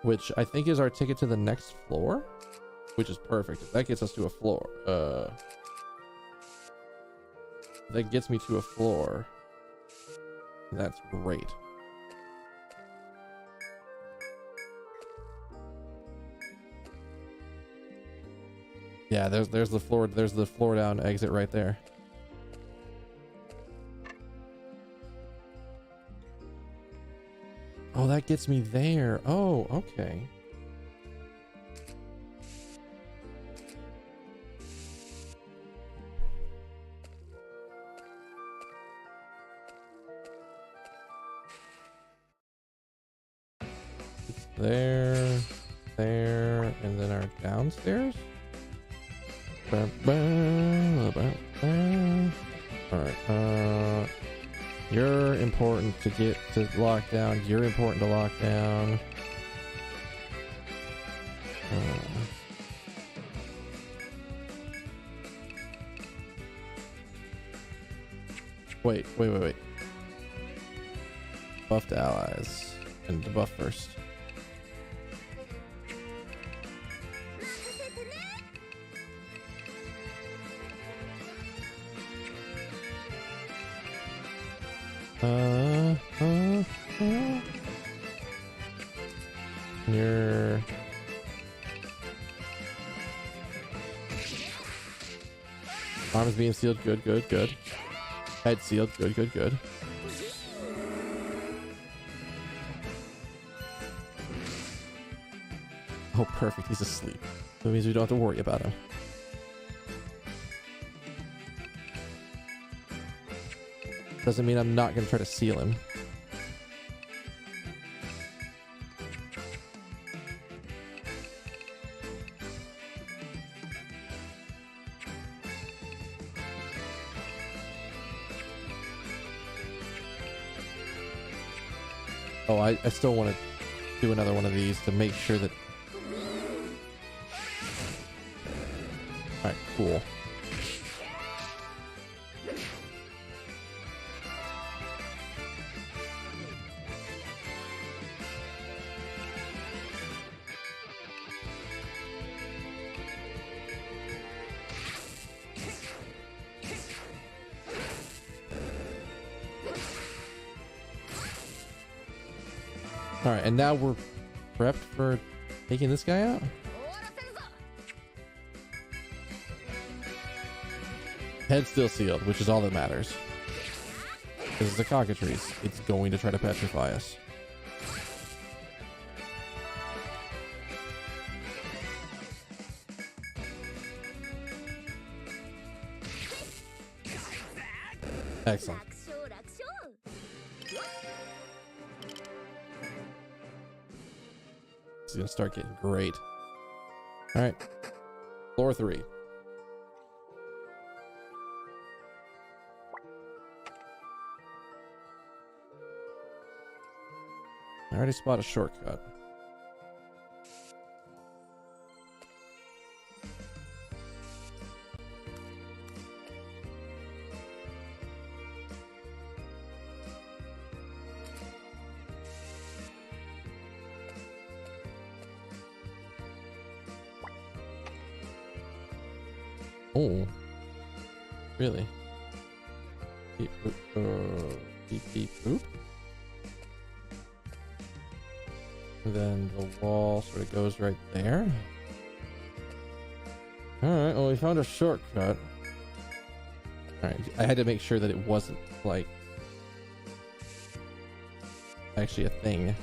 Speaker 2: Which I think is our ticket to the next floor, which is perfect. That gets us to a floor. that gets me to a floor. That's great. Yeah, there's the floor. There's the floor down exit right there. Oh, that gets me there. Oh, okay. It's there, and then our downstairs. Alright, you're important to get to lock down. You're important to lock down. Wait. Buffed allies. And debuff first. Your arms being sealed. Good. Head sealed. Good. Oh, perfect. He's asleep. That means we don't have to worry about him. Doesn't mean I'm not going to try to seal him. Oh, I still want to do another one of these to make sure that... Alright, cool. Alright, and now we're prepped for taking this guy out? Head still sealed, which is all that matters. Because it's the cockatrice. It's going to try to petrify us. Excellent. It's gonna start getting great. All right, floor 3. I already spot a shortcut. Oh, really? Beep, boop, beep, boop. And then the wall sort of goes right there. Alright, well, we found a shortcut. Alright, I had to make sure that it wasn't, like, actually a thing.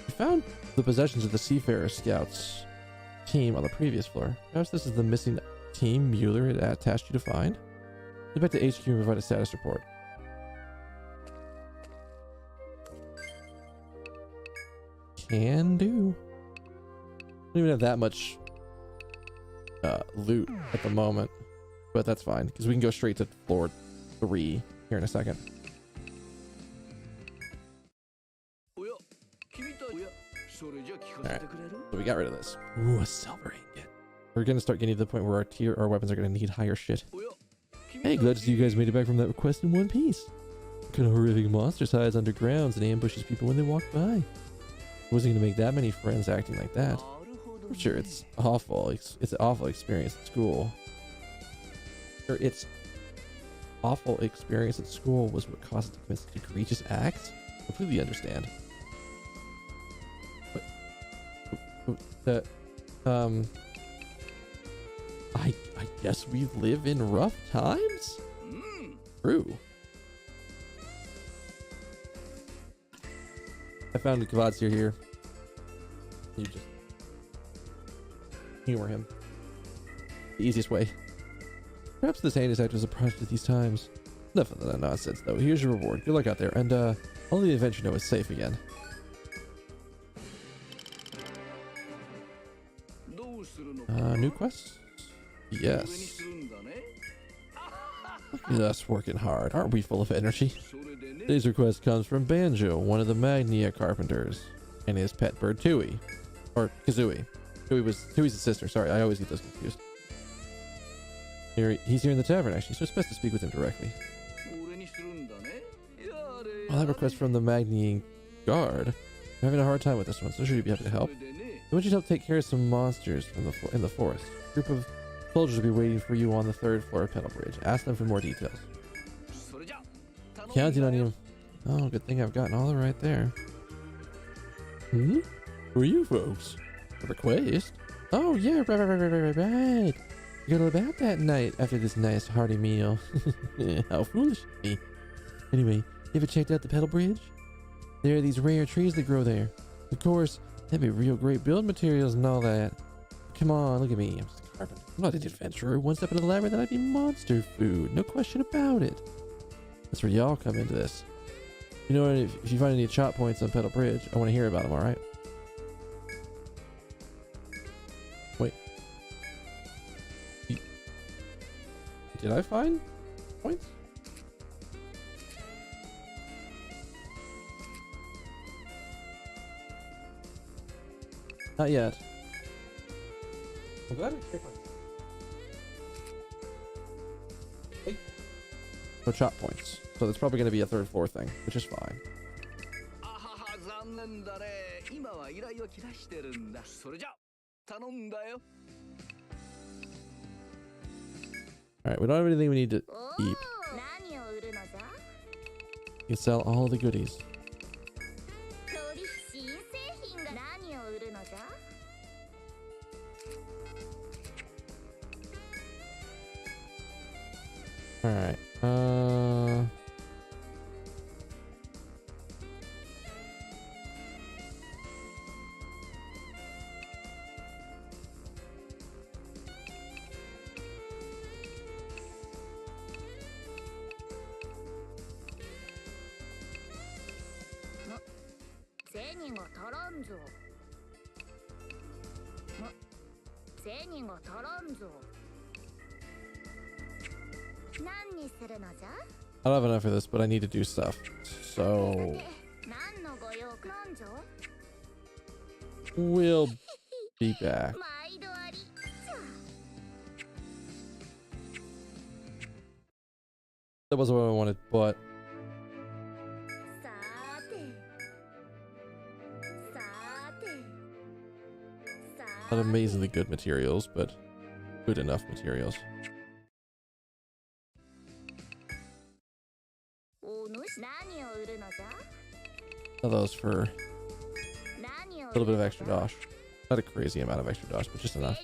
Speaker 2: We found the possessions of the Seafarer Scouts team on the previous floor. Perhaps this is the missing team Mueller had tasked you to find. Get back to HQ and provide a status report. Can do. Don't even have that much loot at the moment, but that's fine because we can go straight to floor 3 here in a second. Alright, so we got rid of this. Ooh, a silver ingot. We're gonna start getting to the point where our weapons are gonna need higher shit. Hey, glad to see you guys made it back from that quest in one piece. What kind of horrific monsters hides undergrounds and ambushes people when they walk by? I wasn't gonna make that many friends acting like that. I'm sure it's awful. It's an awful experience at school. Or it's awful experience at school was what caused it to commit such egregious acts. Completely understand. But I guess we live in rough times. True. I found Kavadzir here. You just humor him. The easiest way. Perhaps this heinous act was a project at these times. Enough of that nonsense, though. Here's your reward. Good luck out there, and only the adventure know is safe again. New quests? Yes. Look at us working hard. Aren't we full of energy? Today's request comes from Banjo, one of the Magnia carpenters, and his pet bird Tui. Or Kazooie. Tui's the sister. Sorry, I always get those confused. He's here in the tavern, actually, so it's best to speak with him directly. Well, that request from the Magni guard. I'm having a hard time with this one, so sure you'd be happy to help. I want you to help take care of some monsters from in the forest. A group of soldiers will be waiting for you on the 3rd floor of Petal Bridge. Ask them for more details. Counting on you. Oh, good thing I've gotten all right there. Who are you folks? A request? Oh, yeah, right. You got all about that night after this nice hearty meal. How foolish of me. Anyway, you ever checked out the Petal Bridge? There are these rare trees that grow there. Of course, that'd be real great build materials and all that. Come on, look at me. I'm just a carpenter. I'm not an adventurer. One step into the labyrinth and I'd be monster food. No question about it. That's where y'all come into this. You know what? If you find any chop points on Petal Bridge, I want to hear about them, alright? Wait. Did I find points? Not yet. I'm glad I picked one. Hey. No chop points. So that's probably going to be a 3rd floor thing, which is fine. Alright, we don't have anything we need to keep. You can sell all the goodies. Alright, I don't have enough for this, but I need to do stuff. So we'll be back. That wasn't what I wanted, but not amazingly good materials, but good enough materials. Those for a little bit of extra dosh. Not a crazy amount of extra dosh, but just enough.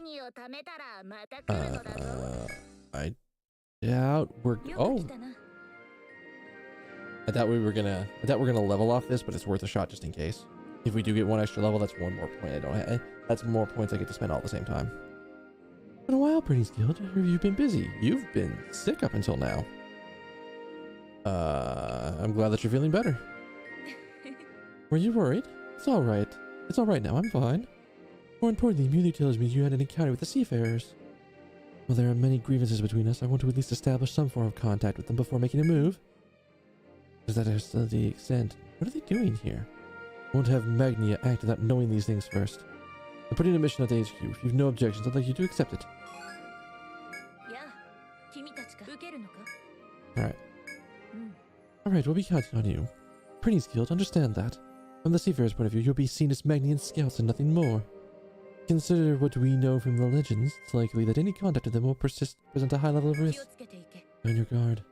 Speaker 2: I doubt we're. Oh, I thought we're gonna level off this, but it's worth a shot just in case. If we do get one extra level, that's one more point I don't have. That's more points I get to spend all at the same time. Been a while, Pretty's Guild. You've been busy. You've been sick up until now. I'm glad that you're feeling better. Were you worried? It's alright. It's alright now, I'm fine. More importantly, Muley tells me you had an encounter with the seafarers. While there are many grievances between us, I want to at least establish some form of contact with them before making a move. Is that to the extent? What are they doing here? I want to have Magnia act without knowing these things first. I'm putting a mission at the HQ. If you've no objections, I'd like you to accept it. Alright. Alright, we'll be counting on you. Pretty's Guild, understand that. From the seafarer's point of view, you'll be seen as Magnian scouts and nothing more. Consider what we know from the legends. It's likely that any contact with them will present a high level of risk. Be on your guard.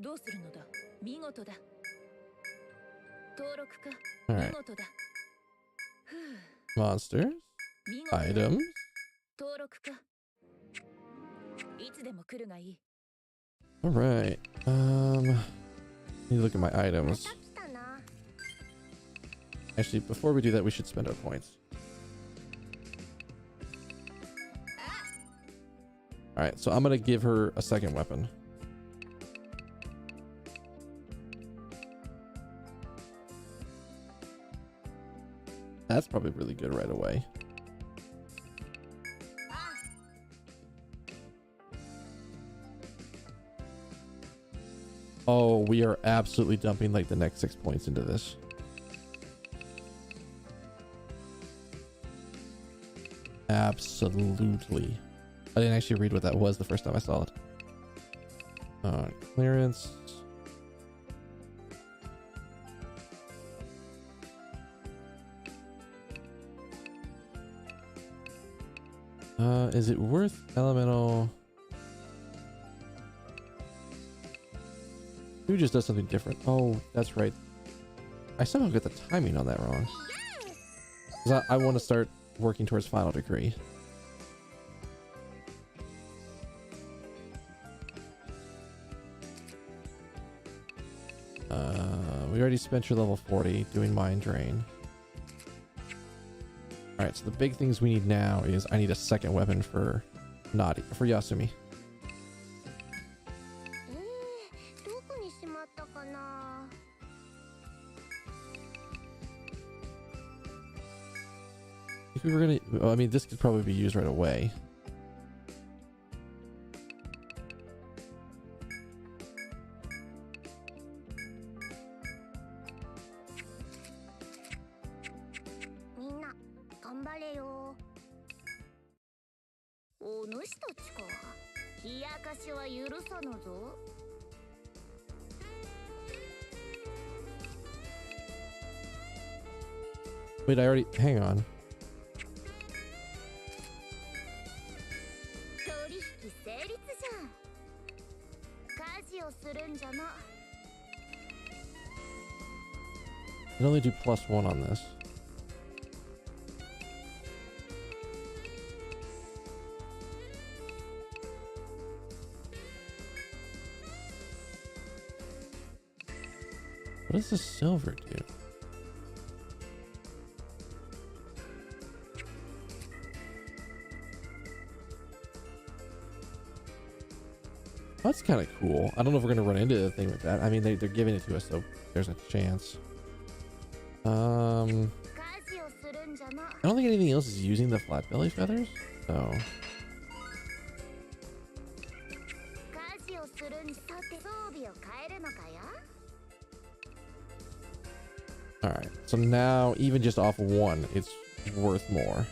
Speaker 3: どうするのだ。見事だ。登録か。
Speaker 2: Alright.
Speaker 3: 見事だ。ふう。
Speaker 2: Monsters.
Speaker 3: 見事だ。
Speaker 2: Items.
Speaker 3: 登録か。いつでも来るがいい。
Speaker 2: Alright. Need to look at my items. Actually, before we do that, we should spend our points. Alright, so I'm gonna give her a second weapon. That's probably really good right away. Oh, we are absolutely dumping like the next 6 points into this. Absolutely. I didn't actually read what that was the first time I saw it. Clearance. Is it worth elemental? Who just does something different? Oh, that's right. I somehow got the timing on that wrong. 'Cause I want to start working towards final degree. We already spent your level 40 doing mind drain. Alright, so the big things we need now is I need a second weapon for Yasumi. If we were gonna, well, I mean, this could probably be used right away. Wait, I already, hang on. I can only do +1 on this. What does the silver do? That's kind of cool. I don't know if we're going to run into the thing with that. I mean, they're giving it to us, so there's a chance. I don't think anything else is using the flat belly feathers, so. Alright, so now even just off one, it's worth more.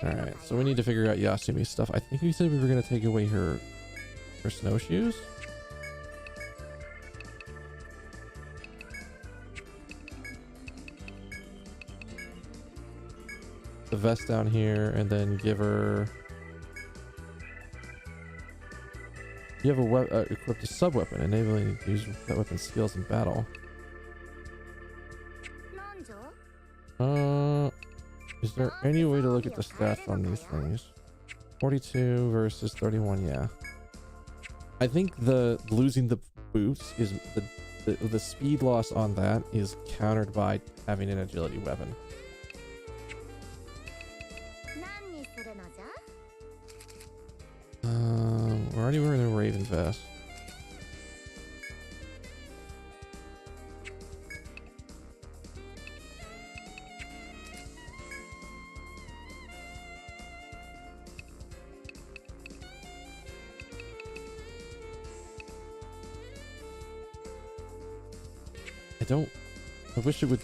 Speaker 2: Alright, so we need to figure out Yasumi's stuff. I think we said we were going to take away her snowshoes. The vest down here, and then give her... You have equipped a sub-weapon, enabling you to use that weapon's skills in battle. Is there any way to look at the stats on these things? 42 versus 31, yeah. I think the losing the boots is the speed loss on that is countered by having an agility weapon. We're already wearing a raven vest. I wish it would.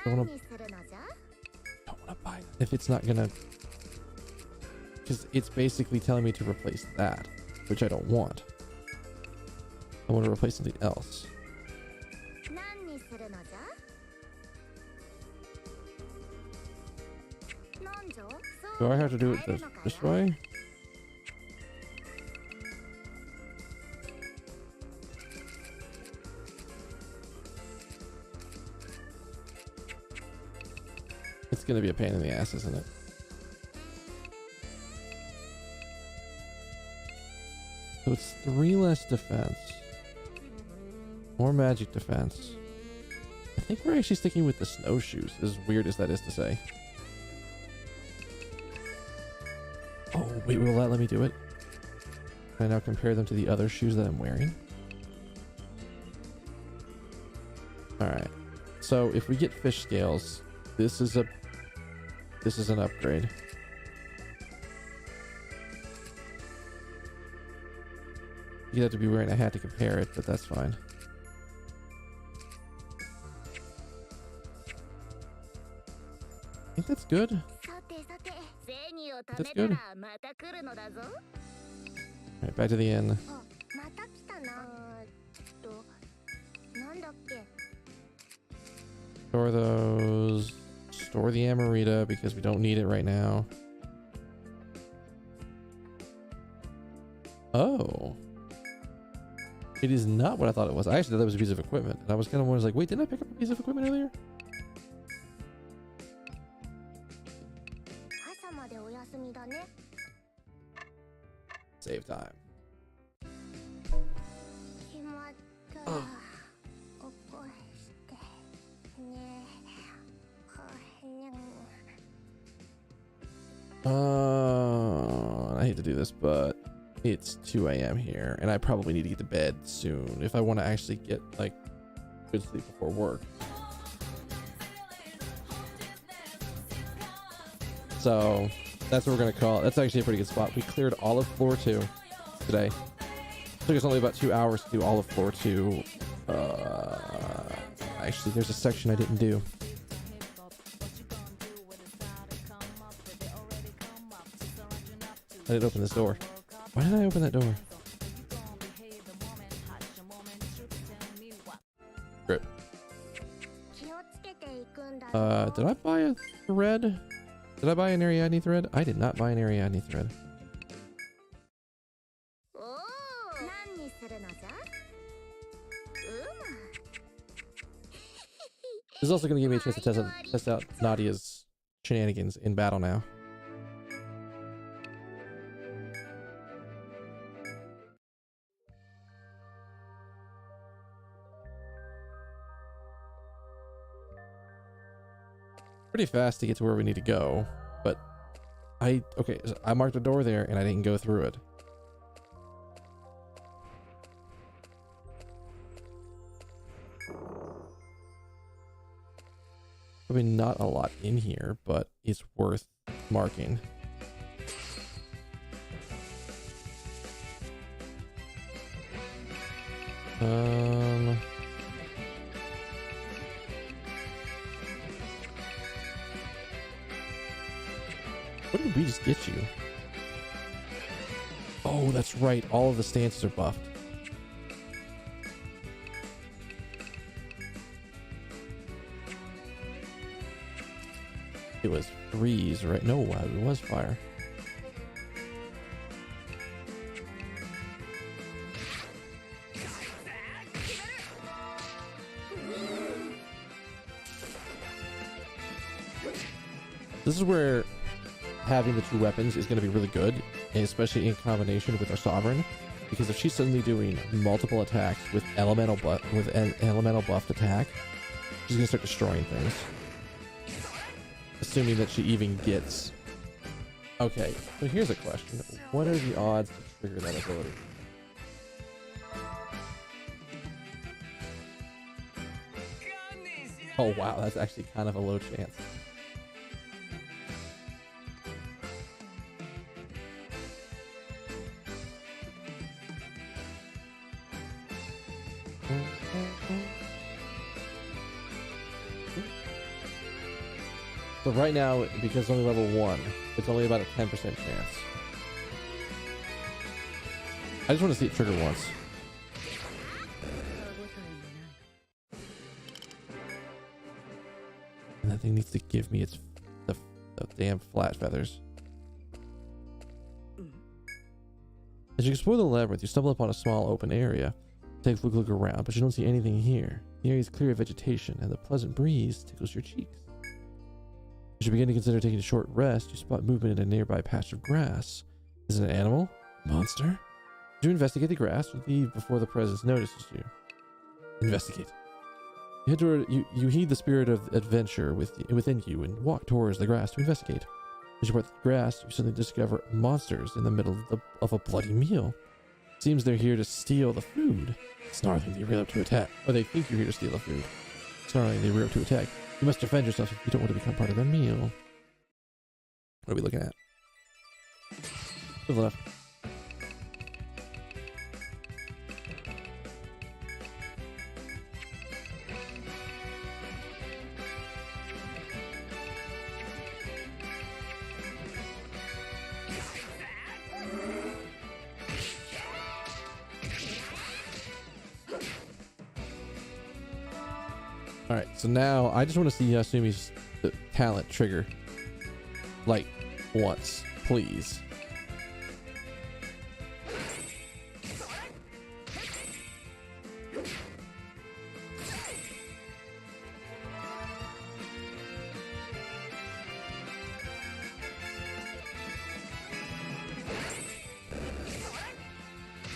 Speaker 2: Don't wanna buy it if it's not gonna because it's basically telling me to replace that, which I don't want. I want to replace something else.
Speaker 4: 何にするのじゃ？なんじゃ？
Speaker 2: Do I have to do it this way? It's gonna be a pain in the ass, isn't it? So it's 3 less defense. More magic defense. I think we're actually sticking with the snowshoes, as weird as that is to say. Oh, wait, will that let me do it? Can I now compare them to the other shoes that I'm wearing? Alright. So if we get fish scales, this is an upgrade. You'd have to be wearing a hat to compare it, but that's fine. I think that's good. That's good. Alright, back to the inn.
Speaker 4: また来たな。なんだっけ？
Speaker 2: Store those. Store the Amarita because we don't need it right now. Oh. It is not what I thought it was. I actually thought that was a piece of equipment. And I was kind of like, wait, didn't I pick up a piece of equipment earlier?
Speaker 4: 朝までお休みだね。
Speaker 2: Save time.
Speaker 4: しまった。起こしてね。
Speaker 2: I hate to do this, but it's 2 a.m. here, and I probably need to get to bed soon if I want to actually get like good sleep before work. So that's what we're gonna call it. That's actually a pretty good spot. We cleared all of floor 2 today. Took us only about 2 hours to do all of floor 2. Actually, there's a section I didn't do. I didn't open this door. Why did I open that door? Great. Did I buy a thread? Did I buy an Ariadne thread? I did not buy an Ariadne thread. This is also going to give me a chance to test out Nadia's shenanigans in battle now. Pretty fast to get to where we need to go, but okay, so I marked a door there and I didn't go through it. Probably not a lot in here, but it's worth marking. What did we just get you? Oh, that's right. All of the stances are buffed. It was freeze, right? No, it was fire. This is where having the 2 weapons is going to be really good, and especially in combination with our Sovereign, because if she's suddenly doing multiple attacks with an elemental buffed attack, she's going to start destroying things. Assuming that she even gets... Okay, so here's a question. What are the odds to trigger that ability? Oh wow, that's actually kind of a low chance. So right now, because it's only level 1, it's only about a 10% chance. I just want to see it trigger once. And that thing needs to give me the damn flat feathers. As you explore the labyrinth, you stumble upon a small open area. Take a look around, but you don't see anything here. The area is clear of vegetation, and the pleasant breeze tickles your cheeks. As you begin to consider taking a short rest, you spot movement in a nearby patch of grass. Is it an animal? Monster? You investigate the grass or leave before the presence notices you. Investigate. You head toward, you heed the spirit of adventure within you and walk towards the grass to investigate. As you approach the grass, you suddenly discover monsters in the middle of a bloody meal. Seems they're here to steal the food. Snarling, they rear up to attack. Or they think you're here to steal the food. Snarling, they rear up to attack. You must defend yourself if you don't want to become part of their meal. What are we looking at? To the left. Alright, so now I just want to see Yasumi's talent trigger. Like, once, please.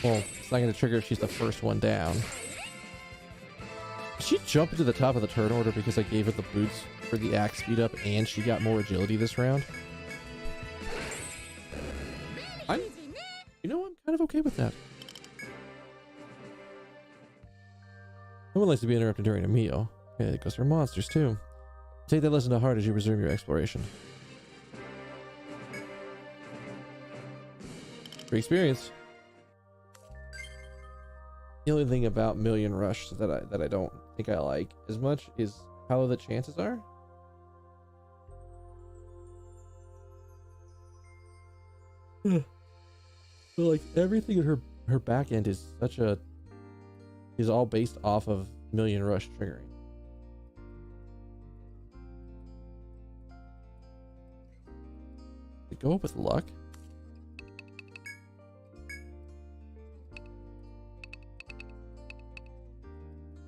Speaker 2: Well, it's not going to trigger if she's the first one down. Did she jump into the top of the turn order because I gave her the boots for the axe speed up and she got more agility this round? You know, I'm kind of okay with that. No one likes to be interrupted during a meal. Okay, that goes for monsters too. Take that lesson to heart as you resume your exploration. Free experience. The only thing about Million Rush that I don't think I like as much is how low the chances are. So like everything in her back end is all based off of Million Rush triggering. Go up with luck.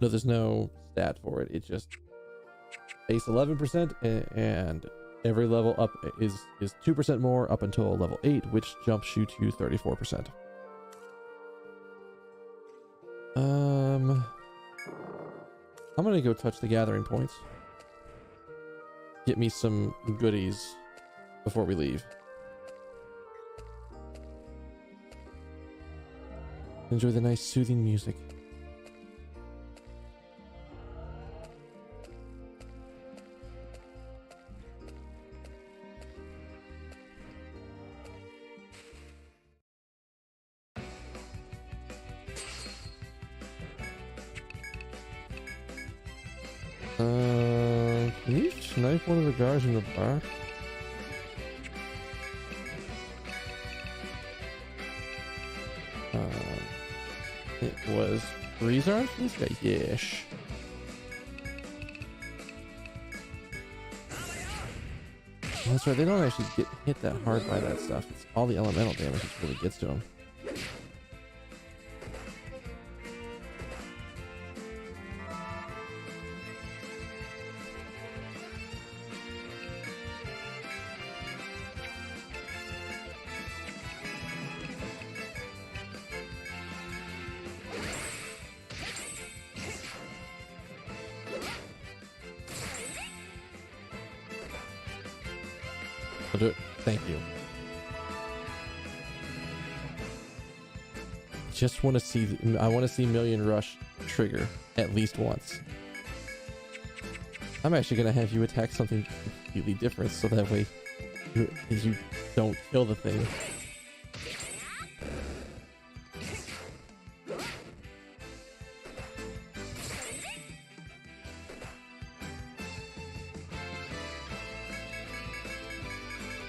Speaker 2: No, there's no stat for it. It's just base 11% and every level up is 2% more up until level 8, which jumps you to 34%. I'm gonna go touch the gathering points. Get me some goodies before we leave. Enjoy the nice soothing music. Can you snipe one of the guards in the back? It was Breezard? This guy, yes. That's right, they don't actually get hit that hard by that stuff. It's all the elemental damage that really gets to them. I'll do it. Thank you. Just want to see. I want to see Million Rush trigger at least once. I'm actually gonna have you attack something completely different, so that way you don't kill the thing.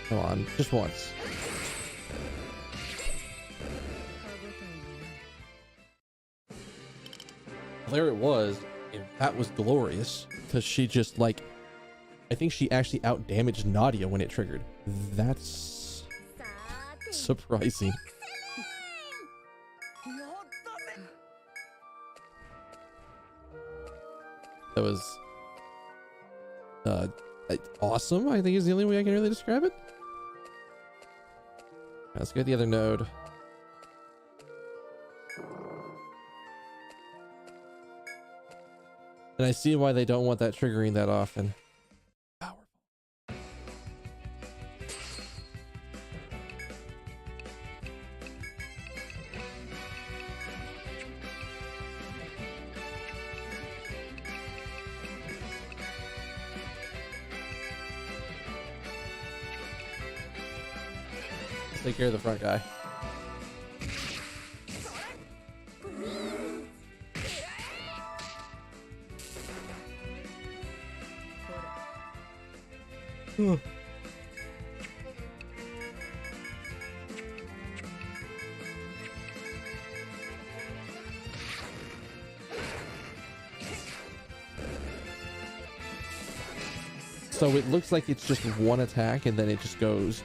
Speaker 2: Come on, just once. There it was. And that was glorious because she just like, I think she actually out damaged Nadia when it triggered. That's surprising. That was awesome, I think is the only way I can really describe it. Let's get the other node. And I see why they don't want that triggering that often. Powerful. Let's take care of the front guy. So it looks like it's just one attack and then it just goes.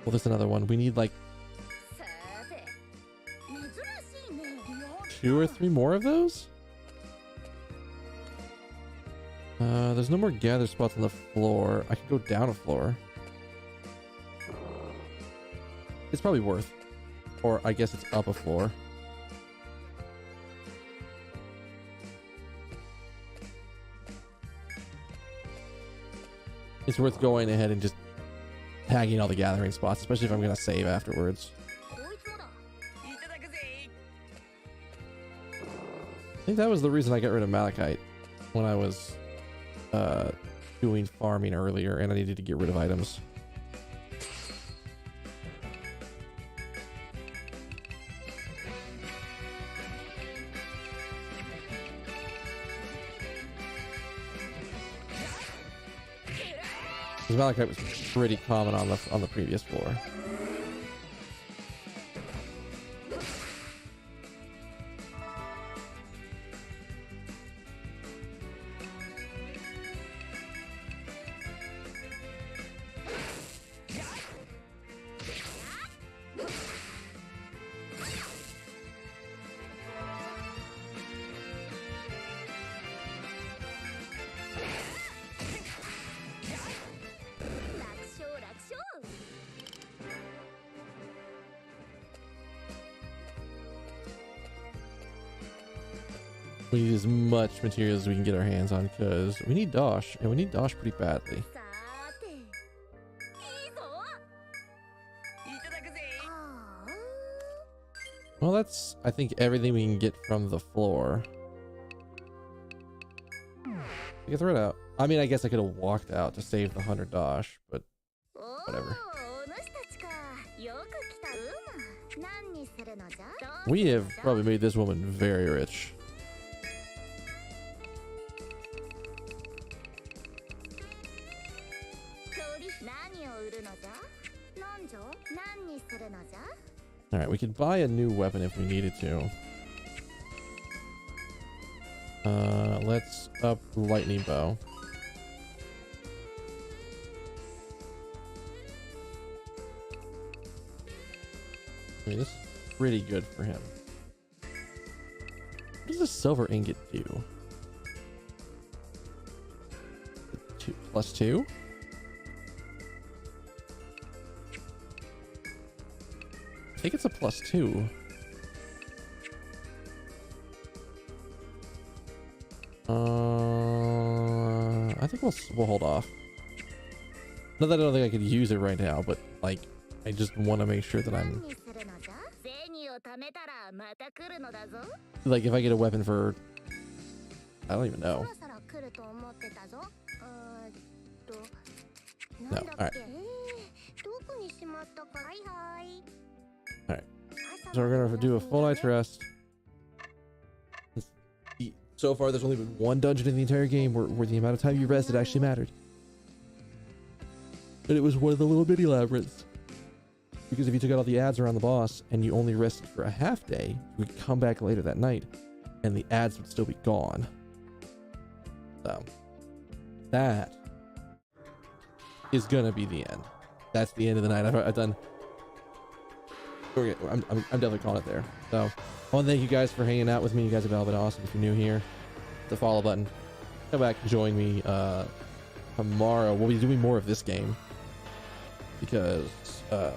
Speaker 2: Well, there's another one. We need like 2 or 3 more of those. There's no more gather spots on the floor. I could go down a floor. It's probably worth. Or I guess it's up a floor. It's worth going ahead and just tagging all the gathering spots, especially if I'm going to save afterwards. I think that was the reason I got rid of Malachite when I was doing farming earlier and I needed to get rid of items. Because Malachite was pretty common on the previous floor. We need as much material as we can get our hands on because we need Dosh, and we need Dosh pretty badly. Well, that's, I think, everything we can get from the floor. I can throw it out. I mean, I guess I could have walked out to save the 100 Dosh, but whatever. We have probably made this woman very rich. All right, we could buy a new weapon if we needed to. Let's up lightning bow. I mean, this is pretty good for him. What does a silver ingot do? +2? I think it's a +2. I think we'll hold off. Not that I don't think I could use it right now, but like I just want to make sure that I'm like if I get a weapon for I don't even know. No, all right. So we're gonna do a full night's rest. So far, there's only been one dungeon in the entire game where the amount of time you rested actually mattered. And it was one of the little mini labyrinths. Because if you took out all the ads around the boss and you only rested for a half day, you would come back later that night and the ads would still be gone. So that is gonna be the end. That's the end of the night. I've done. I'm definitely calling it there. So I want to thank you guys for hanging out with me. You guys have all been awesome. If you're new here, the follow button. Come back and join me tomorrow. We'll be doing more of this game because I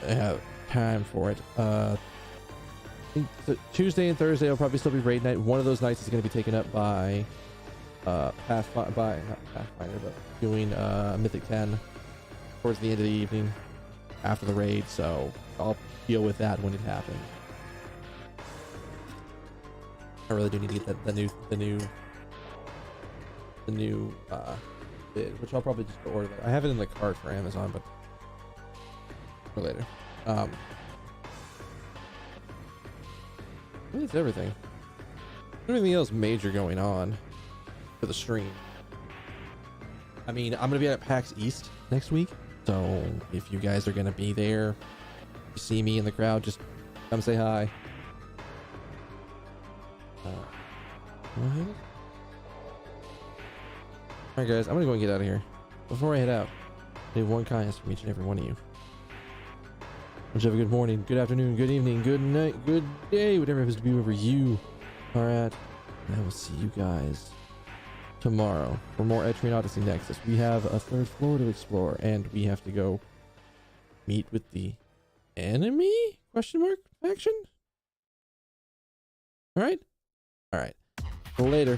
Speaker 2: have time for it. I think Tuesday and Thursday will probably still be raid night. One of those nights is going to be taken up by not Pathfinder, but doing Mythic 10 towards the end of the evening after the raid. So I'll deal with that when it happens. I really do need to get the new bid, which I'll probably just order that. I have it in the cart for Amazon, but for later. I think that's everything. Everything else major going on for the stream. I mean, I'm gonna be at PAX East next week, so if you guys are gonna be there, you see me in the crowd, just come say hi. Alright guys, I'm gonna go and get out of here. Before I head out, I need one kindness from each and every one of you. Would you have a good morning, good afternoon, good evening, good night, good day, whatever happens to be wherever you are at. And I will see you guys tomorrow for more Etrian Odyssey Nexus. We have a third floor to explore, and we have to go meet with the enemy? Question mark? Faction? Alright? Alright. Later.